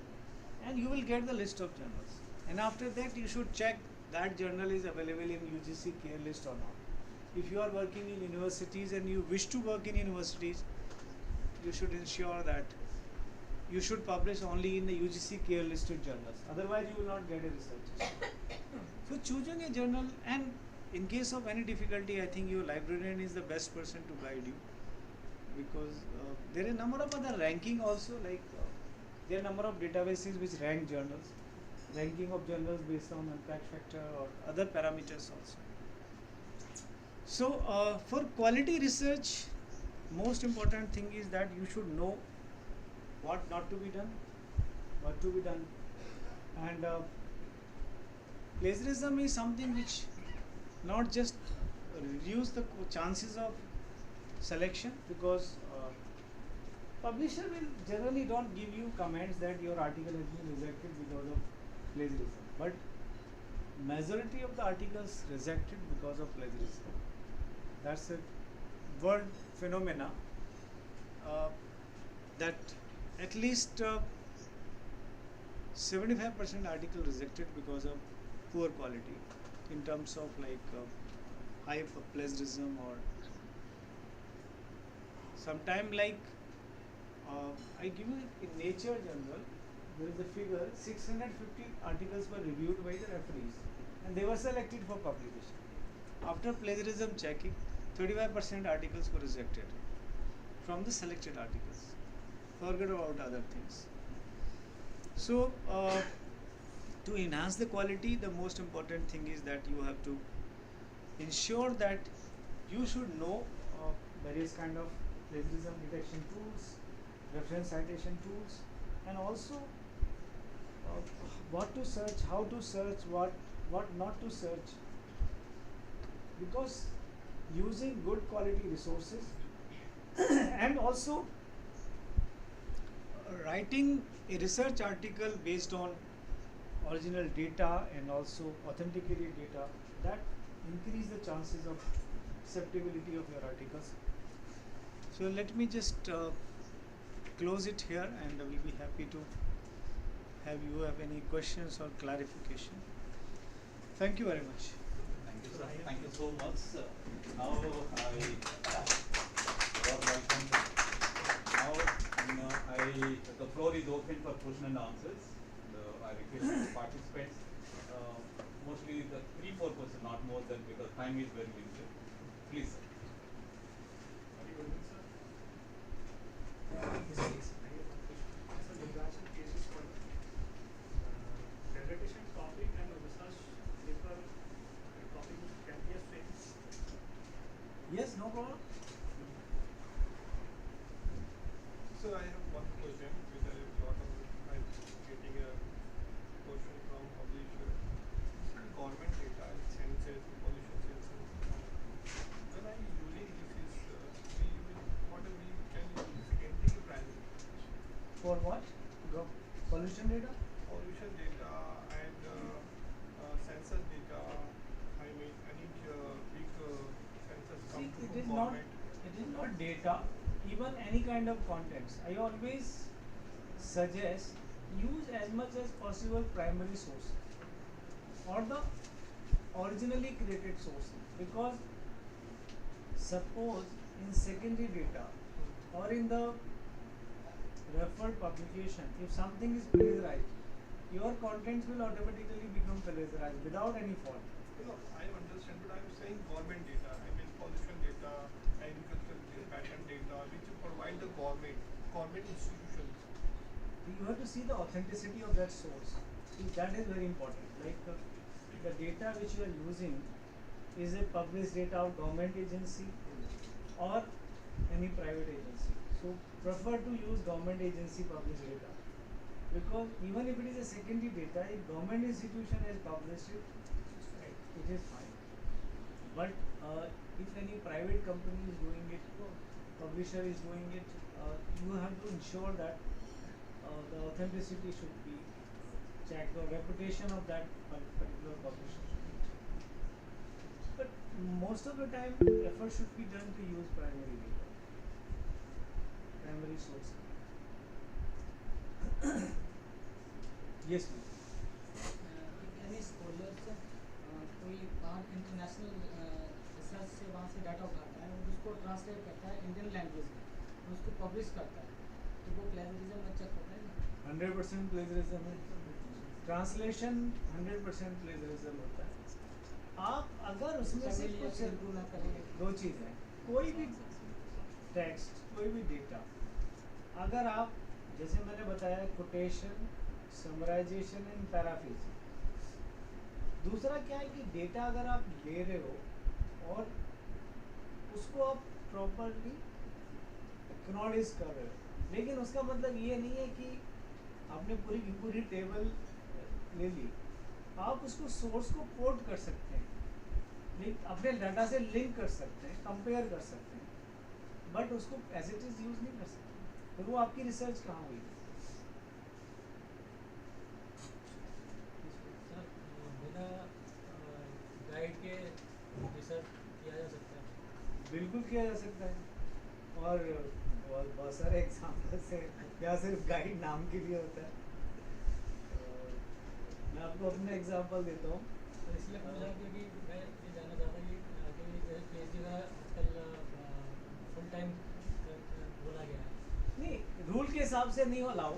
and you will get the list of journals. And after that, you should check that journal is available in UGC care list or not. If you are working in universities and you wish to work in universities, you should ensure that you should publish only in the UGC care listed journals. Otherwise, you will not get a research. So choosing a journal, and in case of any difficulty, I think your librarian is the best person to guide you, because there are a number of other ranking also, like there are a number of databases which rank journals, ranking of journals based on impact factor or other parameters also. So for quality research, most important thing is that you should know what not to be done, what to be done, and plagiarism is something which not just reduce the chances of selection, because publisher will generally don't give you comments that your article has been rejected because of plagiarism, but majority of the articles rejected because of plagiarism. That's a world phenomena, that at least 75% article rejected because of poor quality in terms of like high plagiarism, or sometime like I give you in Nature journal, there is a figure 650 articles were reviewed by the referees and they were selected for publication. After plagiarism checking, 35% articles were rejected from the selected articles. Forget about other things. So to enhance the quality, the most important thing is that you have to ensure that you should know various kind of plagiarism detection tools, reference citation tools, and also what to search, how to search, what not to search, because using good quality resources and also writing a research article based on original data and also authenticated data, that increase the chances of acceptability of your articles. So let me just close it here, and we'll be happy to have you have any questions or clarification. Thank you very much. Thank you, sir. Thank you so much. Now I was welcome. Now the floor is open for question and answers. I request the participants, mostly the 3-4 questions, not more than, because time is very limited. Please, sir. Presentation topic and research paper topic can be a same. Yes, no problem. So I have one question which I have got I'm getting a question from publisher. Government data, census, pollution census. When I using this is we use what we can use secondary primary. For what? Pollution data? Pollution data and census data. I mean any big census come See, from government. it is not data, even any kind of contents. I always suggest use as much as possible primary source or the originally created sources, because suppose in secondary data or in the referred publication, if something is plagiarized, your contents will automatically become plagiarized without any fault. No, I understand, but I'm saying government data. I mean pollution data, agricultural pattern data, which provide the government institutions. You have to see the authenticity of that source. See, that is very important. Like the data which you are using is a published data of government agency or any private agency. So prefer to use government agency published data. because even if it is a secondary data, if government institution has published it, it is fine. But if any private company is doing it, publisher is doing it, you have to ensure that the authenticity should be checked, or reputation of that particular publisher should be checked. But most of the time, effort should be done to use primary data, primary source. Yes, please. यानी scholar कोई बाहर international research से वहाँ से data उठाता है और उसको ट्रांसलेट करता है इंडियन लैंग्वेज में और उसको पब्लिश करता है, तो वो प्लेजरिज्म में चेक होता है ना? 100% प्लेजरिज्म है। ट्रांसलेशन 100% प्लेजरिज्म होता है। आप अगर उसमें से कुछ ना करेंगे, दो चीज़ है, कोई भी टेक्स्ट, कोई भी डेटा, अगर आप जैसे मैंने बताया कोटेशन, समराइजेशन एंड पैराफ्रेजिंग। दूसरा क्या है कि डेटा अगर आप ले रहे हो और उसको आप प्रॉपरली एक्नॉलेज कर रहे हो, लेकिन उसका मतलब ये नहीं है कि आपने पूरी की पूरी टेबल ले ली। आप उसको सोर्स को कोट कर सकते हैं, अपने डाटा से लिंक कर सकते हैं, कंपेयर कर सकते हैं, बट उसको एज इट इज यूज नहीं कर सकते। फिर वो आपकी रिसर्च कहाँ हुई? सर बिना गाइड के रिसर्च किया जा सकता है? बिल्कुल किया जा सकता है, और बहुत सारे एग्जाम्पल्स हैं। क्या सिर्फ गाइड नाम के लिए होता है? मैं आपको अपना एग्जांपल देता हूँ। तो इसलिए पूछा क्योंकि मैं ये जानना चाहता हूँ कि जैसे PhD का आजकल फुल टाइम बोला गया है। नहीं, रूल के हिसाब से नहीं अलाउ।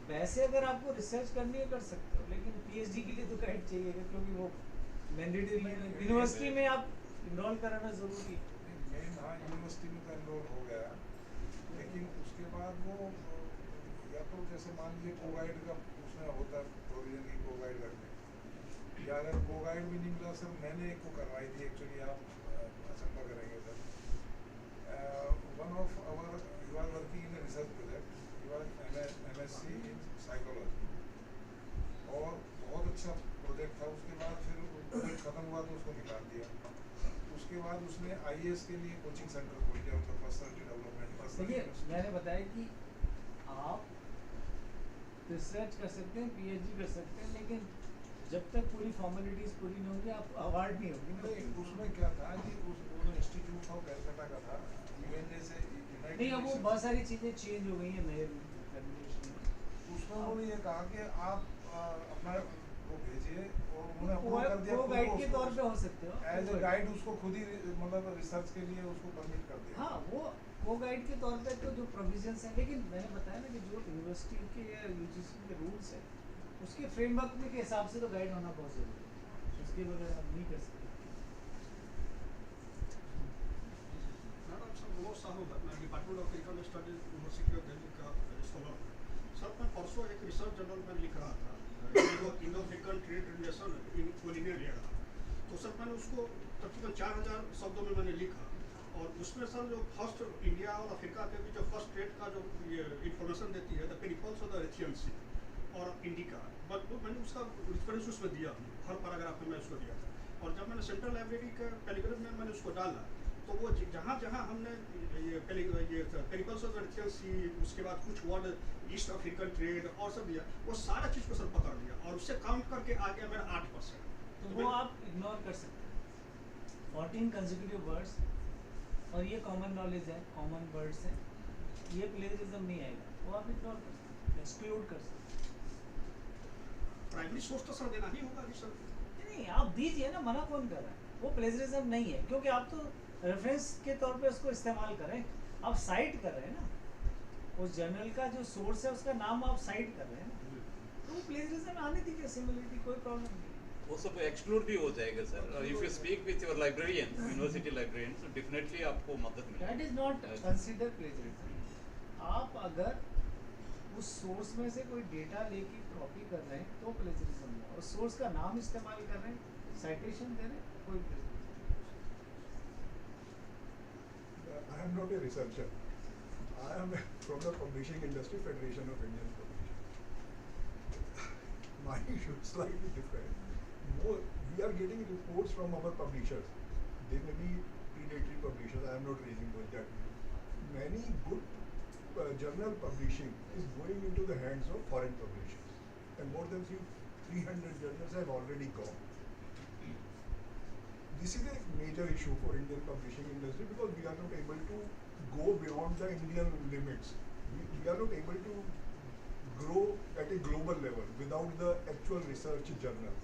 वैसे अगर आपको रिसर्च करनी है कर सकते हो, लेकिन PhD के लिए तो गाइड चाहिए, क्योंकि वो मैंडेटरी है। यूनिवर्सिटी में आप इनरोल कराना जरूरी है। मेन हाँ, यूनिवर्सिटी में तो एनरोल हो गया, लेकिन उसके बाद वो या तो जैसे मान लीजिए को गाइड का उसमें होता है प्रोविजन की को गाइड रखने, या अगर को गाइड भी नहीं मिला सर, मैंने एक को करवाई थी एक्चुअली, आप अचंबा करेंगे sir. One of our you are working in research project, you are MSc in psychology, और बहुत अच्छा प्रोजेक्ट था। उसके बाद फिर प्रोजेक्ट खत्म हुआ तो उसको निकाल दिया। उसके बाद उसने IAS के लिए कोचिंग सेंटर खोल दिया, उनका पर्सनैलिटी डेवलपमेंट। देखिए, मैंने बताया कि आप रिसर्च कर सकते हैं, PhD कर सकते हैं, लेकिन जब तक पूरी फॉर्मेलिटीज पूरी नहीं होंगी आप अवार्ड नहीं होगी। नहीं, उसमें क्या था कि उस इंस्टीट्यूट ऑफ कैलकाटा का था, UNA से नहीं, अब वो बहुत सारी चीज़ें चेंज हो गई हैं नए रेगुलेशन में। उसमें उन्होंने ये कहा कि आप अपना वो भेजिए, और उन्होंने अप्रूव कर दिया। वो गाइड के तौर पे हो सकते हो, एज ए गाइड उसको खुद ही मतलब रिसर्च के लिए उसको परमिट कर दिया। हाँ, वो गाइड के तौर पे तो जो प्रोविजंस हैं, लेकिन मैंने बताया ना कि जो यूनिवर्सिटी के या UGC के रूल्स हैं, उसके फ्रेमवर्क के हिसाब से तो गाइड होना बहुत ज़रूरी है, उसके बगैर हम नहीं कर सकते। मैडम सर मनोज साहू, मैं department of economic studies university of Delhi का स्कॉलर। सर मैं परसों एक रिसर्च जर्नल में लिख रहा था, Indo African trade relation in colonial era. तो सर मैंने उसको तकरीबन 4000 शब्दों में मैंने लिखा, और उसमें सर जो फर्स्ट इंडिया और अफ्रीका के बीच जो फर्स्ट ट्रेड का जो ये इंफॉर्मेशन देती है, द पेरिपल्स ऑफ द एथियन सी और इंडिका, बट मैंने उसका रिफरेंस उसमें दिया, हर पैराग्राफ में मैं उसको दिया था। और जब मैंने सेंट्रल लाइब्रेरी के टेलीग्राम में मैंने उसको डाला, तो वो जहाँ जहाँ हमने ये पेरिपल्स ऑफ द एथियन सी, उसके बाद कुछ वर्ड ईस्ट अफ्रीकन ट्रेड और सब दिया, वो सारा चीज़ को सर पकड़ लिया, और उससे काउंट करके आ गया मेरा 8%। तो वो आप इग्नोर कर सकते हैं। 14 कंसेक्यूटिव वर्ड्स, और ये कॉमन नॉलेज है, कॉमन वर्ड्स हैं, ये प्लेजरिज्म नहीं आएगा, वो आप इग्नोर कर सकते हैं, एक्सक्लूड कर सकते हैं। प्राइमरी सोर्स तो सर देना ही होगा कि सर। नहीं, आप दीजिए ना, मना कौन कर रहा है? वो प्लेजरिज्म नहीं है, क्योंकि आप तो रेफरेंस के तौर पे उसको इस्तेमाल करें, आप साइट कर रहे हैं ना, उस जर्नल का जो सोर्स है उसका नाम आप साइट कर रहे हैं ना, तो वो प्लेजरिज्म आने दीजिए, सिमिलरिटी, कोई प्रॉब्लम नहीं। वो सब एक्सक्लूड भी हो जाएगा sir. If you speak with your librarian, university librarian, तो डेफिनेटली आपको मदद मिलेगी। That is not consider plagiarism. आप अगर उस सोर्स में से कोई डेटा लेके कॉपी कर रहे हैं तो प्लेजरिज्म है, और सोर्स का नाम इस्तेमाल कर रहे हैं, साइटेशन दे रहे हैं, कोई I am not a researcher. I I am from the publishing industry, Federation of Indian Publishers. My issue is slightly different. We are getting reports from our publishers. They may be predatory publishers. I am not raising that. Many good journal publishing is going into the hands of foreign publishers, and more than 300 journals have already gone. This is a major issue for Indian publishing industry because we are not able to go beyond the Indian limits. We are not able to grow at a global level without the actual research journals.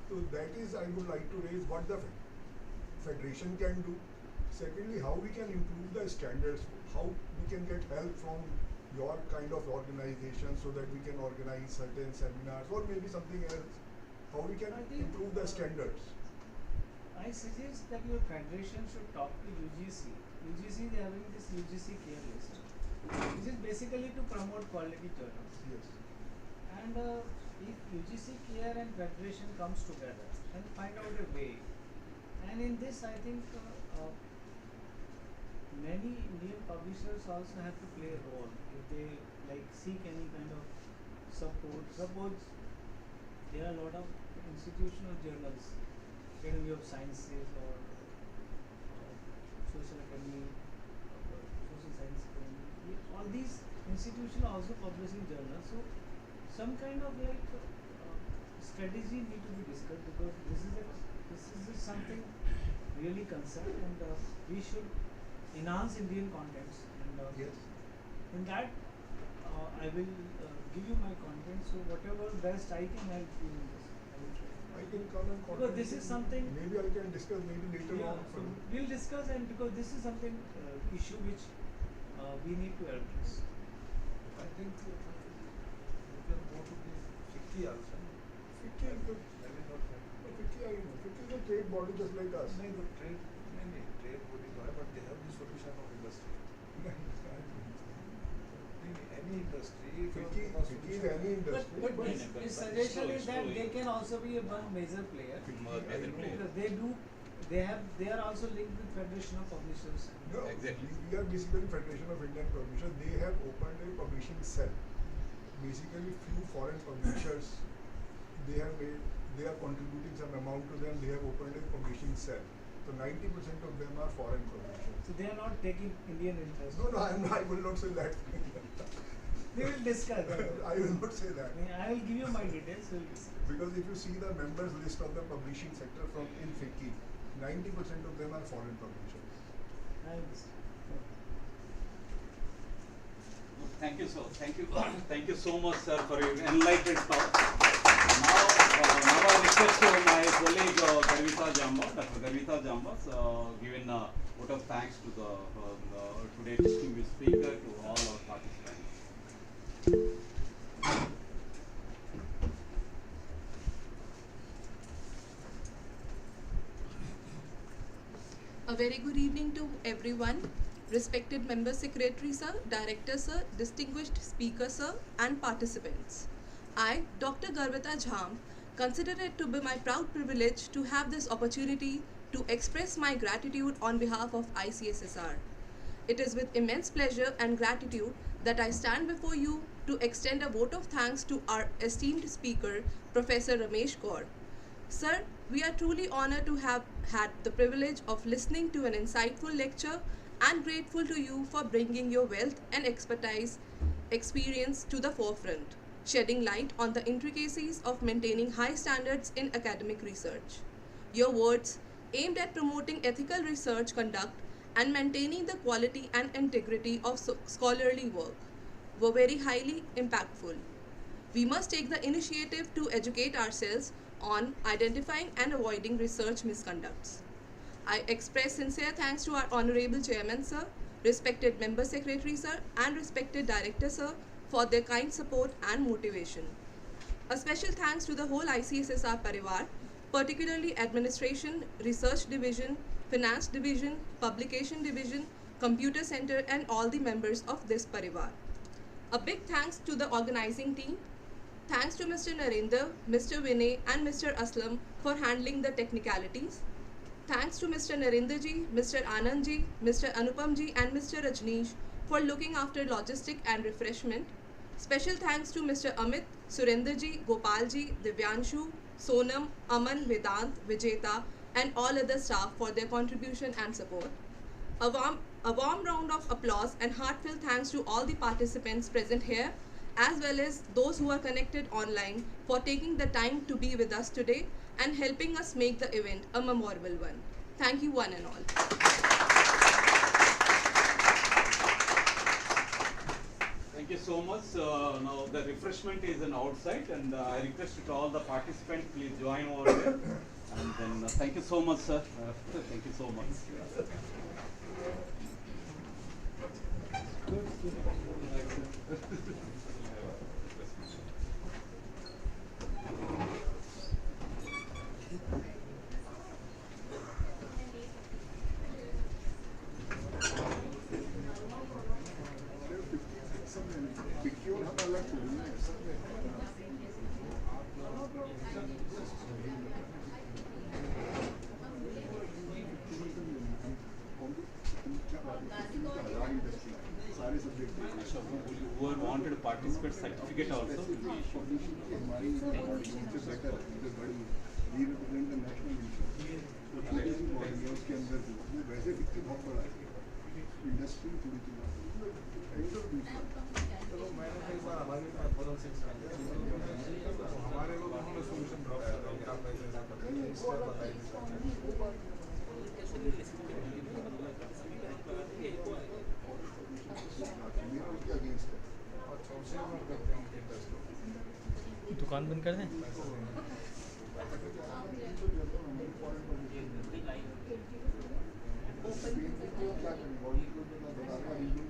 So that is, I would like to raise what the Federation can do. Secondly, how we can improve the standards, how we can get help from your kind of organization so that we can organize certain seminars or maybe something else. How we can improve the standards. I suggest that your federation should talk to UGC. UGC, they are having this UGC care list, which is basically to promote quality journals. Yes. And if UGC care and federation comes together and find out a way, and in this I think many Indian publishers also have to play a role if they like seek any kind of support. Suppose there are a lot of institutional journals, Academy of Sciences or Social Academy, Social Science Academy. All these institutions are also publishing journals. So some kind of like strategy need to be discussed because this is something really concerned, and we should enhance Indian contents. And yes. In that, I will give you my content. So whatever best I can help you in this, I will try. I can come and Because this is something. Maybe I can discuss maybe later Yeah, on. so we'll discuss, and because this is something issue which we need to address. I think you can go to the FICCI also. FICCI is the I will not have. FICCI is a trade body just like us. नहीं तो trade body तो है, but they have the solution of industry. Any industry. FICCI is any industry. But his suggestion is that they can also be one major player. Because they are also linked with Federation of Publishers. No, Exactly. we are basically Federation of Indian Publishers. They have opened a publishing cell. Basically, few foreign publishers, they are contributing some amount to them. They have opened a publishing cell. So 90% of them are foreign publishers. So they are not taking Indian interest. No, I will not say that. We will discuss. I will not say that. I will give you my details. We'll discuss. Because if you see the members list of the publishing sector from in FICCI, 90% of them are foreign publishers. I understand. Thank you, sir. Thank you so much, sir, for your enlightened talk. Now I request to my colleague Garvita Jamba, Dr. Garvita Jamba, given a vote of thanks to the today's distinguished speaker, to all our participants. A very good evening to everyone, respected member secretary sir, director sir, distinguished speaker sir, and participants. I, Dr. Garvita Jhamb, consider it to be my proud privilege to have this opportunity to express my gratitude on behalf of ICSSR. It is with immense pleasure and gratitude that I stand before you to extend a vote of thanks to our esteemed speaker, Professor Ramesh Kaur. Sir, we are truly honored to have had the privilege of listening to an insightful lecture and grateful to you for bringing your wealth and experience to the forefront, shedding light on the intricacies of maintaining high standards in academic research. Your words, aimed at promoting ethical research conduct and maintaining the quality and integrity of scholarly work, were very highly impactful. We must take the initiative to educate ourselves on identifying and avoiding research misconducts. I express sincere thanks to our Honorable Chairman Sir, respected Member Secretary Sir, and respected Director Sir for their kind support and motivation. A special thanks to the whole ICSSR Parivar, particularly Administration, Research Division, Finance Division, Publication Division, Computer Center, and all the members of this Parivar. A big thanks to the organizing team. Thanks to Mr. Narendra, Mr. Vinay, and Mr. Aslam for handling the technicalities. Thanks to Mr. Narendra ji, Mr. Anand ji, Mr. Anupam ji, and Mr. Rajneesh for looking after logistic and refreshment. Special thanks to Mr. Amit, Surendraji, Gopalji, Divyanshu, Sonam, Aman, Vedant, Vijeta, and all other staff for their contribution and support. A warm round of applause and heartfelt thanks to all the participants present here, as well as those who are connected online for taking the time to be with us today and helping us make the event a memorable one. Thank you one and all. Thank you so much. Now the refreshment is on outside, and I request to all the participants please join over there. And then thank you so much, sir. Thank you so much. Whoever wanted to participate, certificate also will be issued. We represent the national interest. तो tourism body है उसके अंदर वो वैसे picture बहुत बड़ा है industry थोड़ी सी चलो मैंने कई बार हमारे बदल से हमारे लोग उन्होंने सोल्यूशन ड्रॉप कर रहे हैं कि आप ऐसे ना बताइए इस पर बताइए मेरा उसके अगेंस्ट है और चौसे हम करते हैं इंटरेस्ट दुकान बंद कर दें क्या करें बॉडी को तो बताता रीजन